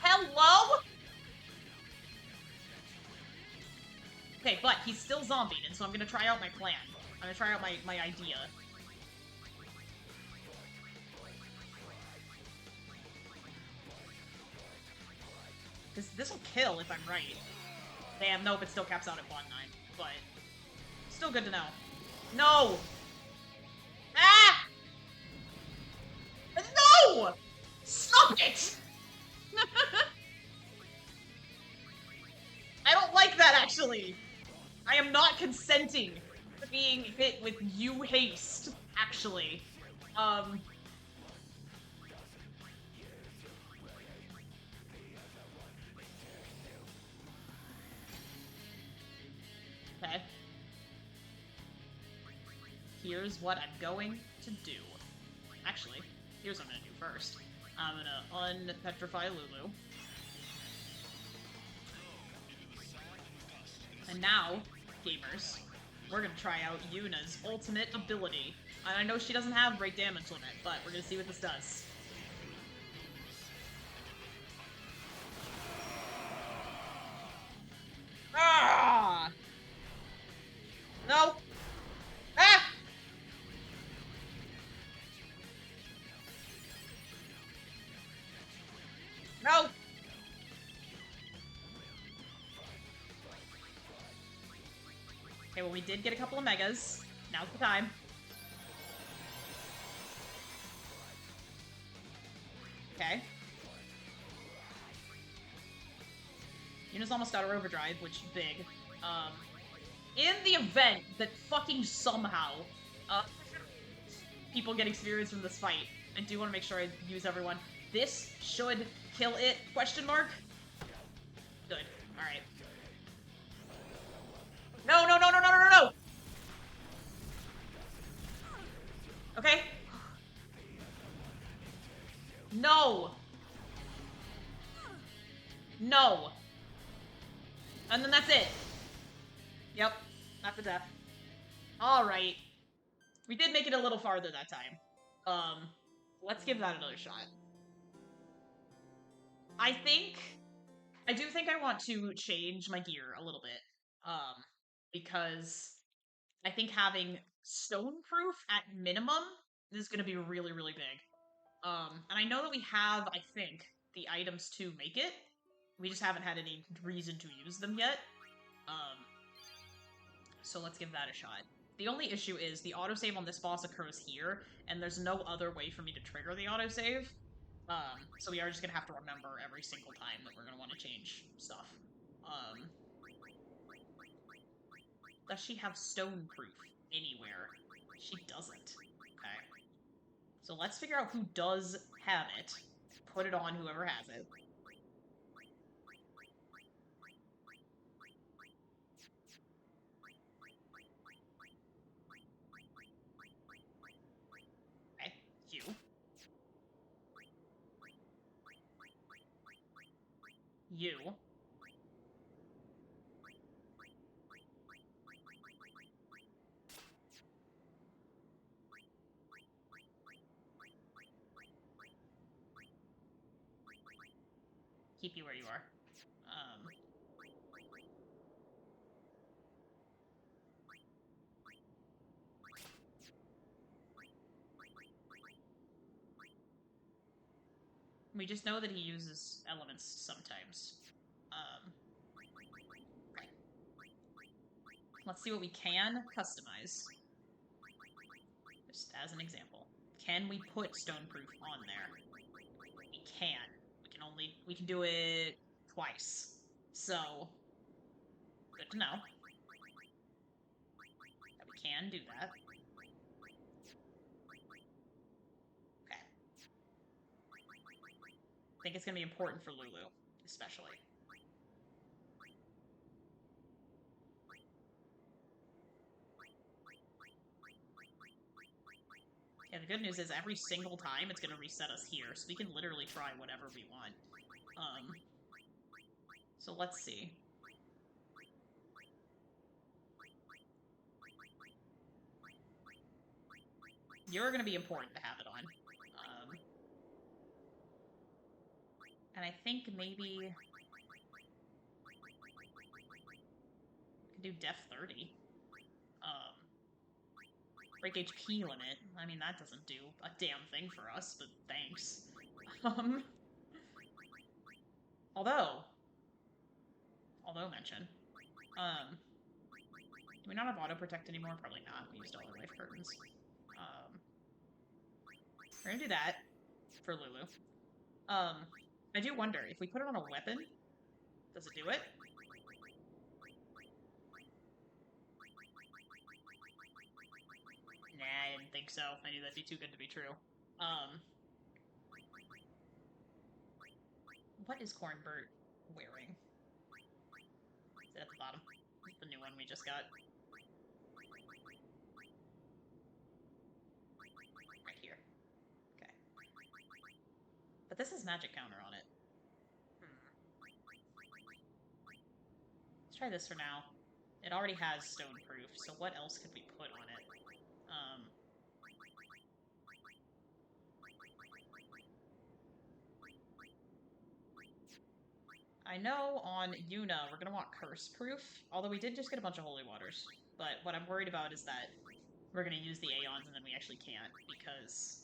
Hello? Okay, but he's still zombied, and so I'm gonna try out my plan. I'm gonna try out my idea. This will kill if I'm right. Damn, nope, it still caps out at quad 9, but still good to know. No! Ah! No! Stop it! I don't like that, actually. I am not consenting to being hit with you haste, actually. Okay. Here's what I'm going to do. Actually, here's what I'm gonna do first. I'm gonna unpetrify Lulu. And now, gamers, we're gonna try out Yuna's ultimate ability. And I know she doesn't have great damage limit, but we're gonna see what this does. Ah! No! Ah! No! Okay, well, we did get a couple of megas. Now's the time. Okay. Yuna's almost got her overdrive, which is big. In the event that fucking somehow, people get experience from this fight, I do want to make sure I use everyone. This should kill it, question mark? Good. Alright. No, no, no, no, no, no, no, no! Okay. No! No! And then that's it. Yep. Not the death. Alright. We did make it a little farther that time. Let's give that another shot. I do think I want to change my gear a little bit. Because I think having stone-proof at minimum is going to be really, really big. And I know that we have, I think, the items to make it. We just haven't had any reason to use them yet. So let's give that a shot. The only issue is the autosave on this boss occurs here, and there's no other way for me to trigger the autosave. So we are just gonna have to remember every single time that we're gonna want to change stuff. Does she have stone proof anywhere? She doesn't. Okay. So let's figure out who does have it. Put it on whoever has it. Okay, you. You. Keep you where you are. We just know that he uses elements sometimes. Okay. Let's see what we can customize. Just as an example. Can we put stoneproof on there? We can. We can do it twice. So, good to know. That we can do that. Okay. I think it's going to be important for Lulu, especially. Yeah, the good news is every single time it's going to reset us here, so we can literally try whatever we want. So let's see. You're going to be important to have it on. And I think maybe... I can do Def 30. Break HP limit. I mean, that doesn't do a damn thing for us, but thanks. Although mention. Do we not have auto protect anymore? Probably not. We used all our life curtains. We're gonna do that for Lulu. I do wonder, if we put it on a weapon, does it do it? Nah, I didn't think so. I knew that'd be too good to be true. What is Cornbert wearing? Is it at the bottom? The new one we just got. Right here. Okay. But this has magic counter on it. Let's try this for now. It already has stone proof, so what else could we put on it? I know on Yuna we're gonna want curse proof, although we did just get a bunch of holy waters. But what I'm worried about is that we're gonna use the Aeons and then we actually can't, because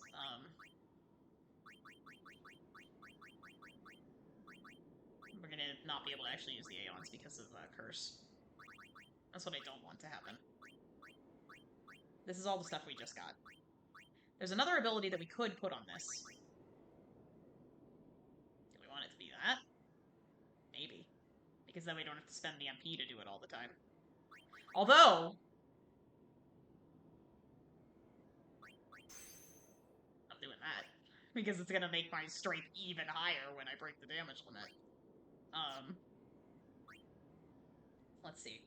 we're gonna not be able to actually use the Aeons because of curse. That's what I don't want to happen. This is all the stuff we just got. There's another ability that we could put on this. Do we want it to be that? Maybe. Because then we don't have to spend the MP to do it all the time. Although... I'm doing that. Because it's gonna make my strength even higher when I break the damage limit. Let's see.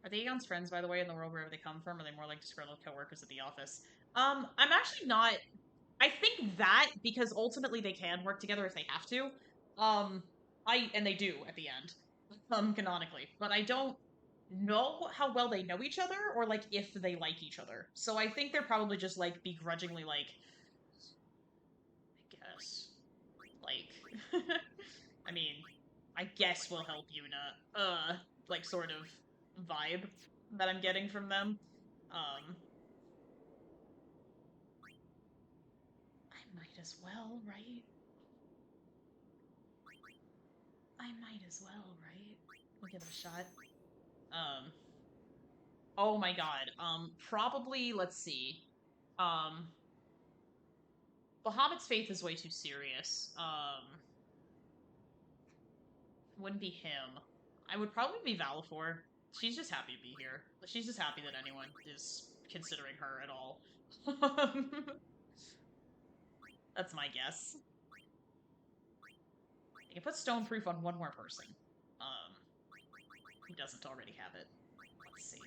Are the Aeon's friends, by the way, in the world wherever they come from? Are they more like disgruntled co-workers at the office? I'm actually not... I think that, because ultimately they can work together if they have to. And they do, at the end. Canonically. But I don't know how well they know each other, or, like, if they like each other. So I think they're probably just, like, begrudgingly, like... I guess. Like... I mean... I guess we'll help Yuna. Like, sort of vibe that I'm getting from them. I might as well, right? I might as well, right? We'll give it a shot. Oh my god. Probably, let's see. Um, Bahamut's faith is way too serious. Wouldn't be him. I would probably be Valifor. She's just happy to be here. She's just happy that anyone is considering her at all. That's my guess. I can put Stoneproof on one more person. Who doesn't already have it. Let's see.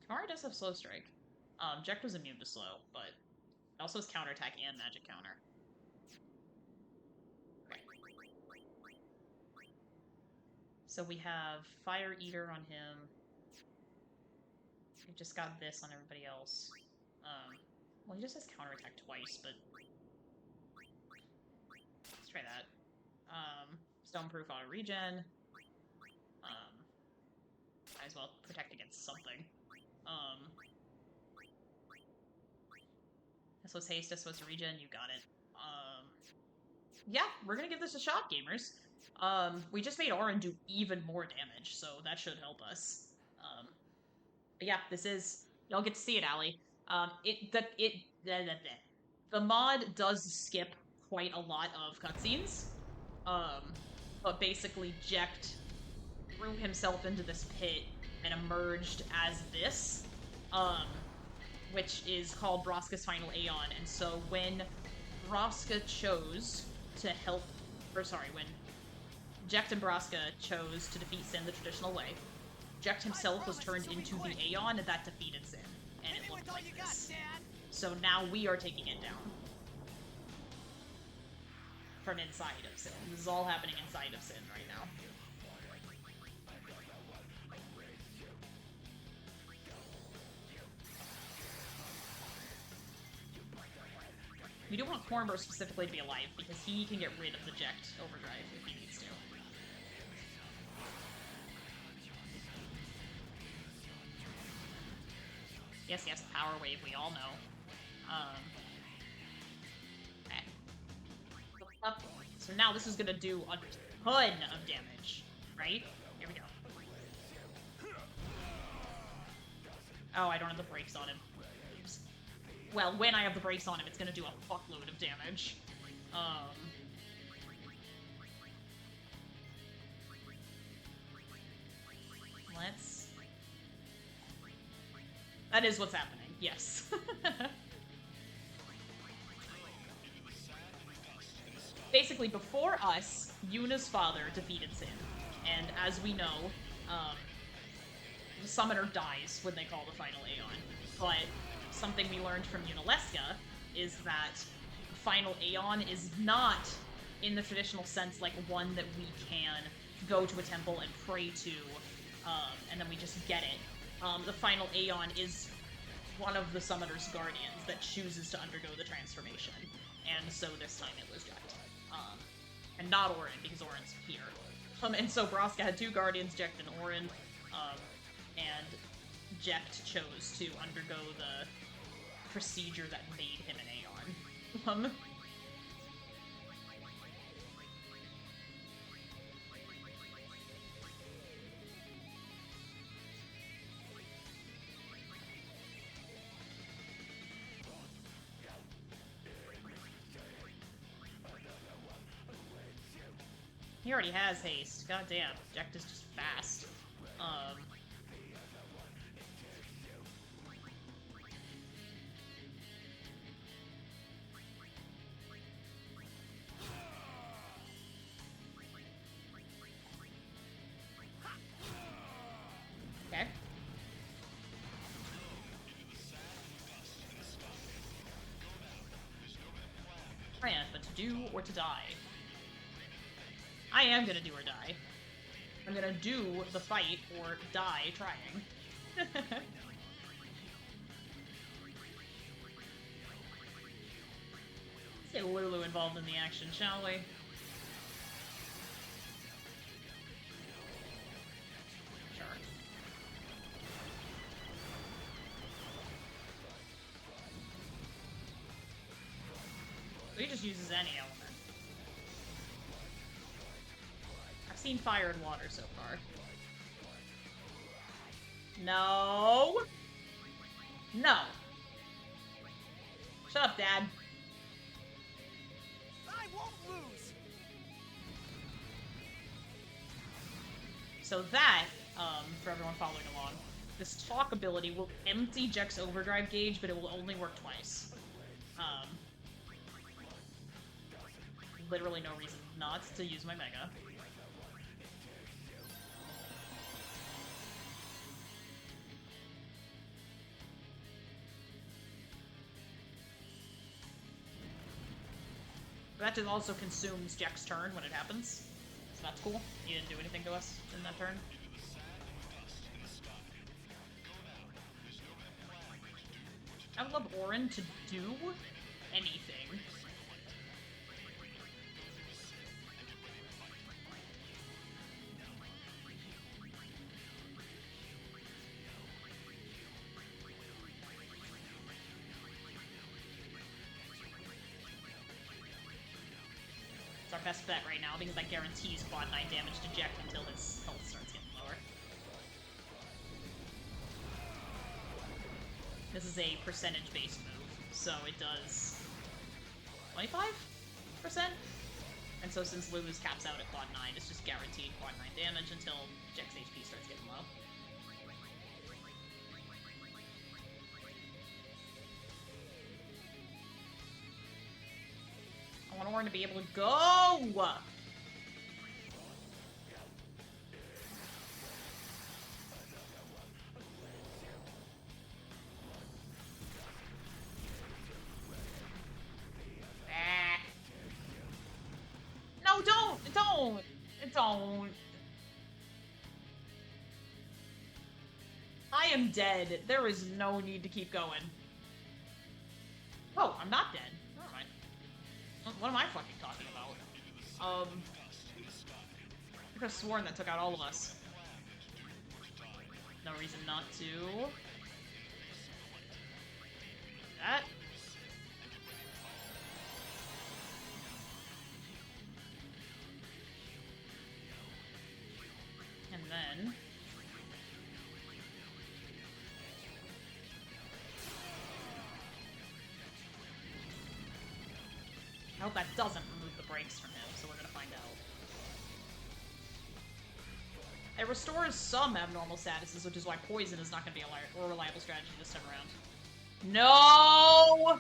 Kamari does have Slow Strike. Jekt was immune to Slow, but it also has Counterattack and Magic Counter. Okay. So we have Fire Eater on him. We just got this on everybody else. Well, he just has Counterattack twice, but... Let's try that. Stoneproof Auto Regen. Might as well protect against something. This was haste, this was regen, you got it. Yeah, we're gonna give this a shot, gamers. We just made Auron do even more damage, so that should help us. But yeah, this is... Y'all get to see it, Allie. The mod does skip quite a lot of cutscenes. But basically Jekt threw himself into this pit and emerged as this, which is called Braska's final Aeon. And so when Braska chose to help, or sorry, when Jekt and Braska chose to defeat Sin the traditional way, Jekt himself was turned into the Aeon, and that defeated Sin, and it looked like this. So now we are taking it down from inside of Sin. This is all happening inside of Sin right now. We do want Cornbro specifically to be alive, because he can get rid of the Jekt overdrive if he needs to. Yes, yes, Power Wave, we all know. Okay. So now this is gonna do a ton of damage, right? Here we go. Oh, I don't have the brakes on him. Oops. Well, when I have the brakes on him, it's gonna do a fuckload of damage. Let's... That is what's happening, yes. Basically, before us, Yuna's father defeated Sin. And as we know, the summoner dies when they call the final Aeon. But something we learned from Yunalesca is that the final Aeon is not, in the traditional sense, like one that we can go to a temple and pray to, and then we just get it. The final Aeon is one of the summoner's guardians that chooses to undergo the transformation. And so this time it was Jekt. And not Auron, because Auron's here. And so Braska had two guardians, Jekt and Auron, and Jekt chose to undergo the procedure that made him an Aeon. He already has haste. God damn, Jekt is just fast. Okay. Plan, but to do or to die. I am gonna do or die. I'm gonna do the fight or die trying. Let's get Lulu involved in the action, shall we? He just uses any element. I've seen fire and water so far. No! No! Shut up, Dad. I won't lose. So that, for everyone following along, this talk ability will empty Jek's overdrive gauge, but it will only work twice. Literally no reason not to use my Mega. That just also consumes Jek's turn when it happens. So that's cool. He didn't do anything to us in that turn. I would love Orin to do anything. It's our best bet right now because that guarantees quad 9 damage to Jek until his health starts getting lower. This is a percentage-based move, so it does 25%? And so since Lulu's caps out at quad 9, it's just guaranteed quad 9 damage until Jek's HP starts getting low. I want Orin to be able to go! No, don't! I am dead. There is no need to keep going. Oh, I'm not dead. Never mind. What am I fucking talking about? I could have sworn that took out all of us. No reason not to. That. And then... I hope that doesn't remove the brakes from him, so we're gonna find out. It restores some abnormal statuses, which is why poison is not gonna be a reliable strategy this time around. No!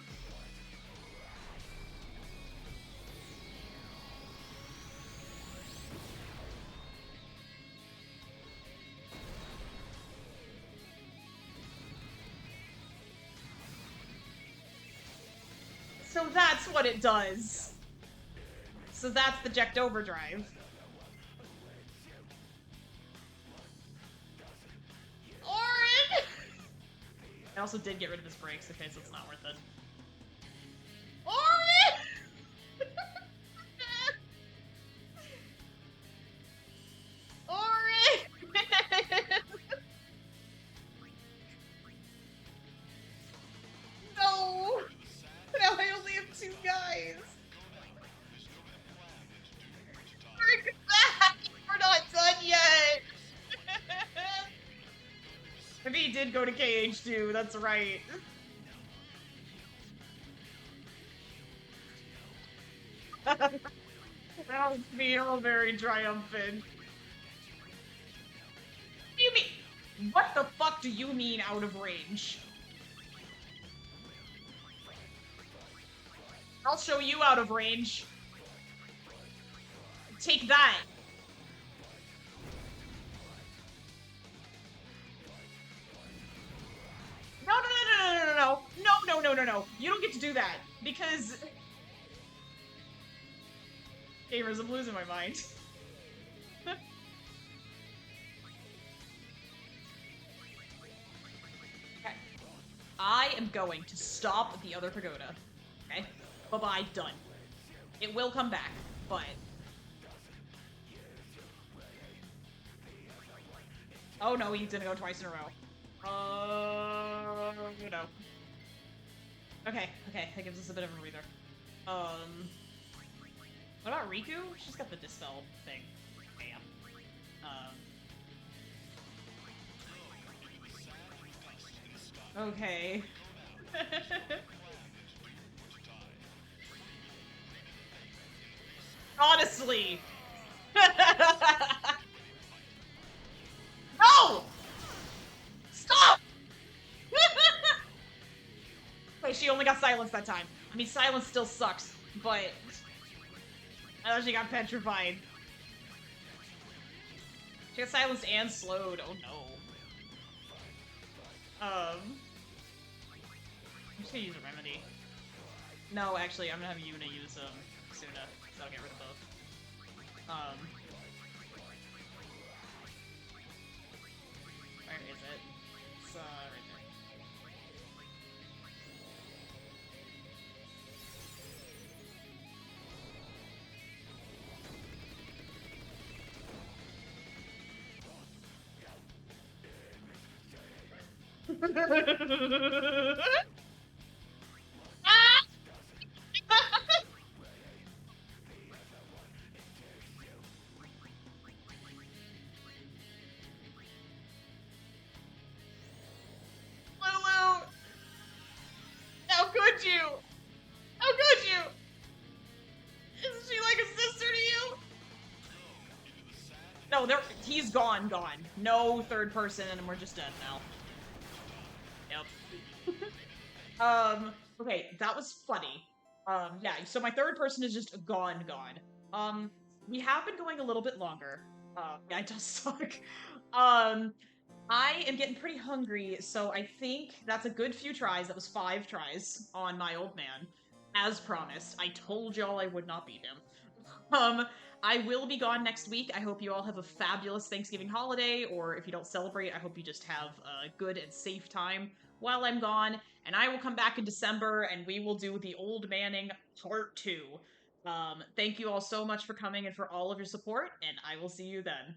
So that's what it does. So that's the Jekt Overdrive. Orin! I also did get rid of his brakes, okay, so it's not worth it. Orin! Orin! No! Now I only have 2 guys! Bring back! We're not done yet! Maybe he did go to KH2, that's right. That was me all very triumphant. What do you mean? What the fuck do you mean out of range? I'll show you out of range. Take that. No. You don't get to do that. Because... Gamers, I'm losing my mind. Okay. I am going to stop the other pagoda. Okay? Bye-bye, done. It will come back, but... Oh no, he's gonna go twice in a row. No. Okay, that gives us a bit of a breather. What about Riku? She's got the dispel thing. Damn. Okay. Honestly. No! Stop! Wait, she only got silenced that time. I mean, silence still sucks, but I thought she got petrified. She got silenced and slowed. Oh no. I'm just gonna use a remedy. No, actually, I'm gonna have Yuna use Suna, so I'll get rid of both. Where is it? It's right there. Ah! Lulu! How could you? How could you? Isn't she like a sister to you? No, he's gone. No third person, and we're just dead now. Yep. Okay, that was funny. Yeah, so my third person is just gone. We have been going a little bit longer. Yeah, it does suck. I am getting pretty hungry, so I think that's a good few tries. That was 5 tries on my old man. As promised. I told y'all I would not beat him. I will be gone next week. I hope you all have a fabulous Thanksgiving holiday, or if you don't celebrate, I hope you just have a good and safe time while I'm gone. And I will come back in December, and we will do the Old Manning Part 2. Thank you all so much for coming and for all of your support, and I will see you then.